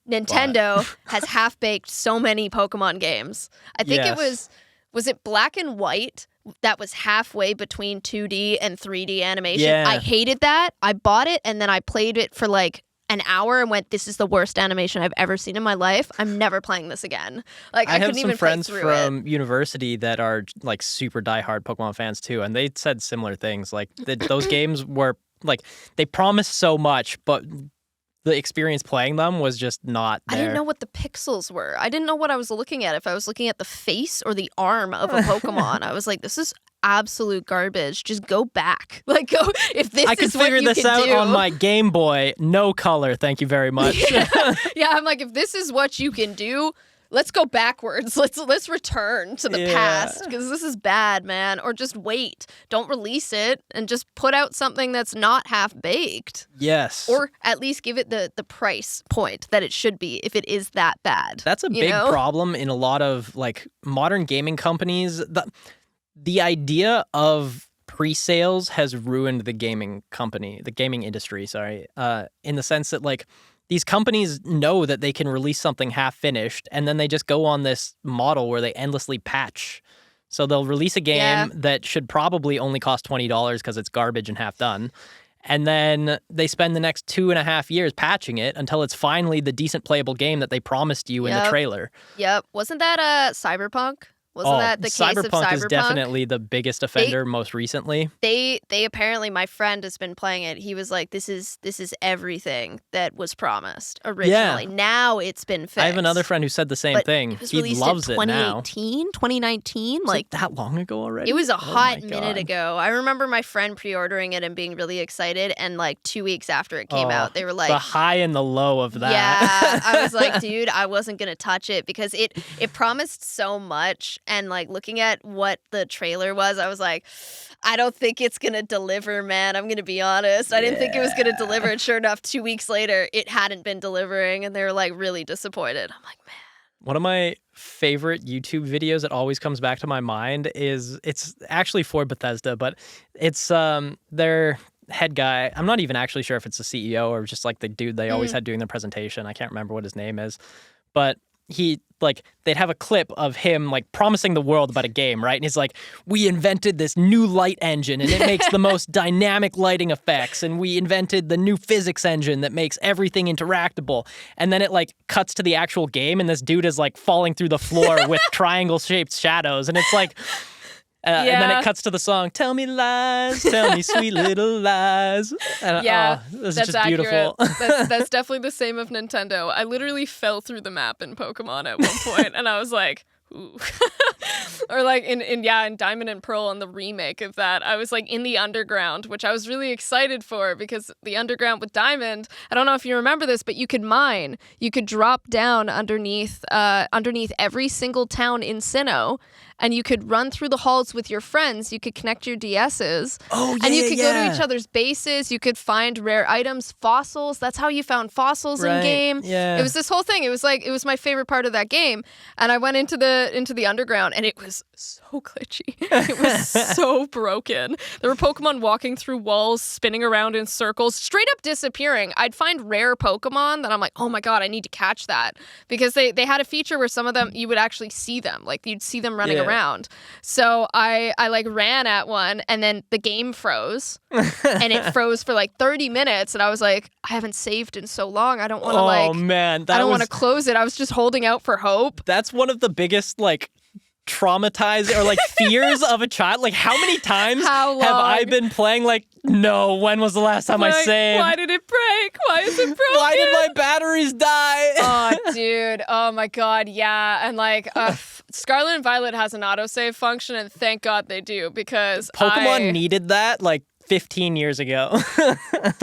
Nintendo has half-baked so many Pokemon games. I think it was was it black and white that was halfway between 2D and 3D animation? Yeah. I hated that. I bought it and then I played it for like an hour and went, this is the worst animation I've ever seen in my life. I'm never playing this again. Like I have couldn't some even friends play through from university that are like super diehard Pokemon fans too, and they said similar things. Like those games were like they promised so much, but the experience playing them was just not there. I didn't know what the pixels were. I didn't know what I was looking at. If I was looking at the face or the arm of a Pokemon, I was like, this is absolute garbage. Just go back. Like, go if this I is could figure what you this can out do. on my Game Boy. No color, thank you very much. Yeah, I'm like, if this is what you can do, let's go backwards. Let's return to the past because this is bad, man. Or just wait. Don't release it and just put out something that's not half baked. Yes. Or at least give it the price point that it should be if it is that bad. That's a big problem in a lot of like modern gaming companies. The idea of pre-sales has ruined the gaming industry, in the sense that like these companies know that they can release something half finished and then they just go on this model where they endlessly patch. So they'll release a game that should probably only cost $20 because it's garbage and half done. And then they spend the next 2.5 years patching it until it's finally the decent playable game that they promised you in the trailer. Yep. Wasn't that Cyberpunk? Wasn't that the case of Cyberpunk? Is definitely the biggest offender most recently. They apparently, my friend has been playing it. He was like, this is everything that was promised originally. Yeah. Now it's been fixed. I have another friend who said the same thing. He loves it now. 2019? Like that long ago already? It was a hot minute ago. I remember my friend pre-ordering it and being really excited. And like 2 weeks after it came out, they were like... the high and the low of that. Yeah. I was like, dude, I wasn't going to touch it because it promised so much. And like looking at what the trailer was, I was like, I don't think it's going to deliver, man. I'm going to be honest. I didn't think it was going to deliver. And sure enough, 2 weeks later, it hadn't been delivering. And they were like really disappointed. I'm like, man. One of my favorite YouTube videos that always comes back to my mind is, it's actually for Bethesda, but it's their head guy. I'm not even actually sure if it's the CEO or just like the dude they always had doing the presentation. I can't remember what his name is, but they'd have a clip of him like promising the world about a game, right? And he's like, we invented this new light engine and it makes the most dynamic lighting effects. And we invented the new physics engine that makes everything interactable. And then it like cuts to the actual game and this dude is like falling through the floor with triangle shaped shadows. And it's like, and then it cuts to the song, tell me lies, tell me sweet little lies. And, that's just accurate. Beautiful. That's definitely the same of Nintendo. I literally fell through the map in Pokemon at one point, and I was like, ooh. Or like in Diamond and Pearl and the remake of that, I was like in the underground, which I was really excited for because the underground with Diamond, I don't know if you remember this, but you could mine. You could drop down underneath every single town in Sinnoh, and you could run through the halls with your friends. You could connect your DSs. Oh, yeah, and you could go to each other's bases. You could find rare items, fossils. That's how you found fossils in game. Yeah. It was this whole thing. It was my favorite part of that game. And I went into the underground and it was so glitchy. It was so broken. There were Pokemon walking through walls, spinning around in circles, straight up disappearing. I'd find rare Pokemon that I'm like, oh my God, I need to catch that. Because they had a feature where some of them, you would actually see them. Like you'd see them running around. So I like ran at one and then the game froze. And it froze for like 30 minutes. And I was like, I haven't saved in so long. I don't want to I don't want to close it. I was just holding out for hope. That's one of the biggest like traumatized or like fears of a child. Like how many times have I been playing like, no, when was the last time I saved? Why did it break? Why is it broken? Why did my batteries die? Oh, dude. Oh my God. Yeah. And like Scarlet and Violet has an autosave function and thank God they do because Pokemon needed that like 15 years ago.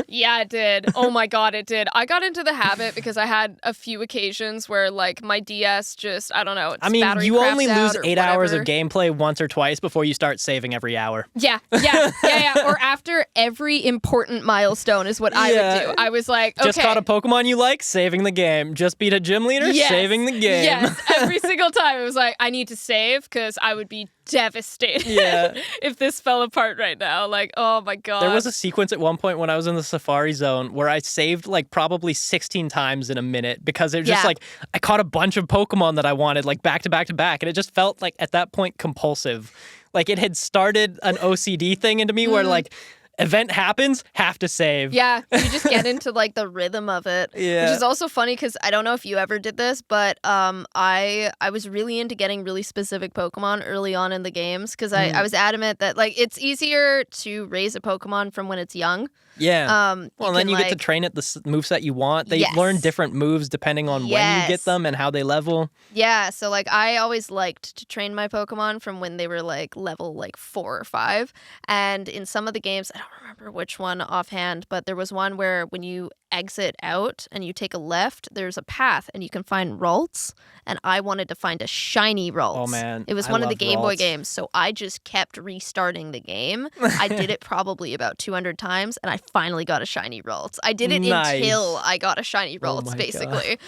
Yeah, it did. Oh my God, it did. I got into the habit because I had a few occasions where like my DS just, I don't know. I mean, you only lose 8 hours of gameplay once or twice before you start saving every hour. Yeah. Or after every important milestone is what I would do. I was like, okay. Just caught a Pokemon you like, saving the game. Just beat a gym leader, saving the game. Yes, every single time. It was like, I need to save because I would be devastated Yeah. if this fell apart right now. Like, oh my God. There was a sequence at one point when I was in the Safari Zone where I saved like probably 16 times in a minute because it was just like I caught a bunch of Pokemon that I wanted like back to back to back. And it just felt like at that point compulsive. Like it had started an OCD thing into me where like event happens, have to save. Yeah, you just get into like the rhythm of it. Yeah. Which is also funny because I don't know if you ever did this, but I was really into getting really specific Pokemon early on in the games because I was adamant that like it's easier to raise a Pokemon from when it's young. Yeah. Well, then you like, get to train it the moveset you want. They Yes. learn different moves depending on when you get them and how they level. Yeah, so like I always liked to train my Pokemon from when they were like level like 4 or 5. And in some of the games, I don't remember which one offhand, but there was one where when you exit out and you take a left, there's a path and you can find Ralts. And I wanted to find a shiny Ralts. Oh man. It was I one of the love Game Boy Ralts. games, so I just kept restarting the game. I did it probably about 200 times, and I finally got a shiny Ralts. I did it Nice. until I got a shiny Oh Ralts, my basically.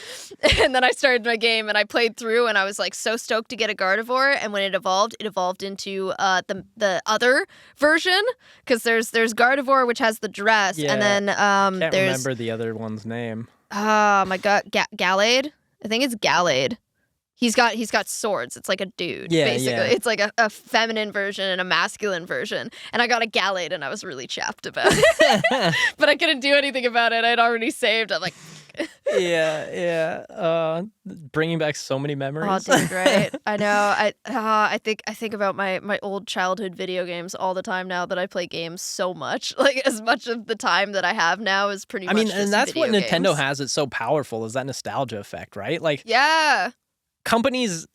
And then I started my game, and I played through, and I was like so stoked to get a Gardevoir. And when it evolved into the other version, because there's Gardevoir, which has the dress, Yeah. and then Can't there's remember the other one's name. oh my God, Gallade. I think it's Gallade. He's got swords. It's like a dude, basically. Yeah. It's like a feminine version and a masculine version. And I got a Gallade, and I was really chapped about it. But I couldn't do anything about it. I'd already saved. I'm like, yeah. Bringing back so many memories. oh, dude, right? I know. I think about my old childhood video games all the time now that I play games so much. Like as much of the time that I have now is pretty much. I mean, just and that's what video Nintendo games. has. It's so powerful is that nostalgia effect, right? Like Yeah. companies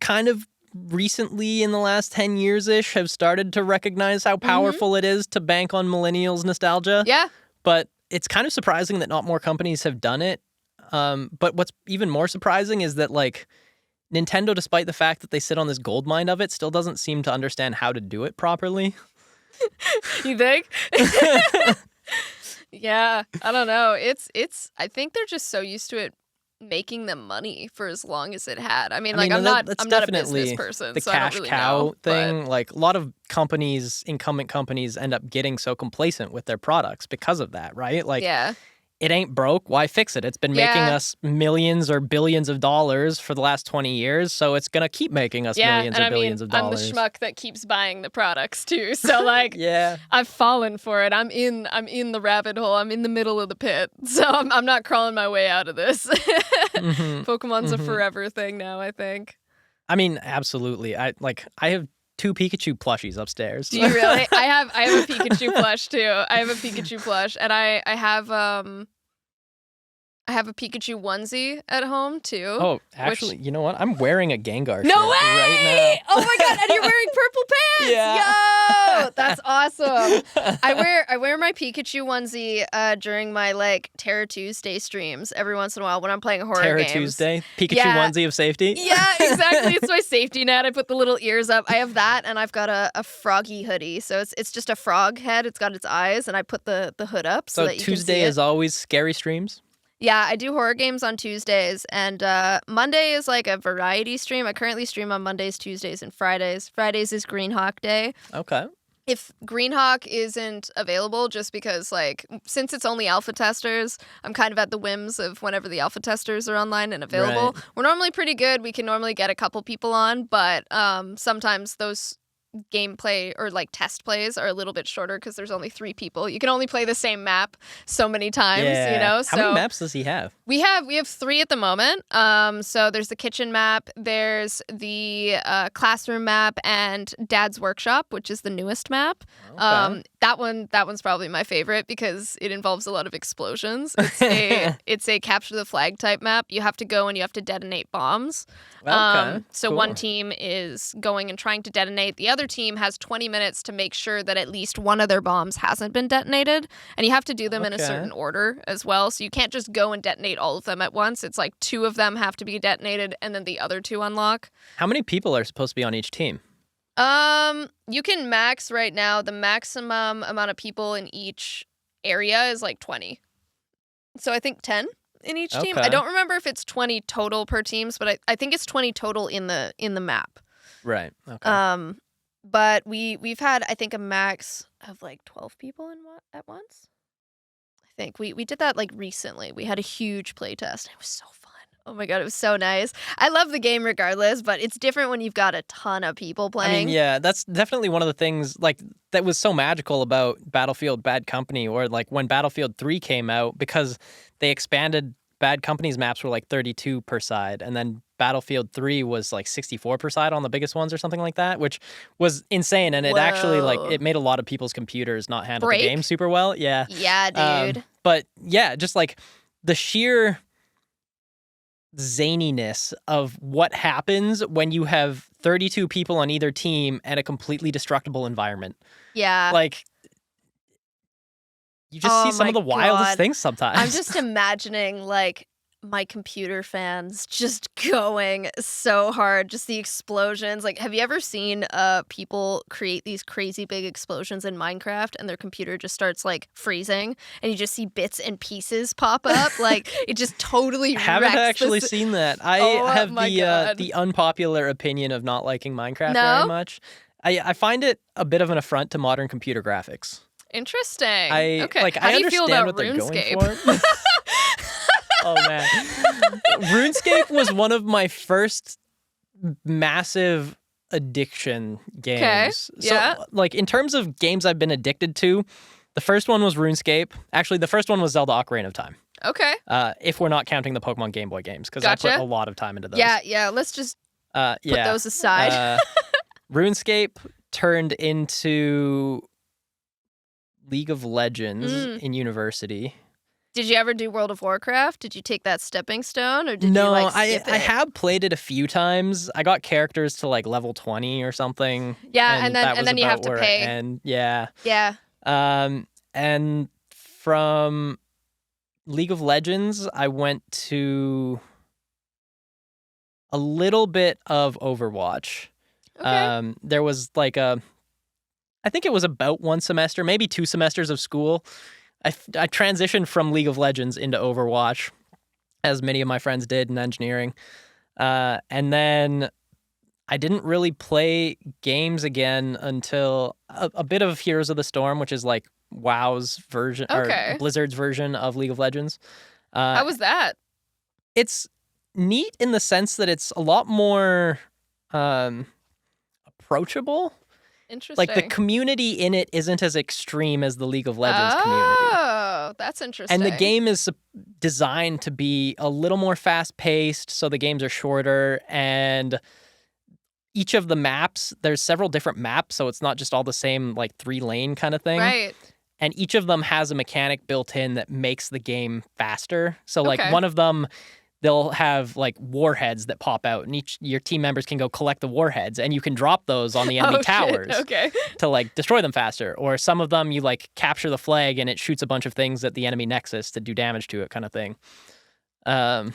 kind of recently in the last 10 years-ish have started to recognize how powerful it is to bank on millennials' nostalgia. Yeah. But it's kind of surprising that not more companies have done it. But what's even more surprising is that, like, Nintendo, despite the fact that they sit on this gold mine of it, still doesn't seem to understand how to do it properly. You think? Yeah, I don't know. It's I think they're just so used to it making them money for as long as it had. I mean, like I'm not that's a business definitely person, the so I don't cash really cow know, thing. Like a lot of companies, incumbent companies, end up getting so complacent with their products because of that, right? Like, yeah. it ain't broke. Why fix it? It's been making Yeah. us millions or billions of dollars for the last 20 years, so it's gonna keep making us millions and or I mean, billions of dollars. I'm the schmuck that keeps buying the products too. So like, Yeah. I've fallen for it. I'm in the rabbit hole. I'm in the middle of the pit. So I'm not crawling my way out of this. Pokemon's a forever thing now, I think. I mean, absolutely. I have 2 Pikachu plushies upstairs. Do you really? I have a Pikachu plush too. I have a Pikachu plush, and I have a Pikachu onesie at home too. Oh, actually, you know what? I'm wearing a Gengar No shirt way! right now. Oh my God! And you're wearing purple pants. Yeah. Yo, that's awesome. I wear my Pikachu onesie during my like Terror Tuesday streams every once in a while when I'm playing horror Terror games. Tuesday, Pikachu Yeah. onesie of safety. Yeah, exactly. It's my safety net. I put the little ears up. I have that, and I've got a froggy hoodie. So it's just a frog head. It's got its eyes, and I put the hood up so that you Tuesday can see is it. always scary streams. Yeah, I do horror games on Tuesdays, and Monday is like a variety stream. I currently stream on Mondays, Tuesdays, and Fridays. Fridays is Green Hawk Day. Okay. If Green Hawk isn't available, just because, like, since it's only alpha testers, I'm kind of at the whims of whenever the alpha testers are online and available. Right. We're normally pretty good. We can normally get a couple people on, but sometimes those gameplay or like test plays are a little bit shorter because there's only 3 people. You can only play the same map so many times, Yeah. you know? How many maps does he have? We have 3 at the moment. So there's the kitchen map, there's the classroom map, and Dad's Workshop, which is the newest map. Okay. That one's probably my favorite because it involves a lot of explosions. It's a capture the flag type map. You have to go and you have to detonate bombs. Okay, So cool. one team is going and trying to detonate. The other team has 20 minutes to make sure that at least one of their bombs hasn't been detonated. And you have to do them in a Okay. certain order as well. So you can't just go and detonate all of them at once. It's like 2 of them have to be detonated and then the other 2 unlock. How many people are supposed to be on each team? You can max right now. The maximum amount of people in each area is like 20. So I think 10 in each team. Okay. I don't remember if it's 20 total per teams, but I think it's 20 total in the map. Right. Okay. But we've had, I think, a max of like 12 people at once. I think we did that like recently. We had a huge playtest. It was so fun. Oh my god, it was so nice. I love the game regardless, but it's different when you've got a ton of people playing. I mean, yeah, that's definitely one of the things like that was so magical about Battlefield Bad Company, or like when Battlefield 3 came out, because they expanded Bad Company's maps were like 32 per side, and then Battlefield 3 was like 64 per side on the biggest ones or something like that, which was insane. And it actually like it made a lot of people's computers not handle the game super well. Yeah. Yeah, dude. But yeah, just like the sheer zaniness of what happens when you have 32 people on either team and a completely destructible environment. Yeah. Like, you just see some of the wildest things sometimes. I'm just imagining like my computer fans just going so hard, just the explosions. Like, have you ever seen people create these crazy big explosions in Minecraft and their computer just starts like freezing and you just see bits and pieces pop up? Like, it just totally I haven't actually seen that. I have the unpopular opinion of not liking Minecraft very much. I find it a bit of an affront to modern computer graphics. Interesting. Okay. Like, How I do you feel understand about what they're RuneScape? going for. Oh, man. RuneScape was one of my first massive addiction games. Okay. Yeah. So, like, in terms of games I've been addicted to, the first one was RuneScape. Actually, the first one was Zelda Ocarina of Time. Okay. If we're not counting the Pokemon Game Boy games, because Gotcha. I put a lot of time into those. Yeah. Let's just put those aside. RuneScape turned into League of Legends in university. Did you ever do World of Warcraft? Did you take that stepping stone, or did no, you like skip it? I have played it a few times. I got characters to like level 20 or something. Yeah, and then you have to pay. And yeah. Yeah. And from League of Legends, I went to a little bit of Overwatch. Okay. There was like I think it was about one semester, maybe 2 semesters of school. I transitioned from League of Legends into Overwatch, as many of my friends did in engineering. And then I didn't really play games again until a bit of Heroes of the Storm, which is like WoW's version, or Blizzard's version of League of Legends. How was that? It's neat in the sense that it's a lot more approachable. Interesting. Like, the community in it isn't as extreme as the League of Legends community. Oh, that's interesting. And the game is designed to be a little more fast-paced, so the games are shorter, and each of the maps, there's several different maps, so it's not just all the same, like, 3-lane kind of thing. Right. And each of them has a mechanic built in that makes the game faster. So, like, one of them, they'll have like warheads that pop out, and your team members can go collect the warheads, and you can drop those on the enemy towers to like destroy them faster. Or some of them you like capture the flag and it shoots a bunch of things at the enemy nexus to do damage to it, kind of thing. And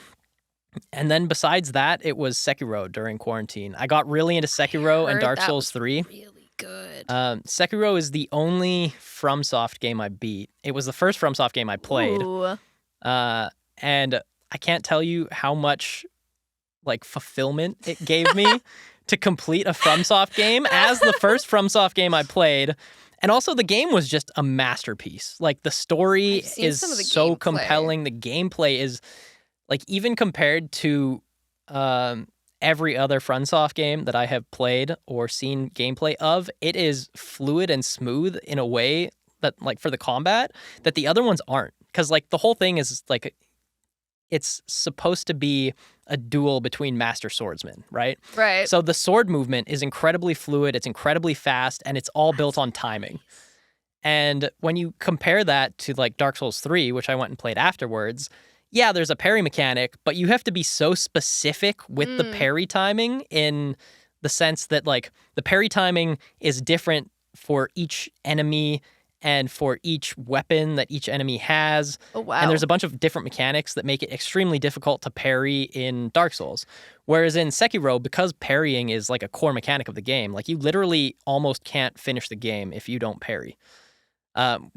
then besides that, it was Sekiro during quarantine. I got really into Sekiro and Dark Souls 3. Really good. Sekiro is the only FromSoft game I beat. It was the first FromSoft game I played. Ooh. And I can't tell you how much like fulfillment it gave me to complete a FromSoft game as the first FromSoft game I played. And also the game was just a masterpiece. Like, the story is so compelling. The gameplay is like, even compared to every other FromSoft game that I have played or seen gameplay of, it is fluid and smooth in a way that, like, for the combat, that the other ones aren't. Because like, the whole thing is like, it's supposed to be a duel between master swordsmen, right? Right. So the sword movement is incredibly fluid, it's incredibly fast, and it's all built on timing. And when you compare that to like Dark Souls 3, which I went and played afterwards, yeah, there's a parry mechanic, but you have to be so specific with the parry timing, in the sense that like the parry timing is different for each enemy and for each weapon that each enemy has. Oh, wow. And there's a bunch of different mechanics that make it extremely difficult to parry in Dark Souls. Whereas in Sekiro, because parrying is like a core mechanic of the game, like, you literally almost can't finish the game if you don't parry.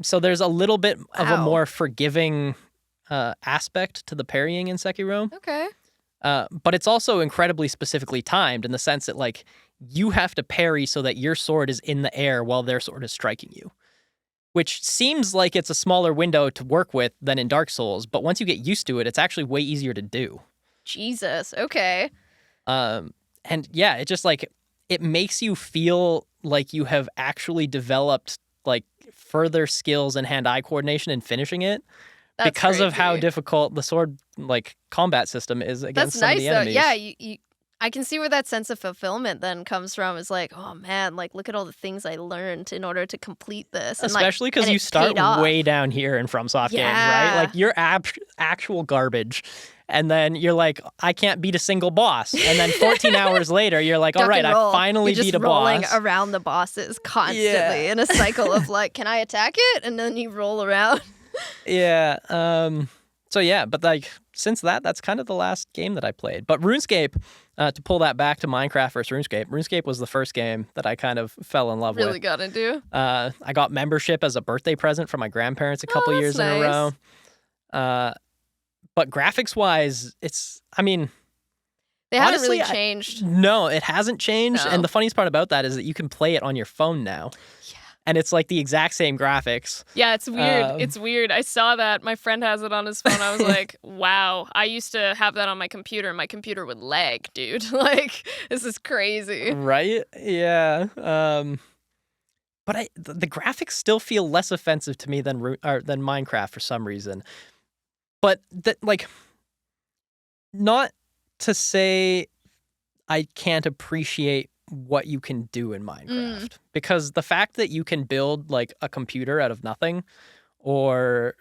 So there's a little bit of a more forgiving aspect to the parrying in Sekiro. Okay. But it's also incredibly specifically timed in the sense that, like, you have to parry so that your sword is in the air while their sword is striking you, which seems like it's a smaller window to work with than in Dark Souls. But once you get used to it, it's actually way easier to do. Jesus. Okay. And yeah, it just like it makes you feel like you have actually developed like further skills in hand-eye coordination in finishing it. That's because of how crazy. difficult the sword like combat system is against That's some nice of the though. enemies. Yeah, I can see where that sense of fulfillment then comes from. Is like, oh man, like look at all the things I learned in order to complete this. And, Especially because and you it start paid off. way down here in FromSoft games, right? Yeah. Like you're actual garbage. And then you're like, I can't beat a single boss. And then 14 hours later, you're like, all Duck right, and roll. I finally You're just beat a rolling boss. around the bosses constantly in a cycle of like, can I attack it? And then you roll around. Yeah. So yeah, but like since that's kind of the last game that I played. But RuneScape, to pull that back to Minecraft versus RuneScape was the first game that I kind of fell in love with. Really got into. I got membership as a birthday present from my grandparents a couple that's years in a nice. row. But graphics-wise, they They haven't really changed. No, it hasn't changed. No. And the funniest part about that is that you can play it on your phone now. Yeah. And it's like the exact same graphics. Yeah, it's weird. It's weird. I saw that. My friend has it on his phone. I was like, wow. I used to have that on my computer. My computer would lag, dude. Like, this is crazy. Right? Yeah. But the graphics still feel less offensive to me than Minecraft for some reason. But not to say I can't appreciate what you can do in Minecraft, because the fact that you can build like a computer out of nothing, or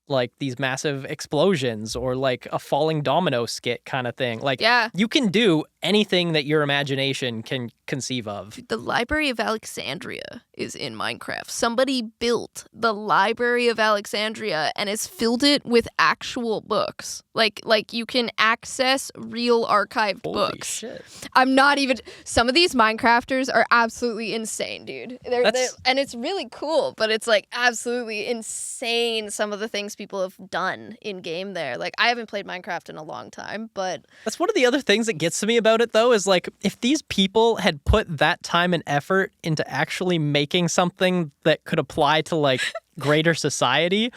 like these massive explosions, or like a falling domino skit kind of thing, like you can do anything that your imagination can conceive of. The Library of Alexandria is in Minecraft. Somebody built the Library of Alexandria and has filled it with actual books. Like you can access real archived Holy books. shit. I'm not even. Some of these Minecrafters are absolutely insane, dude. They're and it's really cool, but it's like absolutely insane. Some of the things people have done in game there. Like I haven't played Minecraft in a long time, but that's one of the other things that gets to me about it, though, is like if these people had put that time and effort into actually making something that could apply to like greater society,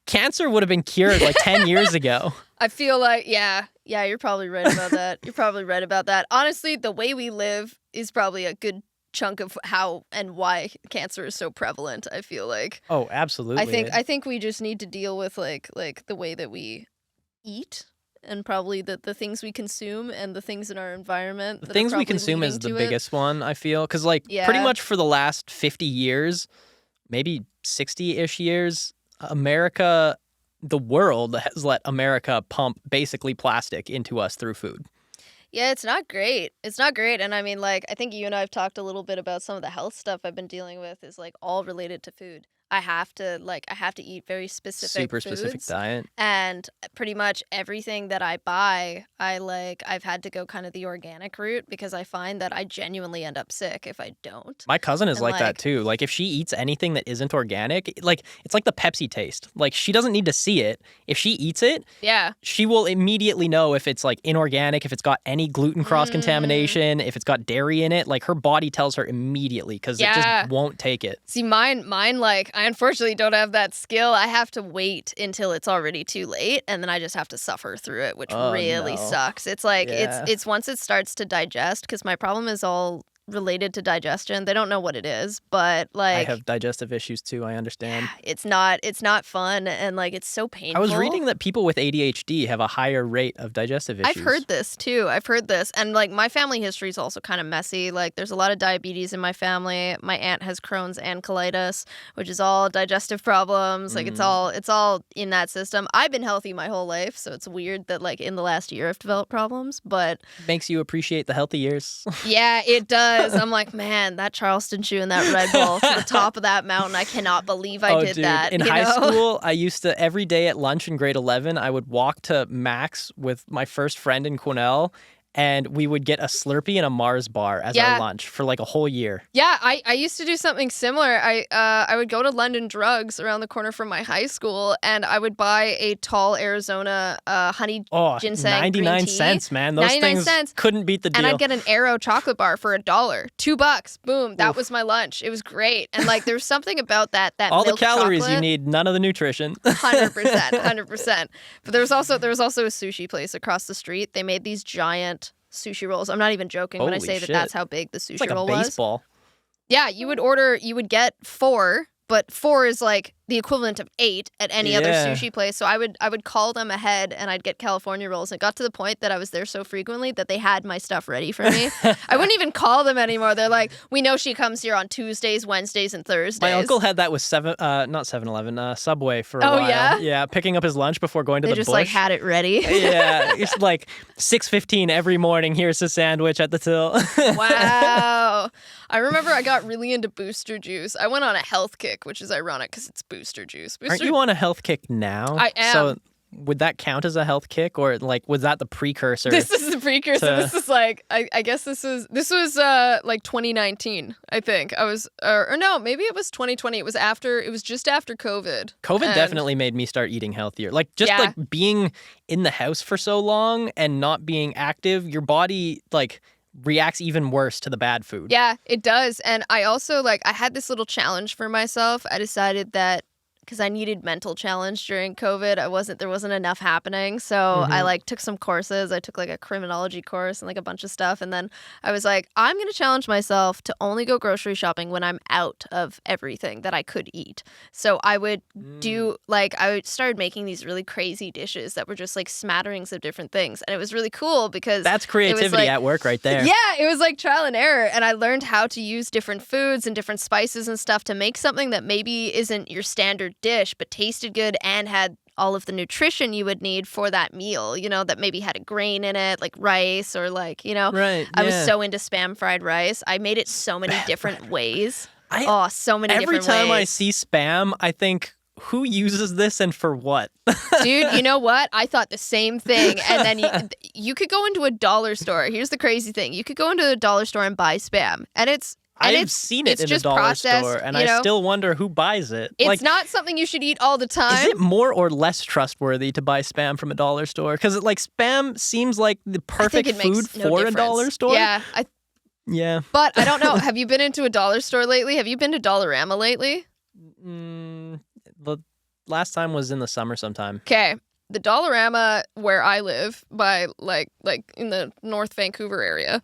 cancer would have been cured like 10 years ago. I feel like, yeah, you're probably right about that. Honestly, the way we live is probably a good chunk of how and why cancer is so prevalent, I feel like. Oh, absolutely. I think we just need to deal with like the way that we eat, and probably the things we consume and the things in our environment. The things we consume is the biggest one, I feel. Because, like, pretty much for the last 50 years, maybe 60-ish years, America, the world has let America pump basically plastic into us through food. Yeah, it's not great. It's not great. And I mean, like, I think you and I have talked a little bit about some of the health stuff I've been dealing with is, like, all related to food. I have to eat very specific specific diet. And pretty much everything that I buy, I've had to go kind of the organic route, because I find that I genuinely end up sick if I don't. My cousin is like that too. Like if she eats anything that isn't organic, like it's like the Pepsi taste. Like she doesn't need to see it. If she eats it, she will immediately know if it's like inorganic, if it's got any gluten cross-contamination, if it's got dairy in it. Like her body tells her immediately because it just won't take it. See, mine, like, I unfortunately don't have that skill. I have to wait until it's already too late, and then I just have to suffer through it, which really sucks. It's like, it's once it starts to digest, because my problem is all related to digestion. They don't know what it is, but like I have digestive issues too, I understand. It's not fun, and like it's so painful. I was reading that people with ADHD have a higher rate of digestive issues. I've heard this too. And like my family history is also kind of messy. Like there's a lot of diabetes in my family. My aunt has Crohn's and colitis, which is all digestive problems. Like it's all in that system. I've been healthy my whole life, so it's weird that like in the last year I've developed problems, but makes you appreciate the healthy years. Yeah, it does. I'm like, man, that Charleston chew and that Red Bull to the top of that mountain. I cannot believe I did that. In high school, I used to, every day at lunch in grade 11, I would walk to Mac's with my first friend in Quesnel, and we would get a Slurpee and a Mars bar as our lunch for like a whole year. Yeah, I used to do something similar. I would go to London Drugs around the corner from my high school, and I would buy a tall Arizona honey ginseng 99 green tea. cents, man. Those 99 things cents. couldn't beat the deal. And I'd get an Arrow chocolate bar for $1. $2. Boom. That was my lunch. It was great. And like there was something about that all the milk calories chocolate. you need, none of the nutrition. 100%. But there was also a sushi place across the street. They made these giant sushi rolls. I'm not even joking when I Holy say shit. that that's how big the sushi It's like roll a was. baseball. Yeah, you would get 4, but 4 is like the equivalent of 8 at any other sushi place. So I would call them ahead and I'd get California rolls. It got to the point that I was there so frequently that they had my stuff ready for me. I wouldn't even call them anymore. They're like, we know she comes here on Tuesdays, Wednesdays, and Thursdays. My uncle had that with not 7-Eleven, Subway for a while. Oh, yeah? Yeah, picking up his lunch before going to They the just bush. like had it ready. Yeah, it's like 6:15 every morning. Here's a sandwich at the till. Wow. I remember I got really into Booster Juice. I went on a health kick, which is ironic because it's Booster Juice. Aren't you on a health kick now? I am. So would that count as a health kick, or like was that the precursor? This is the precursor. to- This is like I guess this was like 2019. I think I was or no, maybe it was 2020. It was just after COVID. COVID And- definitely made me start eating healthier. Like just Yeah. like being in the house for so long and not being active, your body like reacts even worse to the bad food. Yeah, it does. And I also I had this little challenge for myself. I decided that because I needed mental challenge during COVID, there wasn't enough happening. So I took some courses. I took a criminology course and a bunch of stuff. And then I was like, I'm going to challenge myself to only go grocery shopping when I'm out of everything that I could eat. So I would do I started making these really crazy dishes that were just smatterings of different things. And it was really cool because That's creativity at work right there. yeah, it was trial and error. And I learned how to use different foods and different spices and stuff to make something that maybe isn't your standard dish, but tasted good and had all of the nutrition you would need for that meal, that maybe had a grain in it, like rice or Right. I was so into Spam fried rice. I made it so many different ways. So many different ways. Every time I see Spam, I think, who uses this and for what? Dude, you know what? I thought the same thing. And then you could go into a dollar store. Here's the crazy thing. You could go into a dollar store and buy Spam. I've seen it in a just dollar processed, store, and I still wonder who buys it. It's not something you should eat all the time. Is it more or less trustworthy to buy Spam from a dollar store? Because Spam seems like the perfect food for a dollar store. Yeah. Yeah. But I don't know. Have you been into a dollar store lately? Have you been to Dollarama lately? The last time was in the summer sometime. Okay. The Dollarama where I live, by like in the North Vancouver area,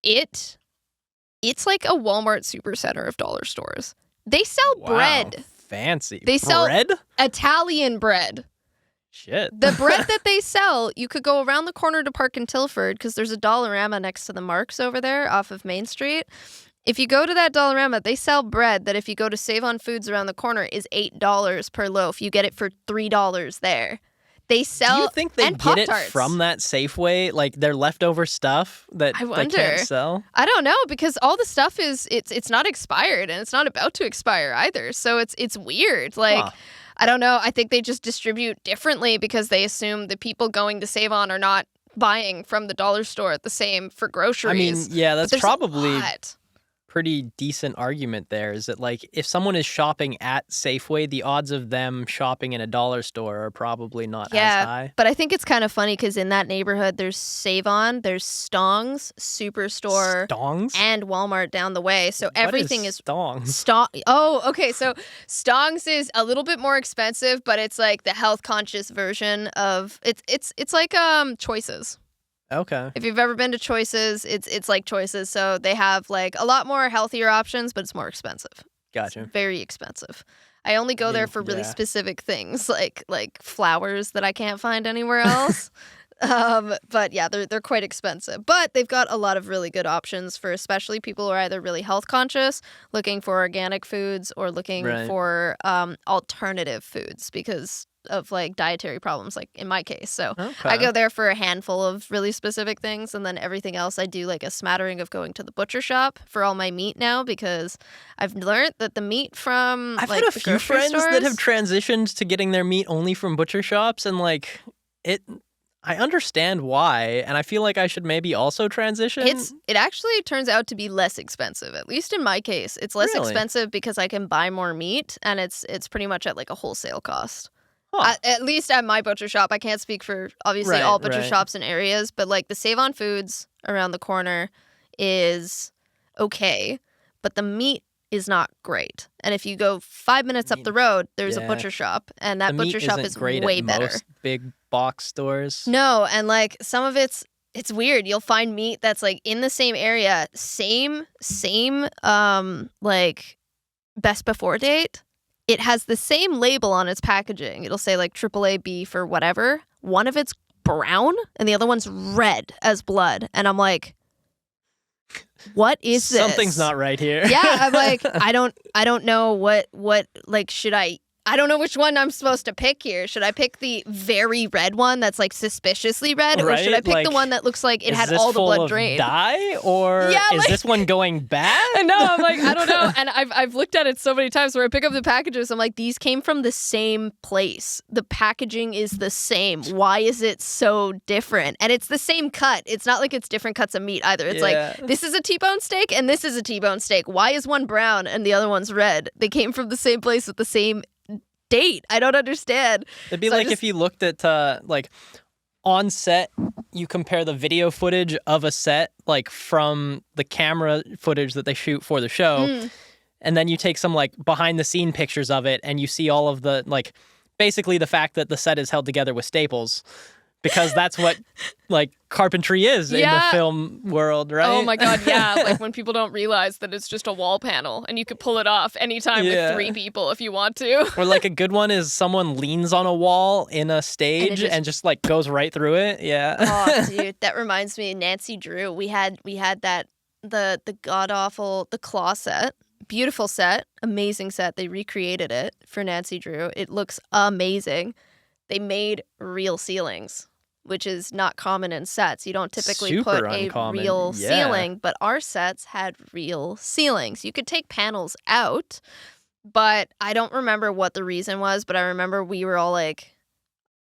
it's like a Walmart supercenter of dollar stores. They sell bread. Fancy. They sell bread? Italian bread. Shit. The bread that they sell, you could go around the corner to Park in Tilford because there's a Dollarama next to the Marks over there off of Main Street. If you go to that Dollarama, they sell bread that if you go to Save on Foods around the corner is $8 per loaf. You get it for $3 there. They sell Do you think they and get it Pop-Tarts. from that Safeway, like their leftover stuff that I they wonder. can't sell? I don't know because all the stuff it's not expired and it's not about to expire either. So it's weird. Huh. I don't know. I think they just distribute differently because they assume the people going to Save On are not buying from the dollar store at the same for groceries. I mean, yeah, that's But there's probably a lot. pretty decent argument there. Is that if someone is shopping at Safeway, the odds of them shopping in a dollar store are probably not as high. But I think it's kind of funny because in that neighborhood, there's Save On, there's Stong's, Superstore, Stongs? and Walmart down the way. So everything is Stongs. Oh, okay. So Stong's is a little bit more expensive, but it's like the health conscious version of it's like Choices. Okay. If you've ever been to Choices, it's like Choices. So they have a lot more healthier options, but it's more expensive. Gotcha. It's very expensive. I only go there for really specific things like flowers that I can't find anywhere else. But yeah, they're quite expensive. But they've got a lot of really good options for especially people who are either really health conscious, looking for organic foods, or looking for alternative foods because of dietary problems, like in my case. So I go there for a handful of really specific things, and then everything else I do a smattering of going to the butcher shop for all my meat now because I've learned that the meat from I've had a the few grocery friends that have stores- transitioned to getting their meat only from butcher shops, and I understand why, and I feel like I should maybe also transition. It actually turns out to be less expensive, at least in my case. It's less Really? expensive because I can buy more meat, and it's pretty much at like a wholesale cost. Huh. At least at my butcher shop. I can't speak for obviously all butcher shops and areas, but like the Save on Foods around the corner is okay, but the meat is not great. And if you go 5 minutes up the road, there's a butcher shop, and that the butcher meat shop isn't is great way at better. Most big box stores. No, and like some of it's weird. You'll find meat that's like in the same area, same like best before date. It has the same label on its packaging. It'll say like AAA beef or whatever. One of it's brown and the other one's red as blood. And I'm like, what is this? Something's not right here. Yeah, I'm like, I don't know what like should I don't know which one I'm supposed to pick here. Should I pick the very red one that's like suspiciously red, or should I pick the one that looks like it had all the blood drained? Dye, or is this one going bad? No, I'm like, I don't know. And I've looked at it so many times where I pick up the packages. I'm like, These came from the same place. The packaging is the same. Why is it so different? And it's the same cut. It's not like it's different cuts of meat either. It's like, this is a T-bone steak and this is a T-bone steak. Why is one brown and the other one's red? They came from the same place with the same date. I don't understand. It'd be like if you looked at like on set, you compare the video footage of a set like from the camera footage that they shoot for the show, and then you take some like behind the scene pictures of it, and you see all of the like basically the fact that the set is held together with staples. Because that's what, like, carpentry is in the film world, right? Oh, my God, yeah. Like, when people don't realize that it's just a wall panel and you could pull it off anytime with 3 people if you want to. Or, like, a good one is someone leans on a wall in a stage and just like, goes right through it. Yeah. Oh, dude, that reminds me of Nancy Drew. We had that, the god-awful, the claw set. Beautiful set. Amazing set. They recreated it for Nancy Drew. It looks amazing. They made real ceilings, which is not common in sets. You don't typically put a real ceiling, but our sets had real ceilings. You could take panels out, but I don't remember what the reason was, but I remember we were all like,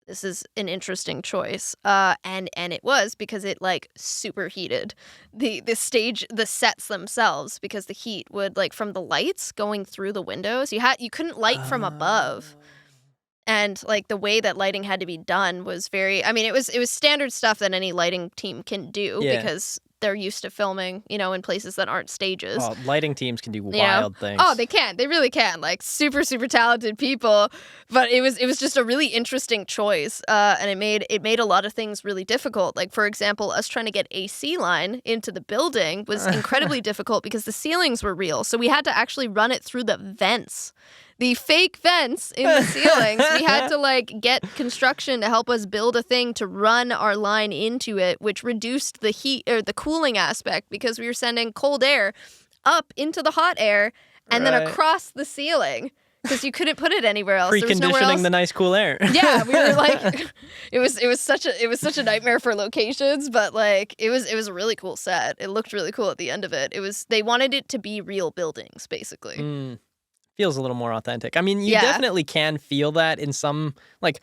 this is an interesting choice. And it was because it like superheated the stage, the sets themselves, because the heat would like from the lights going through the windows, you couldn't light from above. And like the way that lighting had to be done was very, I mean, it was standard stuff that any lighting team can do because they're used to filming, in places that aren't stages. Oh, lighting teams can do wild things. Oh, they can. They really can. Like super, super talented people. But it was just a really interesting choice. And it made a lot of things really difficult. Like, for example, us trying to get AC line into the building was incredibly difficult because the ceilings were real. So we had to actually run it through the vents. The fake vents in the ceilings. We had to like get construction to help us build a thing to run our line into it, which reduced the heat or the cooling aspect because we were sending cold air up into the hot air and then across the ceiling because you couldn't put it anywhere else. Preconditioning the nice cool air. Yeah, we were like, it was such a nightmare for locations, but like it was a really cool set. It looked really cool at the end of it. They wanted it to be real buildings basically. Feels a little more authentic. I mean, you definitely can feel that in some, like,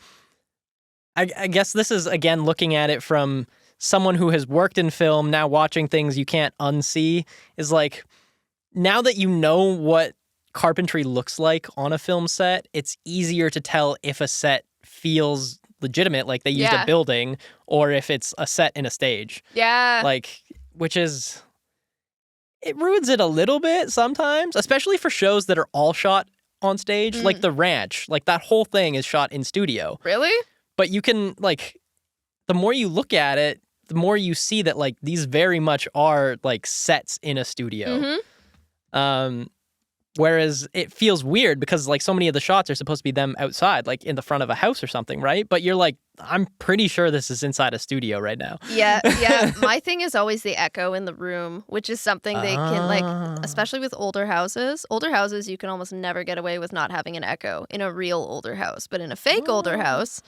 I guess this is, again, looking at it from someone who has worked in film, now watching things you can't unsee, is like, now that you know what carpentry looks like on a film set, it's easier to tell if a set feels legitimate, like they used a building, or if it's a set in a stage. Yeah. Like, which is... It ruins it a little bit sometimes, especially for shows that are all shot on stage, like The Ranch. Like, that whole thing is shot in studio. Really? But you can, like, the more you look at it, the more you see that, like, these very much are, like, sets in a studio. Whereas it feels weird because, like, so many of the shots are supposed to be them outside, like, in the front of a house or something, right? But you're like, I'm pretty sure this is inside a studio right now. Yeah. My thing is always the echo in the room, which is something they can, like, especially with older houses. Older houses, you can almost never get away with not having an echo in a real older house. But in a fake older house,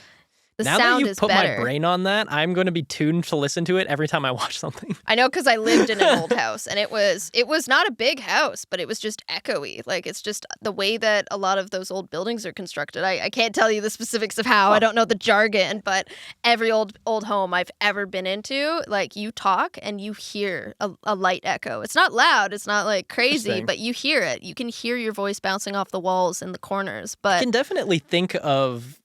The Now that sound you is put better. my brain on that, I'm going to be tuned to listen to it every time I watch something. I know because I lived in an old house and it was not a big house, but it was just echoey. Like it's just the way that a lot of those old buildings are constructed. I can't tell you the specifics of how. I don't know the jargon, but every old home I've ever been into, like you talk and you hear a light echo. It's not loud. It's not like crazy, Interesting. but you hear it. You can hear your voice bouncing off the walls in the corners. But I can definitely think of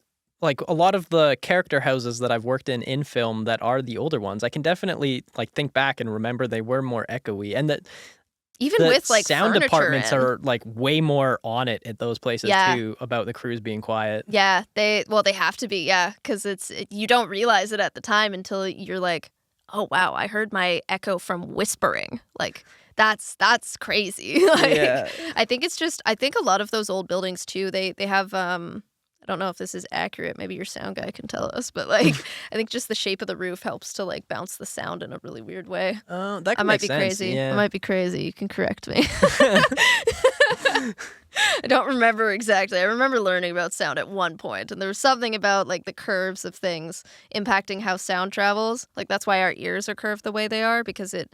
like a lot of the character houses that I've worked in film that are the older ones. I can definitely like think back and remember they were more echoey, and that even the with like sound furniture departments in. are like way more on it at those places Yeah. too about the crews being quiet. Yeah, they have to be, yeah, because you don't realize it at the time until you're like, oh wow, I heard my echo from whispering. Like that's crazy. Like, Yeah. I think a lot of those old buildings too. They have I don't know if this is accurate. Maybe your sound guy can tell us, but like I think just the shape of the roof helps to like bounce the sound in a really weird way. Oh, that I can might make be sense. crazy. Yeah. I might be crazy. You can correct me. I don't remember exactly. I remember learning about sound at one point, and there was something about like the curves of things impacting how sound travels. Like that's why our ears are curved the way they are, because it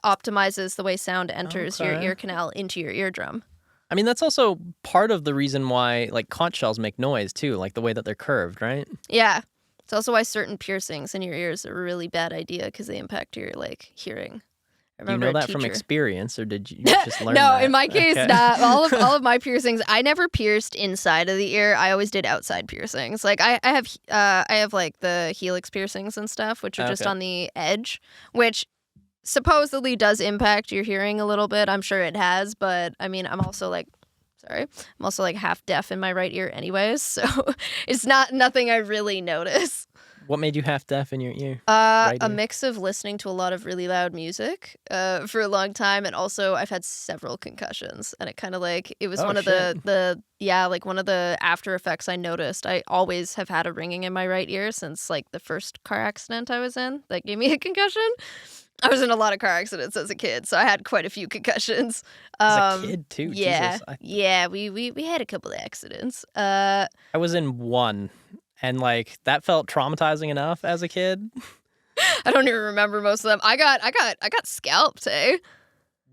optimizes the way sound enters your Okay. ear canal into your eardrum. I mean, that's also part of the reason why like conch shells make noise too, like the way that they're curved, right? Yeah. It's also why certain piercings in your ears are a really bad idea because they impact your like hearing. I Do you remember know a that from teacher- experience, or did you just learn No, that? in my case, Okay. not. All of my piercings, I never pierced inside of the ear. I always did outside piercings. Like I have like the helix piercings and stuff, which are just Okay. on the edge, which supposedly does impact your hearing a little bit. I'm sure it has, but I mean, I'm also like half deaf in my right ear anyways, so it's nothing I really notice. What made you half deaf in your ear? A ear. mix of listening to a lot of really loud music for a long time, and also I've had several concussions, and it kind of like it was Oh, one of shit. like one of the after effects I noticed. I always have had a ringing in my right ear since like the first car accident I was in that gave me a concussion. I was in a lot of car accidents as a kid, so I had quite a few concussions. As a kid too. Yeah, Jesus. yeah, we had a couple of accidents. I was in one, and like that felt traumatizing enough as a kid. I don't even remember most of them. I got scalped, eh?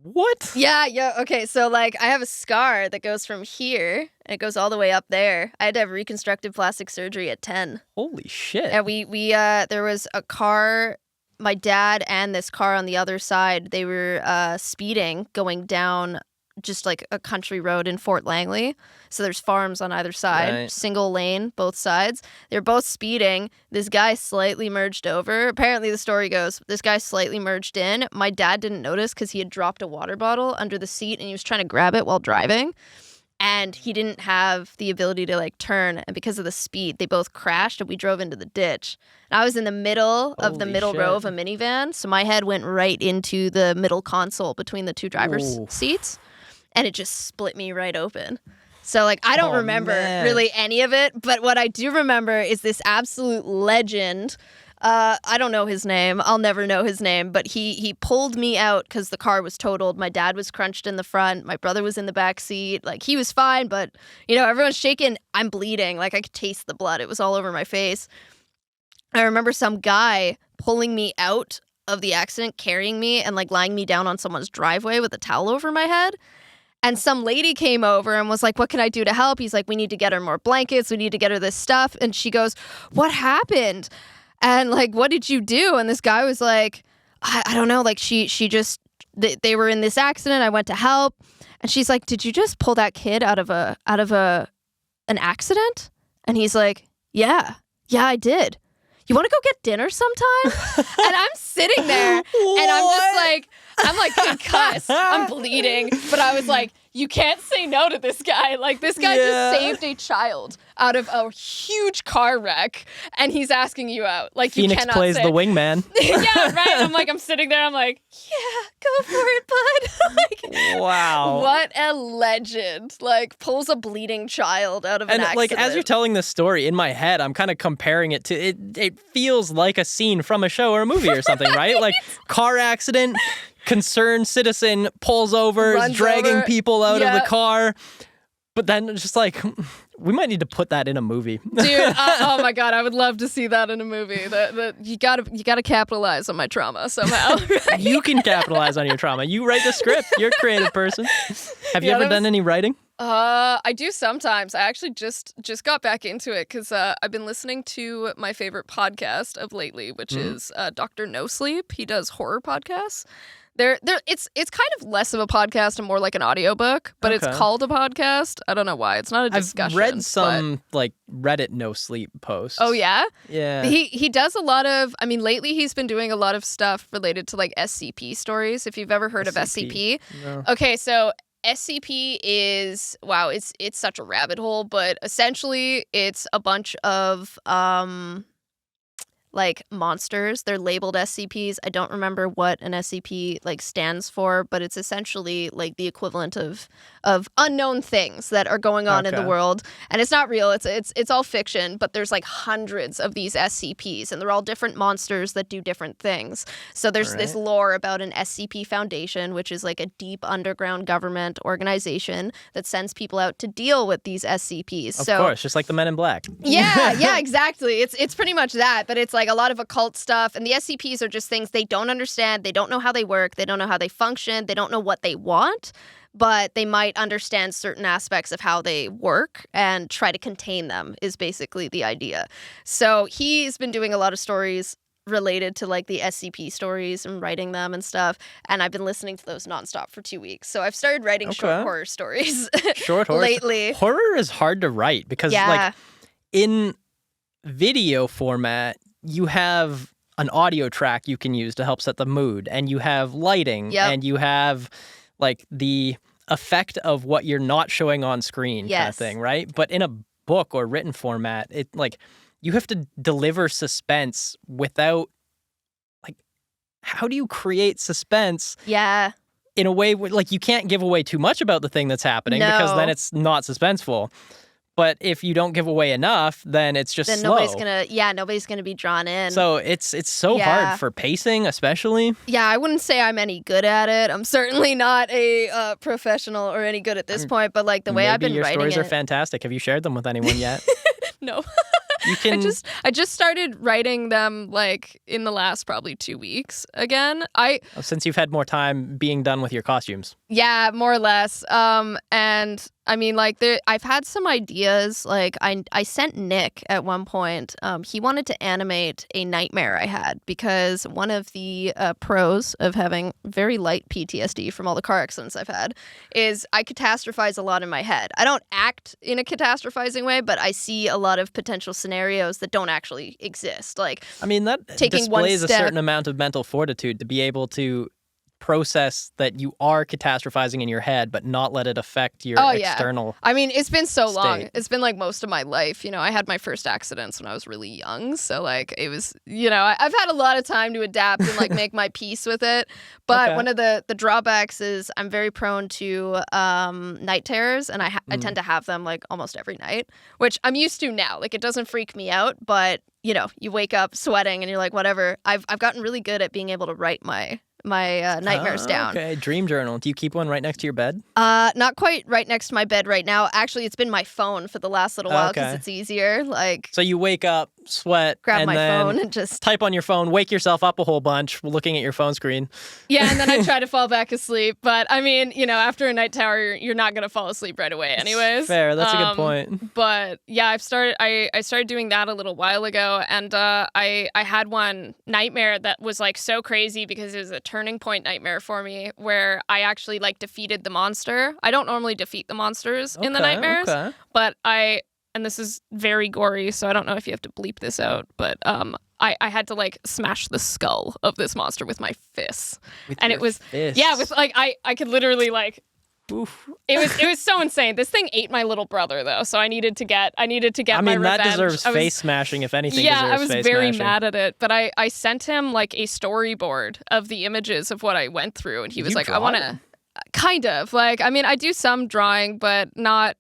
What? Yeah, okay, so like I have a scar that goes from here and it goes all the way up there. I had to have reconstructive plastic surgery at 10. Holy shit. And we there was a car, my dad and this car on the other side, they were speeding going down just like a country road in Fort Langley. So there's farms on either side, Right. single lane, both sides. They're both speeding. This guy slightly merged over. Apparently the story goes, this guy slightly merged in. My dad didn't notice because he had dropped a water bottle under the seat and he was trying to grab it while driving. And he didn't have the ability to like turn, and because of the speed, they both crashed and we drove into the ditch. And I was in the middle of the Holy middle shit. row of a minivan, so my head went right into the middle console between the two drivers' Ooh. seats, and it just split me right open. So like I don't Oh, remember man. really any of it, but what I do remember is this absolute legend. I don't know his name. I'll never know his name, but he pulled me out because the car was totaled. My dad was crunched in the front. My brother was in the back seat. Like he was fine, but you know, everyone's shaking. I'm bleeding. Like I could taste the blood. It was all over my face. I remember some guy pulling me out of the accident, carrying me and like lying me down on someone's driveway with a towel over my head. And some lady came over and was like, what can I do to help? He's like, we need to get her more blankets. We need to get her this stuff. And she goes, what happened? And like, what did you do? And this guy was like, I don't know. Like she just, they were in this accident. I went to help. And she's like, did you just pull that kid out of an accident? And he's like, yeah, I did. You want to go get dinner sometime? And I'm sitting there and I'm like concussed. I'm bleeding. But I was like, you can't say no to this guy. Like this guy Yeah. just saved a child out of a huge car wreck and he's asking you out. Like you Phoenix cannot plays say. the wingman. Yeah, right. I'm sitting there. I'm like, Yeah, go for it, bud. Like, Wow. what a legend. Like pulls a bleeding child out of an And accident. like as you're telling this story in my head, I'm kind of comparing it to it feels like a scene from a show or a movie or something, right? Like car accident, concerned citizen pulls over, is Runs dragging over. people out of Yeah. the car. But then it's just like, we might need to put that in a movie. Dude, oh my God, I would love to see that in a movie. You gotta capitalize on my trauma somehow. Right? You can capitalize on your trauma. You write the script. You're a creative person. Have you ever done any writing? I do sometimes. I actually just got back into it because I've been listening to my favorite podcast of lately, which is Dr. No Sleep. He does horror podcasts. It's kind of less of a podcast and more like an audiobook, but it's called a podcast. I don't know why. It's not a discussion. I've read some like Reddit no sleep posts. Oh yeah? Yeah. He does a lot of, I mean, lately he's been doing a lot of stuff related to like SCP stories, if you've ever heard of SCP. No. Okay, so SCP is, wow, it's such a rabbit hole, but essentially it's a bunch of like monsters. They're labeled SCPs. I don't remember what an SCP like stands for, but it's essentially like the equivalent of unknown things that are going on in the world. And it's not real. It's all fiction, but there's like hundreds of these SCPs and they're all different monsters that do different things. So there's this lore about an SCP Foundation, which is like a deep underground government organization that sends people out to deal with these SCPs. Of course, just like the Men in Black. Yeah, exactly. It's pretty much that, but it's like a lot of occult stuff, and the SCPs are just things they don't understand, they don't know how they work, they don't know how they function, they don't know what they want, but they might understand certain aspects of how they work and try to contain them is basically the idea. So he's been doing a lot of stories related to like the SCP stories and writing them and stuff, and I've been listening to those nonstop for 2 weeks. So I've started writing short horror stories short horror lately. Horror is hard to write because like in video format you have an audio track you can use to help set the mood, and you have lighting, and you have like the effect of what you're not showing on screen kind of thing, right? But in a book or written format, it like you have to deliver suspense without like, how do you create suspense? Yeah. In a way where like you can't give away too much about the thing that's happening because then it's not suspenseful. But if you don't give away enough, then it's just slow. Nobody's gonna be drawn in. So it's so hard for pacing, especially. Yeah, I wouldn't say I'm any good at it. I'm certainly not a professional or any good at this point. But like the way I've been writing it, your stories are fantastic. Have you shared them with anyone yet? No. You can. I just started writing them like in the last probably 2 weeks again. Since you've had more time being done with your costumes. Yeah, more or less. And I mean, like, I've had some ideas. Like, I sent Nick at one point. He wanted to animate a nightmare I had because one of the pros of having very light PTSD from all the car accidents I've had is I catastrophize a lot in my head. I don't act in a catastrophizing way, but I see a lot of potential scenarios that don't actually exist. Like, I mean, that displays a certain amount of mental fortitude to be able to process that you are catastrophizing in your head, but not let it affect your external. I mean, it's been so long. It's been like most of my life. You know, I had my first accidents when I was really young. So like it was, you know, I've had a lot of time to adapt and like make my peace with it. But one of the drawbacks is I'm very prone to night terrors, and I tend to have them like almost every night, which I'm used to now. Like it doesn't freak me out, but you know, you wake up sweating and you're like, whatever. I've gotten really good at being able to write my nightmares down. Okay, dream journal. Do you keep one right next to your bed? Not quite right next to my bed right now. Actually, it's been my phone for the last little while because it's easier. Like, so you wake up, sweat, grab and my then phone and just type on your phone, wake yourself up a whole bunch looking at your phone screen. Yeah, and then I try to fall back asleep. But I mean, you know, after a night tower, you're not gonna fall asleep right away, anyways. Fair. That's a good point. But yeah, I started doing that a little while ago, and I had one nightmare that was like so crazy because it was a turning point nightmare for me where I actually like defeated the monster. I don't normally defeat the monsters in the nightmares, but and this is very gory, so I don't know if you have to bleep this out, but I had to like smash the skull of this monster with my fists. With like I could literally like. Oof. It was so insane. This thing ate my little brother though, so I needed to get my revenge. I mean, that deserves face smashing if anything. Yeah, I was very mad at it, but I sent him like a storyboard of the images of what I went through, and he was like, "I want to." Kind of like, I mean, I do some drawing, but not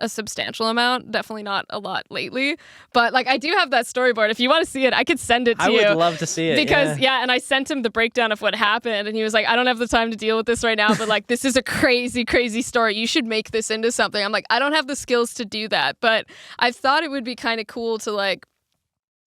a substantial amount. Definitely not a lot lately. But like I do have that storyboard. If you want to see it, I could send it to you. I would love to see it. Because and I sent him the breakdown of what happened, and he was like, I don't have the time to deal with this right now, but like this is a crazy, crazy story. You should make this into something. I'm like, I don't have the skills to do that, but I thought it would be kind of cool to like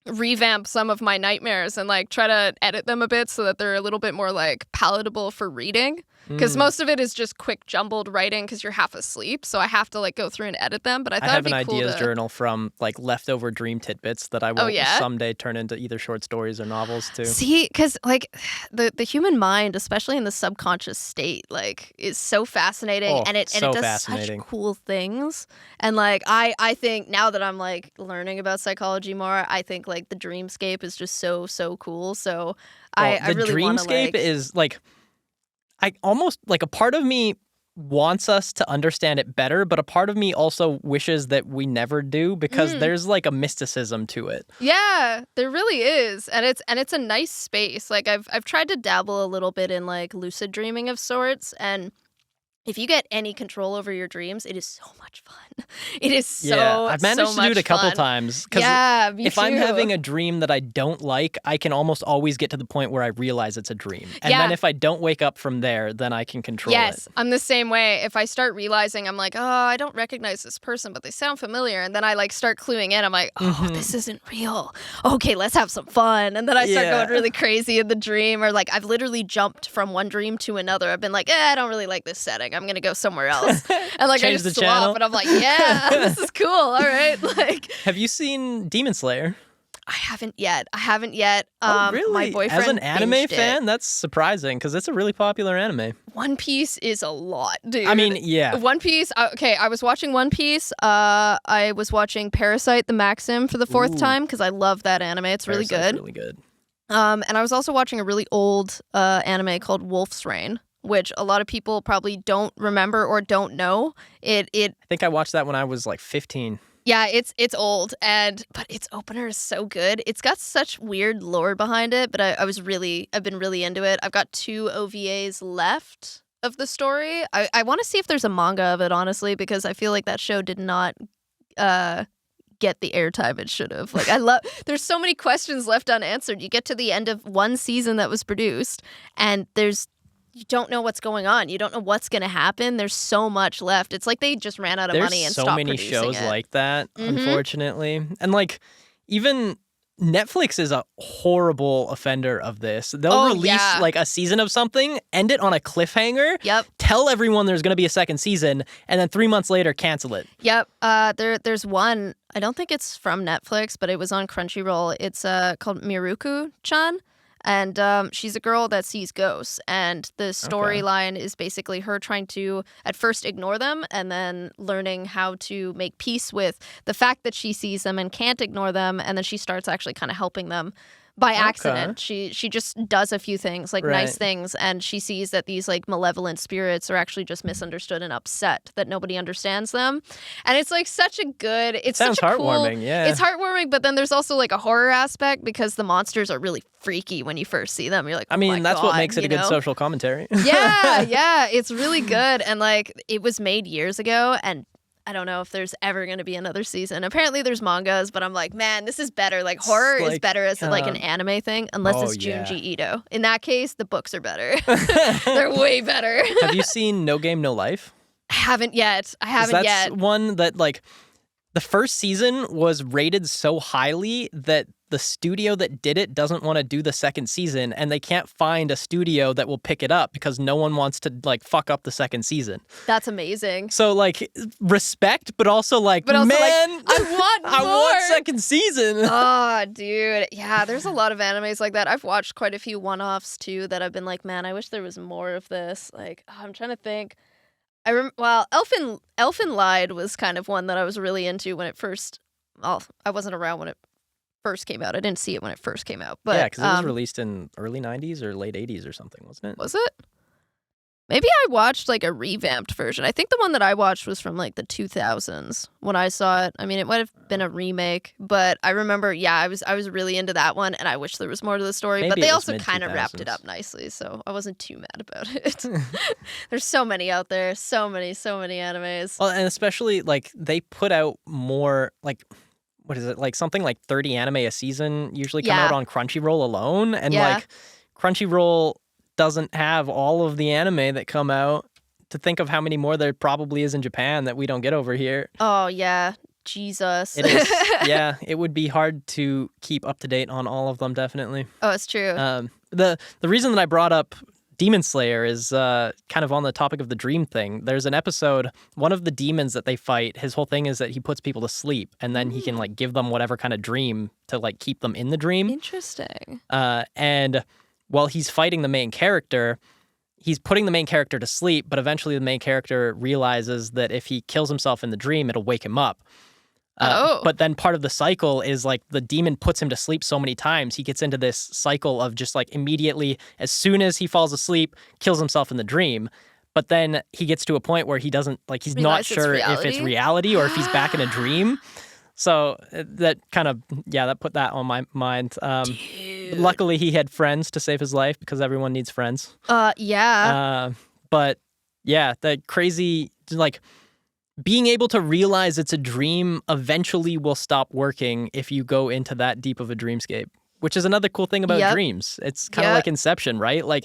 revamp some of my nightmares and like try to edit them a bit so that they're a little bit more like palatable for reading. Because most of it is just quick jumbled writing because you're half asleep, so I have to like go through and edit them. But I thought I have it'd an be cool ideas to... journal from like leftover dream tidbits that I will someday turn into either short stories or novels too. See, because like the human mind, especially in the subconscious state, like is so fascinating, and it does such cool things. And like I think now that I'm like learning about psychology more, I think like the dreamscape is just so cool. So I really want to like... The dreamscape is like... I almost, like, a part of me wants us to understand it better, but a part of me also wishes that we never do because there's, like, a mysticism to it. Yeah, there really is. And it's a nice space. Like, I've tried to dabble a little bit in, like, lucid dreaming of sorts, and if you get any control over your dreams, it is so much fun. It is I've managed to do it a couple times. Yeah, me if too. I'm having a dream that I don't like, I can almost always get to the point where I realize it's a dream. And then if I don't wake up from there, then I can control it. Yes, I'm the same way. If I start realizing, I'm like, oh, I don't recognize this person, but they sound familiar. And then I like start cluing in. I'm like, oh, this isn't real. Okay, let's have some fun. And then I start going really crazy in the dream. Or like I've literally jumped from one dream to another. I've been like, I don't really like this setting. I'm going to go somewhere else. And like Change I just the swap channel. and I'm like, yeah, this is cool. All right. Like, have you seen Demon Slayer? I haven't yet. Oh, really? My boyfriend As an anime binged fan, that's surprising because it's a really popular anime. One Piece is a lot, dude. I mean, yeah. One Piece. Okay, I was watching One Piece. I was watching Parasite the Maxim for the fourth time because I love that anime. It's really good. Really good. And I was also watching a really old anime called Wolf's Rain, which a lot of people probably don't remember or don't know. I think I watched that when I was like 15. Yeah, it's old, but its opener is so good. It's got such weird lore behind it, but I've been really into it. I've got 2 OVAs left of the story. I want to see if there's a manga of it, honestly, because I feel like that show did not get the airtime it should have. Like, there's so many questions left unanswered. You get to the end of one season that was produced, and you don't know what's going on. You don't know what's going to happen. There's so much left. It's like they just ran out of money and stopped producing it. There's so many shows like that, unfortunately. And like, even Netflix is a horrible offender of this. They'll release like a season of something, end it on a cliffhanger, tell everyone there's going to be a second season, and then 3 months later cancel it. Yep. There's one, I don't think it's from Netflix, but it was on Crunchyroll. It's called Miruku-chan. And she's a girl that sees ghosts. And the storyline is basically her trying to, at first, ignore them and then learning how to make peace with the fact that she sees them and can't ignore them. And then she starts actually kind of helping them by accident. She just does a few things, like nice things. And she sees that these like malevolent spirits are actually just misunderstood and upset that nobody understands them. And it's like such a good, it's sounds such a heartwarming, yeah. It's heartwarming, but then there's also like a horror aspect because the monsters are really freaky when you first see them. You're like, oh, I mean, that's God, what makes it a good social commentary. Yeah, it's really good. And like, it was made years ago, and I don't know if there's ever going to be another season. Apparently there's mangas, but I'm like, man, this is better. Like, horror is better as like an anime thing, unless it's Junji Ito. In that case, the books are better. They're way better. Have you seen No Game, No Life? I haven't yet. That's one that, like, the first season was rated so highly that the studio that did it doesn't want to do the second season, and they can't find a studio that will pick it up because no one wants to, like, fuck up the second season. That's amazing. So, like, respect, but also, like, man, like, I want second season. Oh, dude. Yeah, there's a lot of animes like that. I've watched quite a few one-offs, too, that I've been like, man, I wish there was more of this. Like, I'm trying to think. Elfen Lied was kind of one that I was really into when it first... Well, I wasn't around when it first came out. I didn't see it when it first came out. But yeah, because it was released in early 90s or late 80s or something, wasn't it? Was it? Maybe I watched like a revamped version. I think the one that I watched was from like the 2000s when I saw it. I mean, it might have been a remake, but I remember, yeah, I was really into that one, and I wish there was more to the story. Maybe but they it was also kind of wrapped it mid-2000s. up nicely, so I wasn't too mad about it. There's so many out there, so many animes. Well, and especially like they put out more like what is it like something like 30 anime a season usually come Yeah. out on Crunchyroll alone, and Yeah. like Crunchyroll doesn't have all of the anime that come out. To think of how many more there probably is in Japan that we don't get over here. Oh yeah, Jesus. It is, yeah, it would be hard to keep up to date on all of them, definitely. Oh, it's true. The reason that I brought up Demon Slayer is kind of on the topic of the dream thing. There's an episode, one of the demons that they fight, his whole thing is that he puts people to sleep, and then he can like give them whatever kind of dream to like keep them in the dream. Interesting. And while he's fighting the main character, he's putting the main character to sleep, but eventually the main character realizes that if he kills himself in the dream, it'll wake him up. But then part of the cycle is like the demon puts him to sleep so many times, he gets into this cycle of just like immediately, as soon as he falls asleep, kills himself in the dream. But then he gets to a point where he doesn't, like, he's not Realize it's sure if it's reality? reality or if he's back in a dream. So that kind of, yeah, that put that on my mind. Luckily, he had friends to save his life because everyone needs friends. Yeah. But yeah, that crazy, like, being able to realize it's a dream eventually will stop working if you go into that deep of a dreamscape, which is another cool thing about Yep. dreams. It's kind of Yep. like Inception, right? Like,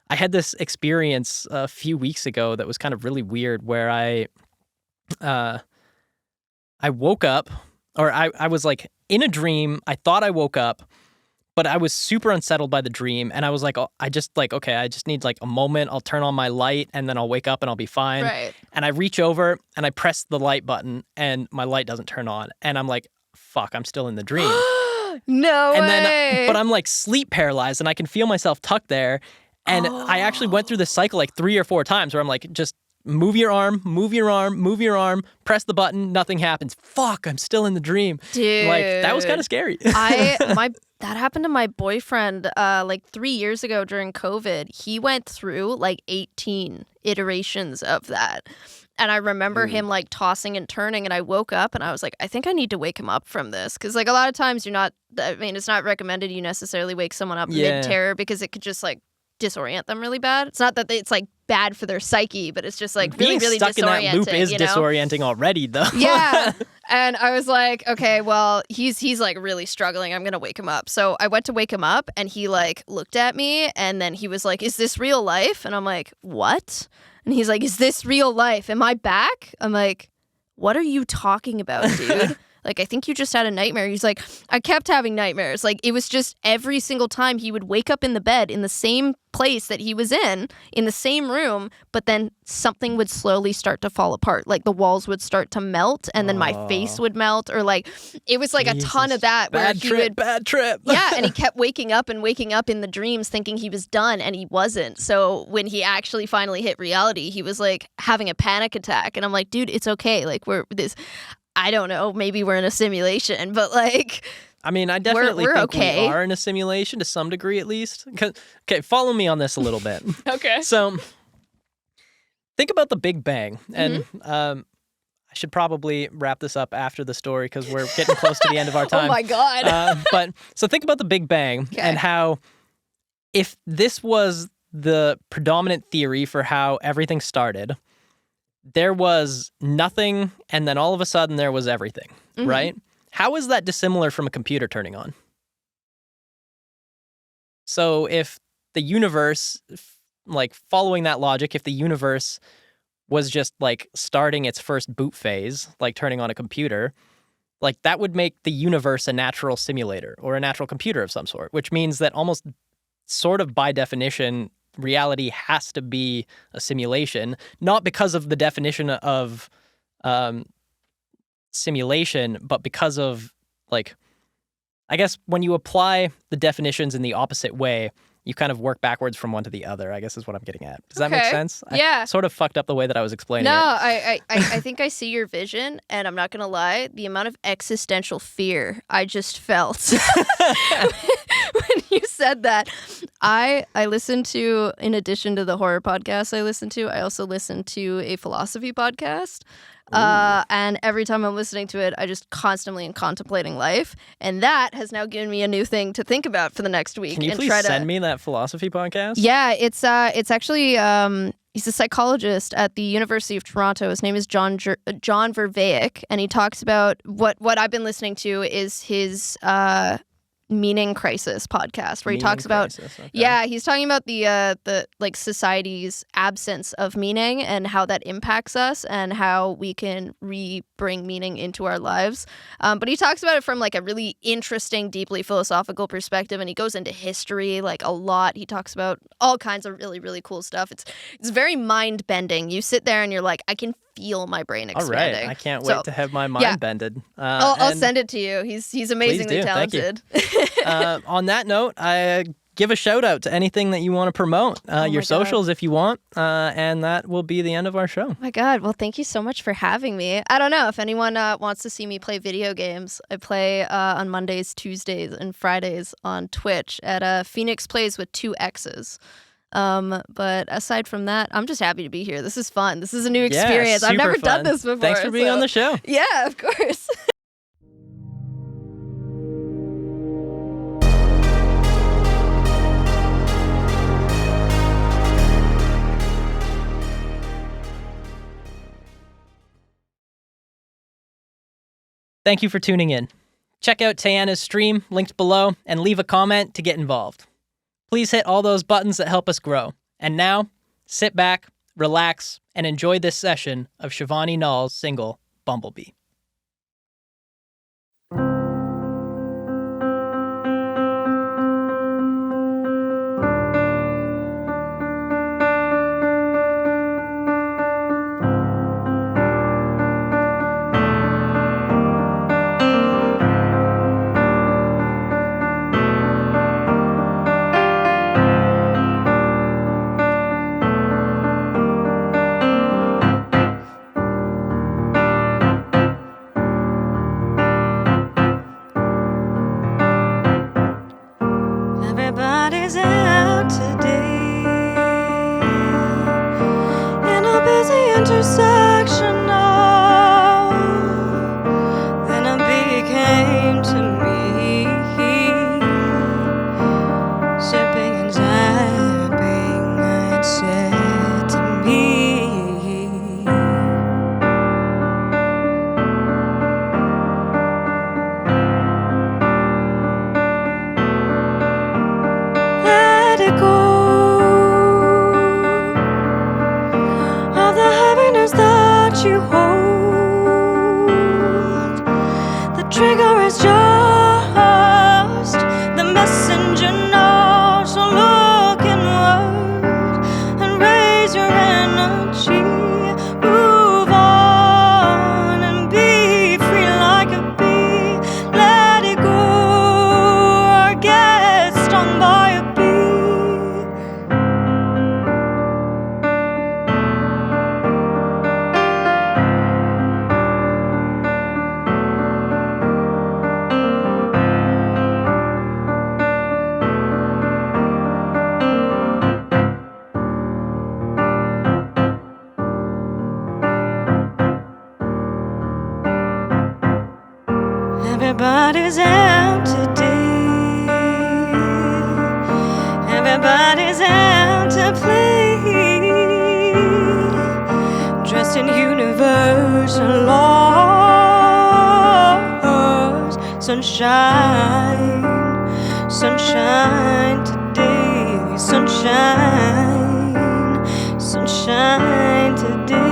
I had this experience a few weeks ago that was kind of really weird where I woke up, or I was like in a dream. I thought I woke up, but I was super unsettled by the dream. And I was like, oh, I just need like a moment. I'll turn on my light and then I'll wake up and I'll be fine. Right. And I reach over and I press the light button and my light doesn't turn on. And I'm like, fuck, I'm still in the dream. No And way. then, but I'm like sleep paralyzed and I can feel myself tucked there. And I actually went through this cycle like 3 or 4 times where I'm like, just move your arm, press the button, nothing happens. Fuck, I'm still in the dream. Dude. Like, that was kind of scary. That happened to my boyfriend like 3 years ago during COVID. He went through like 18 iterations of that. And I remember him like tossing and turning, and I woke up and I was like, I think I need to wake him up from this. Because like a lot of times it's not recommended you necessarily wake someone up Yeah. mid-terror because it could just like disorient them really bad. It's not that it's like bad for their psyche, but it's just like really, Being really stuck in disorienting. that loop is you know? disorienting already, though. Yeah. And I was like, okay, well, he's like really struggling. I'm going to wake him up. So I went to wake him up and he like looked at me and then he was like, is this real life? And I'm like, what? And he's like, is this real life? Am I back? I'm like, what are you talking about, dude? Like, I think you just had a nightmare. He's like, I kept having nightmares. Like, it was just every single time he would wake up in the bed in the same place that he was in the same room, but then something would slowly start to fall apart. Like, the walls would start to melt, and then my face would melt, or like, it was like a ton of that. Bad trip. Yeah, and he kept waking up in the dreams thinking he was done, and he wasn't. So when he actually finally hit reality, he was like having a panic attack. And I'm like, dude, it's okay. Like, I don't know, maybe we're in a simulation, but like, I mean, I definitely we're think okay. we are in a simulation to some degree, at least. Okay, follow me on this a little bit. Okay. So, think about the Big Bang, and Mm-hmm. I should probably wrap this up after the story because we're getting close to the end of our time. oh my God. But so think about the Big Bang and how, if this was the predominant theory for how everything started, there was nothing, and then all of a sudden there was everything, right? How is that dissimilar from a computer turning on? So if the universe, like following that logic, if the universe was just like starting its first boot phase, like turning on a computer, like that would make the universe a natural simulator or a natural computer of some sort, which means that almost sort of by definition, reality has to be a simulation, not because of the definition of simulation, but because of, like, I guess when you apply the definitions in the opposite way, you kind of work backwards from one to the other, I guess is what I'm getting at. Does that make Okay. sense? Yeah. I sort of fucked up the way that I was explaining No, it. I think I see your vision, and I'm not gonna lie, the amount of existential fear I just felt when you said that. I listen to, in addition to the horror podcast I also listen to a philosophy podcast. And every time I'm listening to it, I just constantly am contemplating life. And that has now given me a new thing to think about for the next week. Can you please send me that philosophy podcast? Yeah, it's actually he's a psychologist at the University of Toronto. His name is John Vervaek, and he talks about what I've been listening to is his Meaning Crisis podcast, where he talks about he's talking about the like society's absence of meaning and how that impacts us and how we can bring meaning into our lives. But he talks about it from like a really interesting, deeply philosophical perspective, and he goes into history like a lot. He talks about all kinds of really, really cool stuff. It's very mind bending. You sit there and you're like, I can feel my brain expanding. All right, I can't wait to have my mind bended. I'll send it to you. He's amazingly talented. On that note, I give a shout out to anything that you want to promote, your socials if you want, and that will be the end of our show. Oh my God. Well, thank you so much for having me. I don't know if anyone wants to see me play video games. I play on Mondays, Tuesdays, and Fridays on Twitch at PhoenixxPlays with 2 X's. But aside from that, I'm just happy to be here. This is fun. This is a new experience. I've never done this before. Thanks for being on the show. Yeah, of course. Thank you for tuning in. Check out Teyana's stream, linked below, and leave a comment to get involved. Please hit all those buttons that help us grow. And now, sit back, relax, and enjoy this session of Shevani Nall's single, Bumblebee. Everybody's out today in a busy intersection. Oh, then a bee came to me, sipping and zapping, and said to me, let it go of the heaviness that you hold. The trigger is just the messenger knows. So look inward and raise your energy. Move on and be free like a bee. Let it go or get stung by a bee. Everybody's out today. Everybody's out to play, dressed in universal laws. Sunshine, sunshine today. Sunshine, sunshine today.